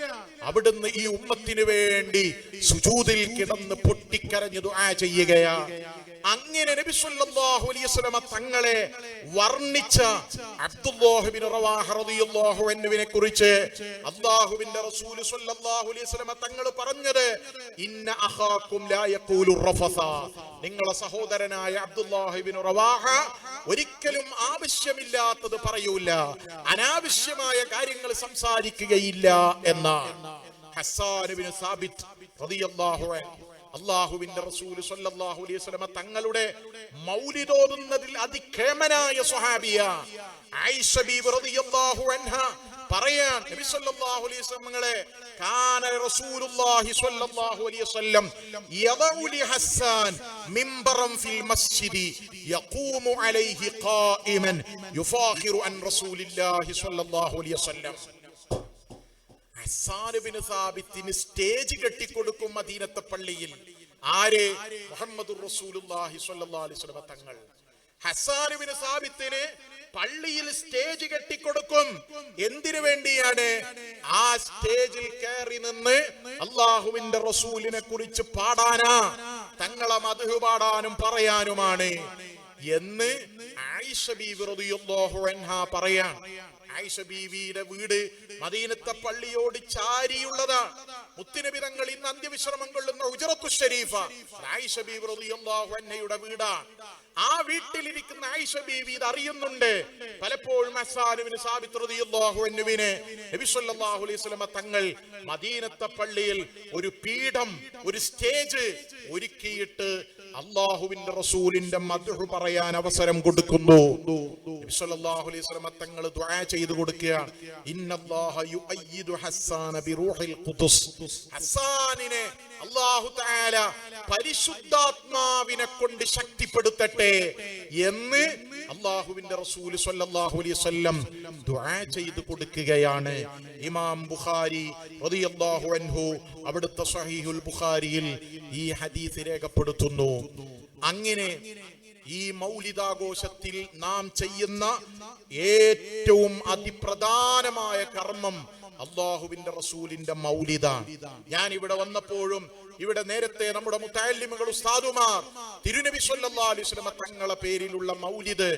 Speaker 1: അവിടുന്ന് ഈ ഉമ്മത്തിന് വേണ്ടി സുജൂദിൽ കിടന്ന് പൊട്ടിക്കരഞ്ഞ് ദുആ ചെയ്യുകയാണ്. അങ്ങനെ നബി സല്ലല്ലാഹു അലൈഹി വസല്ലം തങ്ങളെ വർണ്ണിച്ച അബ്ദുല്ലാഹ് ഇബ്നു റവാഹ റളിയല്ലാഹു അൻഹുവിനെ കുറിച്ച് അല്ലാഹുവിന്റെ റസൂൽ സല്ലല്ലാഹു അലൈഹി വസല്ലം തങ്ങൾ പറഞ്ഞത്, ഇന്ന അഖാകും ലാ യഖൂലു റഫസ. നിങ്ങളെ സഹോദരനായ അബ്ദുല്ലാഹ് ഇബ്നു റവാഹ ഒരിക്കലും ആവശ്യമില്ലാത്തത് പറയൂല, അനാവശ്യമായ കാര്യങ്ങൾ സംസാരിക്കുകയില്ല എന്നാണ്. ഹസ്സാൻ ഇബ്നു സാബിത്ത് റളിയല്ലാഹു അൻഹു അല്ലാഹുവിന്റെ റസൂൽ സ്വല്ലല്ലാഹു അലൈഹി വസല്ലം തങ്ങളുടെ മൗലിദ് ഓതുന്നതിൽ അതികേമനായ സ്വഹാബിയ ആയിഷ ബീവി റളിയല്ലാഹു അൻഹ പറയാൻ നബി സല്ലല്ലാഹു അലൈഹി വസല്ലമയെ കാന റസൂലുള്ളാഹി സ്വല്ലല്ലാഹു അലൈഹി വസല്ലം യദഉ ലി ഹസ്സാൻ മിംബറൻ ഫിൽ മസ്ജിദി യഖൂമു അലൈഹി ഖായിമൻ യുഫാഖിറു അൻ റസൂലില്ലാഹി സ്വല്ലല്ലാഹു അലൈഹി വസല്ലം. ഹസ്സാൻ ഇബ്നു സാബിത്തിന് സ്റ്റേജ് കെട്ടിക്കൊടുക്കും മദീനത്തെ പള്ളിയിൽ. ആര്? മുഹമ്മദുർ റസൂലുള്ളാഹി സ്വല്ലല്ലാഹു അലൈഹി വസല്ലം തങ്ങൾ. ഹസ്സാൻ ഇബ്നു സാബിത്തിന് പള്ളിയിൽ സ്റ്റേജ് കെട്ടിക്കൊടുക്കും. എന്തിനു വേണ്ടിയാണ്? ആ സ്റ്റേജിൽ കയറി നിന്ന് അള്ളാഹുവിന്റെ റസൂലിനെ കുറിച്ച് പാടാനാ, തങ്ങളെ മദ്ഹ് പാടാനും പറയാനുമാണ് എന്ന് ആയിഷ ബീവി റളിയല്ലാഹു അൻഹാ പറയാൻ. ആയിഷ ബീവിയുടെ വീട് മദീനത്തെ പള്ളിയോട് ചാരിയുള്ളതാണ്. മുത്തുനബി തങ്ങൾ ഇന്ന് അന്ത്യവിശ്രമം കൊള്ളുന്ന ഹുജറത്തു ശരീഫ ആയിഷ ബീവി റളിയല്ലാഹു അൻഹയുടെ വീടാണ്. ആ വീട്ടിലിരിക്കുന്ന ആയിഷ ബീവി ഇത് അറിയുന്നുണ്ട്. പലപ്പോഴും ഹസ്സാൻ ഇബ്നു സാബിത്ത് റളിയല്ലാഹു അൻഹുവിനെ നബി സല്ലല്ലാഹു അലൈഹി വസല്ലം തങ്ങൾ മദീനത്തെ പള്ളിയിൽ ഒരു പീഠം, ഒരു സ്റ്റേജ് ഒരുക്കിയിട്ട് അള്ളാഹുവിന്റെ റസൂലിന്റെ മദ്ഹ് പറയാൻ അവസരം കൊടുക്കുന്നു. നബി സല്ലല്ലാഹു അലൈഹി വസല്ലം തങ്ങൾ ദുആ ചെയ്തു കൊടുക്കുകയാണ്, ഇന്നല്ലാഹ യുഅയ്യിദു ഹസ്സാന ബിറൂഹിൽ ഖുദ്സ്. ഹസ്സാനിനെ അല്ലാഹു തആല പരിശുദ്ധാത്മാവിനെ കൊണ്ട് ശക്തിപ്പെടുത്തട്ടെ എന്ന് അല്ലാഹുവിന്റെ റസൂൽ സ്വല്ലല്ലാഹു അലൈഹി വസല്ലം ദുആ ചെയ്തു കൊടുക്കുകയാണ്. ഇമാം ബുഖാരി റളിയല്ലാഹു അൻഹു അവിടുത്തെ സ്വഹീഹുൽ ബുഖാരിയിൽ ഈ ഹദീസ് രേഖപ്പെടുത്തുന്നു. അങ്ങനെ ഈ മൗലിദാഘോഷത്തിൽ നാം ചെയ്യുന്ന ഏറ്റവും അതിപ്രധാനമായ കർമ്മം അല്ലാഹുവിന്റെ റസൂലിന്റെ മൗലിദാണ്. ഞാൻ ഇവിടെ വന്നപ്പോഴും ഇവിടെ നേരത്തെ നമ്മുടെ മുതഅല്ലിമുകൾ ഉസ്താദുമാർ തിരുനബി സല്ലല്ലാഹു അലൈഹി വസല്ലം തങ്ങളെ പേരിലുള്ള മൗലിദ്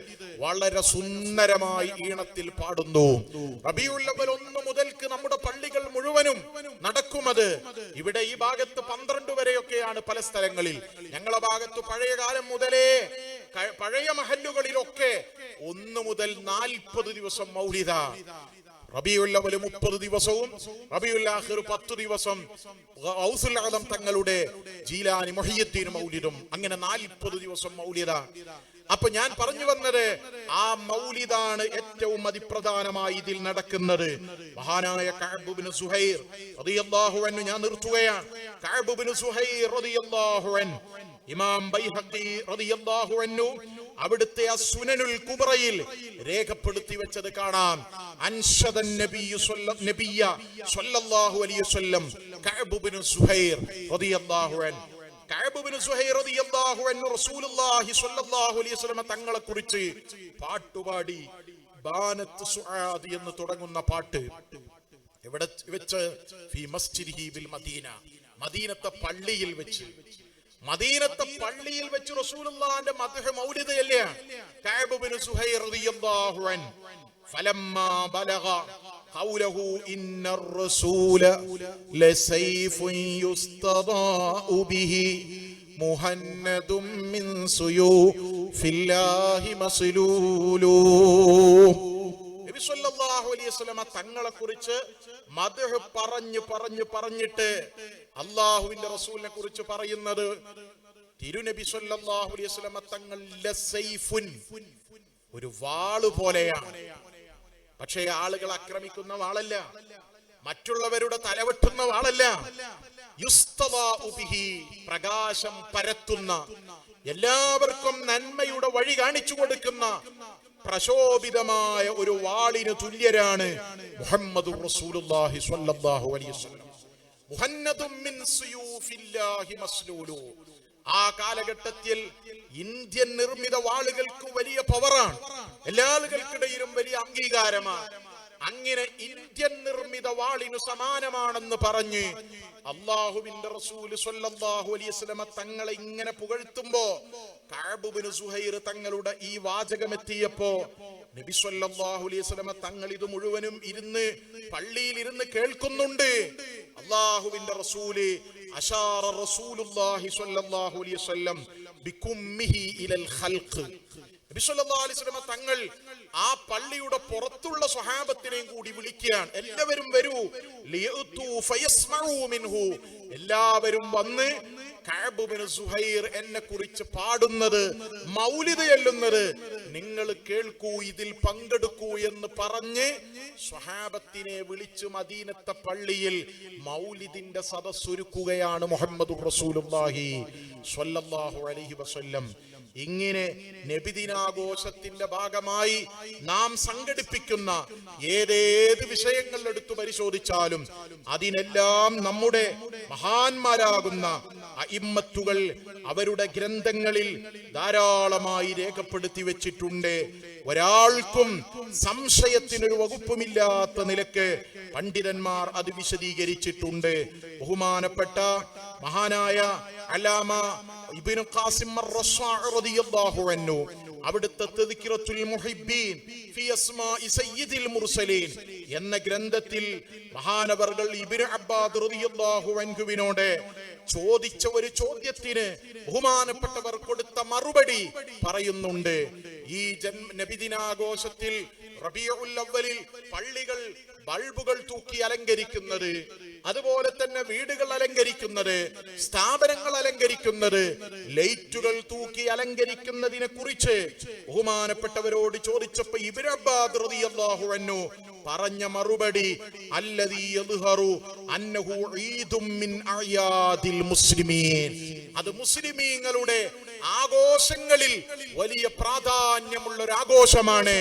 Speaker 1: വളരെ സുന്ദരമായി ഈണത്തിൽ പാടുന്നു. റബീഉൽ അവ്വൽ 1 മുതൽക്ക് നമ്മുടെ പള്ളികൾ മുഴുവനും നടക്കുമത്. ഇവിടെ ഈ ഭാഗത്ത് 12 വരെയൊക്കെയാണ് പല സ്ഥലങ്ങളിൽ. ഞങ്ങളുടെ ഭാഗത്ത് പഴയ കാലം മുതലേ പഴയ മഹല്ലുകളിലൊക്കെ 1 മുതൽ 40 ദിവസം മൗലിദ. റബീഉൽ അവ്വൽ 30 ദിവസവും റബീഉൽ ആഖിർ 10 ദിവസം ഗൗസുൽ ആദം തങ്ങളുടെ ജീലാനി മുഹിയുദ്ദീൻ മൗലിദും, അങ്ങനെ 40 ദിവസം മൗലിദ. അപ്പൊ ഞാൻ പറഞ്ഞു വന്നത് ആ മൗലിദാണ് ഏറ്റവും അതിപ്രധാനമായി ഇതിൽ നടക്കുന്നത്. മഹാനായ കഅബ് ഇബ്നു സുഹൈർ റളിയല്ലാഹു അൻഹു, ഞാൻ നിർത്തുകയാണ്. കഅബ് ഇബ്നു സുഹൈർ റളിയല്ലാഹു അൻഹു ഇമാം ബൈഹഖി റളിയല്ലാഹു അൻഹു അവിടുത്തെ അസ്സുനനുൽ കുബ്രയിൽ രേഖപ്പെടുത്തി വെച്ചത് കാണാം. അൻഷദൻ നബിയ്യ സ്വല്ലല്ലാഹു അലൈഹി വസല്ലം കഅബ് ഇബ്നു സുഹൈർ റളിയല്ലാഹു അൻഹു. കഅബ് ഇബ്നു സുഹൈർ റളിയല്ലാഹു അൻഹു റസൂലുള്ളാഹി സ്വല്ലല്ലാഹു അലൈഹി വസല്ലം തങ്ങളെ കുറിച്ച് പാട്ടുപാടി. ബാനത്ത് സുആദ് എന്ന് തുടങ്ങുന്ന പാട്ട് എവിടെ വെച്ച്? ഫി മസ്ജിദിഹി ബിൽ മദീന, മദീനത്തെ പള്ളിയിൽ വെച്ച്. മദീനത്തെ പള്ളിയിൽ വെച്ച് റസൂലുള്ളാഹിന്റെ മദ്ഹ് മൗലിദ് അല്ലേ കഅബ് ഇബ്നു സുഹൈർ റളിയല്ലാഹു അൻഹു. ഫലമ്മാ ബലഗ ഖൗലഹു ഇന്നർ റസൂല ലസൈഫുൻ യുസ്തദാഉ ബിഹി മുഹന്നദും മിൻ സുയൂഫില്ലാഹി മസ്ലൂലു. നബി സല്ലല്ലാഹു അലൈഹി വസല്ലം തങ്ങളെ കുറിച്ച് മദ്ഹ് പറഞ്ഞിട്ട് അല്ലാഹുവിന്റെ റസൂലിനെ കുറിച്ച് പറയുന്നത് തിരുനബി സല്ലല്ലാഹു അലൈഹി വസല്ലം തങ്ങൾ ലസൈഫുൻ, ഒരു വാള് പോലെയാണ്. പക്ഷേ ആളുകൾ ആക്രമിക്കുന്ന വാളല്ല, മറ്റുള്ളവരുടെ തലവെട്ടുന്ന വാളല്ല. യുസ്തദാഉ ബിഹി, പ്രകാശം പരത്തുന്ന, എല്ലാവർക്കും നന്മയുടെ വഴി കാണിച്ചു കൊടുക്കുന്ന പ്രശോഭിതമായ ഒരു വാളിന് തുല്യരാണ് മുഹമ്മദുർ റസൂലുള്ളാഹി സ്വല്ലല്ലാഹു അലൈഹി വസല്ലം. മുഹന്നദും മിൻ സുയൂഫില്ലാഹി മസ്ലൂലു. ആ കാലഘട്ടത്തിൽ ഇന്ത്യൻ നിർമ്മിത വാളുകൾക്ക് വലിയ പവറാണ്, എല്ലാ ആളുകൾക്കിടയിലും വലിയ അംഗീകാരമാണ്. അങ്ങനെ ഇന്ത്യൻ നിർമ്മിത വാളിനു സമാനമാണെന്ന് പറഞ്ഞ് അല്ലാഹുവിന്റെ റസൂൽ സ്വല്ലല്ലാഹു അലൈഹി വസല്ലം തങ്ങളെ ഇങ്ങനെ പുകഴ്ത്തുമ്പോ കഅബ് ഇബ്നു സുഹൈർ തങ്ങളുടെ ഈ വാചകം എത്തിയപ്പോ നബി സ്വല്ലല്ലാഹു അലൈഹി വസല്ലം തങ്ങൾ ഇത് മുഴുവനും പള്ളിയിൽ ഇരുന്ന് കേൾക്കുന്നുണ്ട്. അല്ലാഹുവിന്റെ റസൂല് അശാറ റസൂലുള്ളാഹി സ്വല്ലല്ലാഹു അലൈഹി വസല്ലം ബികുമ്മിഹി ഇലൽ ഖൽഖ്. നബി സല്ലല്ലാഹു അലൈഹി വസല്ലം തങ്ങൾ ആ പള്ളിയുടെ പുറത്തുള്ള സ്വഹാബത്തിനെയും കൂടി വിളിക്കുകയാണ്, എല്ലാവരും വരൂ, ലിയഅതു ഫയസ്മഉ മിൻഹു. എല്ലാവരും വന്ന് കഅബ് ഇബ്നു സുഹൈർ എന്നെ കുറിച്ച് പാടുന്നത്, മൗലിദ് ചൊല്ലുന്നത് നിങ്ങൾ കേൾക്കൂ, ഇതിൽ പങ്കെടുക്കൂ എന്ന് പറഞ്ഞ് സ്വഹാബത്തിനെ വിളിച്ച് മദീനത്തെ പള്ളിയിൽ മൗലിദിന്റെ സദസ്സൊരുക്കുകയാണ് മുഹമ്മദുർ റസൂലുള്ളാഹി സ്വല്ലല്ലാഹു അലൈഹി വസല്ലം. ഇങ്ങനെ നബിദിനാഘോഷത്തിന്റെ ഭാഗമായി നാം സംഘടിപ്പിക്കുന്ന ഏതേത് വിഷയങ്ങൾ എടുത്തു പരിശോധിച്ചാലും അതിനെല്ലാം നമ്മുടെ മഹാന്മാരാകുന്ന അഇമ്മത്തുകൾ അവരുടെ ഗ്രന്ഥങ്ങളിൽ ധാരാളമായി രേഖപ്പെടുത്തി വെച്ചിട്ടുണ്ട്. ഒരാൾക്കും സംശയത്തിനൊരു വകുപ്പുമില്ലാത്ത നിലക്ക് പണ്ഡിതന്മാർ അത് വിശദീകരിച്ചിട്ടുണ്ട്. ബഹുമാനപ്പെട്ട മഹാനായ അല്ലാമ ഇബ്നു ഖാസിം അർ-റസ്സാഇ റളിയല്ലാഹു അൻഹു അവിടുത്തെ തദ്കിറത്തുൽ മുഹിബ്ബീൻ ഫി അസ്മാഇ സയ്യിദിൽ മുർസലീൻ എന്ന ഗ്രന്ഥത്തിൽ മഹാനവർകൾ ഇബ്നു അബ്ബാദ് റളിയല്ലാഹു അൻഹുവിനോട് ചോദിച്ച ഒരു ചോദ്യത്തിന് ബഹുമാനപ്പെട്ടവർ കൊടുത്ത മറുപടി പറയുന്നുണ്ട്. ഈ നബിദിനാഘോഷത്തിൽ റബീഉൽ അവ്വലിൽ പള്ളികൾ ബൾബുകൾ തൂക്കി അലങ്കരിക്കുന്നത്, അതുപോലെ തന്നെ വീടുകൾ അലങ്കരിക്കുന്നത്, സ്ഥാപനങ്ങൾ അലങ്കരിക്കുന്നത്, ലൈറ്റുകൾ തൂക്കി അലങ്കരിക്കുന്നതിനെ കുറിച്ച് ബഹുമാനപ്പെട്ടവരോട് ചോദിച്ചപ്പോൾ ഇബ്നു അബ്ബാദ് റളിയല്ലാഹു അൻഹു പറഞ്ഞ മറുപടി അല്ലദീ യദ്ഹറു അന്നഹു ഈദും മിൻ അയാദിൽ മുസ്ലിമീൻ, അത് മുസ്ലിമീങ്ങളുടെ ആഘോഷങ്ങളിൽ വലിയ പ്രാധാന്യമുള്ള ഒരു ആഘോഷമാണ്.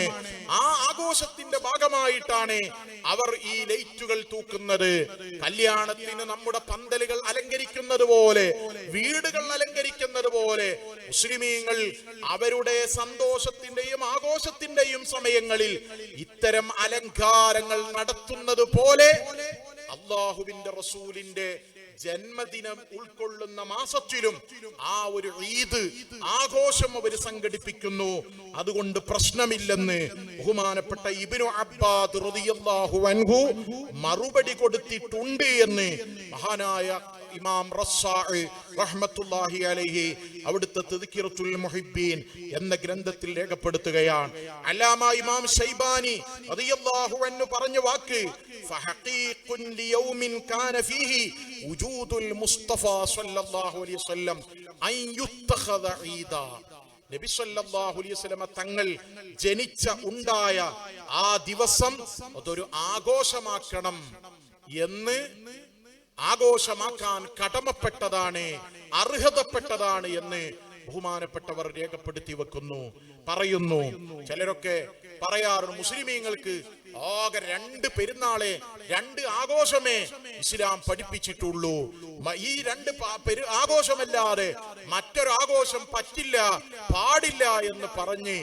Speaker 1: ആ ആഘോഷത്തിന്റെ ഭാഗമായിട്ടാണ് അവർ ഈ ലൈറ്റുകൾ തൂക്കുന്നത്. കല്യാണത്തിന് നമ്മുടെ പന്തലുകൾ അലങ്കരിക്കുന്നത് പോലെ, വീടുകൾ അലങ്കരിക്കുന്നത് പോലെ മുസ്ലിമീങ്ങൾ അവരുടെ സന്തോഷത്തിന്റെയും ആഘോഷത്തിന്റെയും സമയങ്ങളിൽ ഇത്തരം അലങ്കാരങ്ങൾ നടത്തുന്നത് പോലെ അല്ലാഹുവിന്റെ റസൂലിന്റെ ജന്മദിനം ഉൾക്കൊള്ളുന്ന മാസത്തിലും ആ ഒരു ഈദ് ആഘോഷം അവർ സംഘടിപ്പിക്കുന്നു. അതുകൊണ്ട് പ്രശ്നമില്ലെന്ന് ബഹുമാനപ്പെട്ട ഇബ്നു അബ്ബാദ് റളിയല്ലാഹു അൻഹു മറുപടി കൊടുത്തിട്ടുണ്ട് എന്ന് മഹാനായ ഇമാം റസ്സാഇ റഹ്മത്തുള്ളാഹി അലൈഹി അവിടുത്തെ തദ്കിറത്തുൽ മുഹിബ്ബീൻ എന്ന ഗ്രന്ഥത്തിൽ രേഖപ്പെടുത്തുകയാണ്. അല്ലാമ ഇമാം ശൈബാനി റളിയല്ലാഹു അൻഹു പറഞ്ഞ വാക്ക് ഫഹഖീഖുൻ ലിയൗമിൻ കാന ഫീഹി വജൂദുൽ മുസ്തഫ സ്വല്ലല്ലാഹു അലൈഹി വസല്ലം അൻ യുത്തഖദ ഈദാ. നബി സല്ലല്ലാഹു അലൈഹി വസല്ലം തങ്ങൾ ജനിച്ച ഉണ്ടായ ആ ദിവസം അതൊരു ആഘോഷമാക്കണം എന്ന്, ആഘോഷമാക്കാൻ കടമപ്പെട്ടതാണ്, അർഹതപ്പെട്ടതാണ് എന്ന് ബഹുമാനപ്പെട്ടവർ രേഖപ്പെടുത്തി വെക്കുന്നു, പറയുന്നു. ചിലരൊക്കെ പറയാറുണ്ട് മുസ്ലിമീങ്ങൾക്ക് ആകെ 2 പെരുന്നാളെ 2 ആഘോഷമേ ഇസ്ലാം പഠിപ്പിച്ചിട്ടുള്ളൂ. ഈ 2 ആഘോഷമല്ലാതെ മറ്റൊരു ആഘോഷം പറ്റില്ല, പാടില്ല എന്ന് പറഞ്ഞ്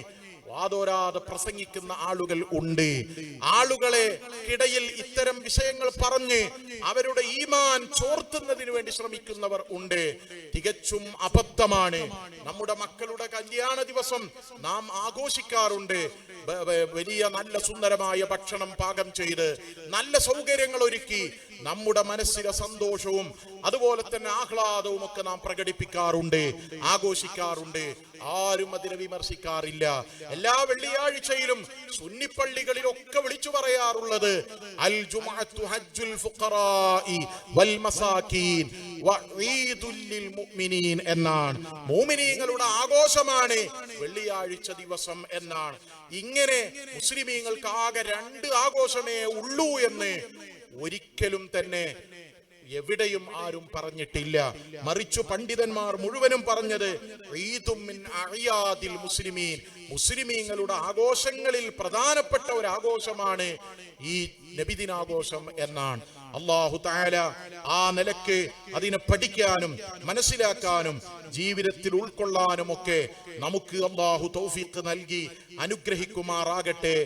Speaker 1: വാദോരാതെ പ്രസംഗിക്കുന്ന ആളുകൾ ഉണ്ട്. ആളുകളെ ഇടയിൽ ഇത്തരം വിഷയങ്ങൾ പറഞ്ഞ് അവരുടെ ഈമാൻ ചോർത്തുന്നതിന് വേണ്ടി ശ്രമിക്കുന്നവർ ഉണ്ട്. തികച്ചും അബദ്ധമാണ്. നമ്മുടെ മക്കളുടെ കല്യാണ ദിവസം നാം ആഘോഷിക്കാറുണ്ട്. വലിയ നല്ല സുന്ദരമായ ഭക്ഷണം പാകം ചെയ്ത് നല്ല സൗകര്യങ്ങൾ ഒരുക്കി നമ്മുടെ മനസ്സിലെ സന്തോഷവും അതുപോലെ തന്നെ ആഹ്ലാദവും ഒക്കെ നാം പ്രകടിപ്പിക്കാറുണ്ട്, ആഘോഷിക്കാറുണ്ട്. ആരും അതിനെ വിമർശിക്കാറില്ല. എല്ലാ വെള്ളിയാഴ്ചയിലും സുന്നിപ്പള്ളികളിലൊക്കെ വിളിച്ചു പറയാറുള്ളത് അൽ ജുമുഅത്തു ഹജ്ജുൽ ഫുഖറാഇ വൽ മസാകീൻ വഈദുൽ ലിൽ മുഅ്മിനീൻ എന്നാണ്. മുഅ്മിനീങ്ങളുടെ ആഘോഷമാണ് വെള്ളിയാഴ്ച ദിവസം എന്നാണ്. ഇങ്ങനെ മുസ്ലിമീങ്ങൾക്ക് ആകെ 2 ആഘോഷമേ ഉള്ളൂ എന്ന് ഒരിക്കലും തന്നെ എവിടെയും ആരും പറഞ്ഞിട്ടില്ല. മറിച്ചു പണ്ഡിതന്മാർ മുഴുവനും പറഞ്ഞത് ഈദും മിൻ അഅയാദിൽ മുസ്ലിമീൻ, മുസ്ലിമീങ്ങളുടെ ആഘോഷങ്ങളിൽ പ്രധാനപ്പെട്ട ഒരു ആഘോഷമാണ് ഈ നബിദിനാഘോഷം എന്നാണ്. അല്ലാഹു തആല ആ നിലക്ക് അതിനെ പഠിക്കാനും മനസ്സിലാക്കാനും ജീവിതത്തിൽ ഉൾക്കൊള്ളാനും ഒക്കെ നമുക്ക് അല്ലാഹു തൗഫീഖ് നൽകി അനുഗ്രഹിക്കുമാറാകട്ടെ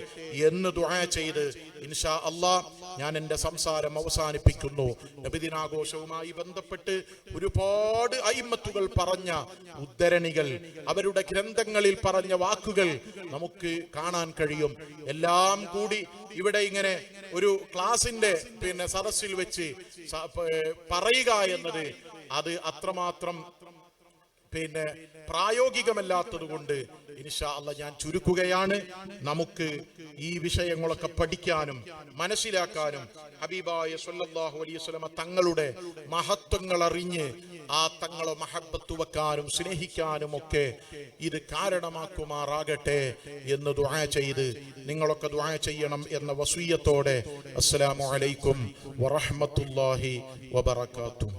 Speaker 1: എന്ന് ദുആ ചെയ്ത് ഇൻഷാ അല്ലാഹ് ഞാൻ എൻ്റെ സംസാരം അവസാനിപ്പിക്കുന്നു. നബിദിനാഘോഷവുമായി ബന്ധപ്പെട്ട് ഒരുപാട് അയിമ്മത്തുകൾ പറഞ്ഞ ഉദ്ധരണികൾ, അവരുടെ ഗ്രന്ഥങ്ങളിൽ പറഞ്ഞ വാക്കുകൾ നമുക്ക് കാണാൻ കഴിയും. എല്ലാം കൂടി ഇവിടെ ഇങ്ങനെ ഒരു ക്ലാസിന്റെ സദസ്സിൽ വെച്ച് പറയുക എന്നത് അത് അത്രമാത്രം പ്രായോഗികമല്ലാത്തത് കൊണ്ട് ഇൻഷാ അല്ലാഹ് ഞാൻ ചുരുക്കുകയാണ്. നമുക്ക് ഈ വിഷയങ്ങളൊക്കെ പഠിക്കാനും മനസ്സിലാക്കാനും ഹബീബായ സ്വല്ലല്ലാഹു അലൈഹി വസല്ലമ തങ്ങളുടെ മഹത്വങ്ങൾ അറിഞ്ഞ് ആ തങ്ങളെ മഹബ്ബത്ത് വെക്കാനും സ്നേഹിക്കാനും ഒക്കെ ഇത് കാരണമാക്കുമാറാകട്ടെ എന്ന് ദുആ ചെയ്ത് നിങ്ങളൊക്കെ ദുആ ചെയ്യണം എന്ന വസിയ്യത്തോടെ അസ്സലാമു അലൈക്കും വറഹ്മത്തുള്ളാഹി വബറകാതുഹു.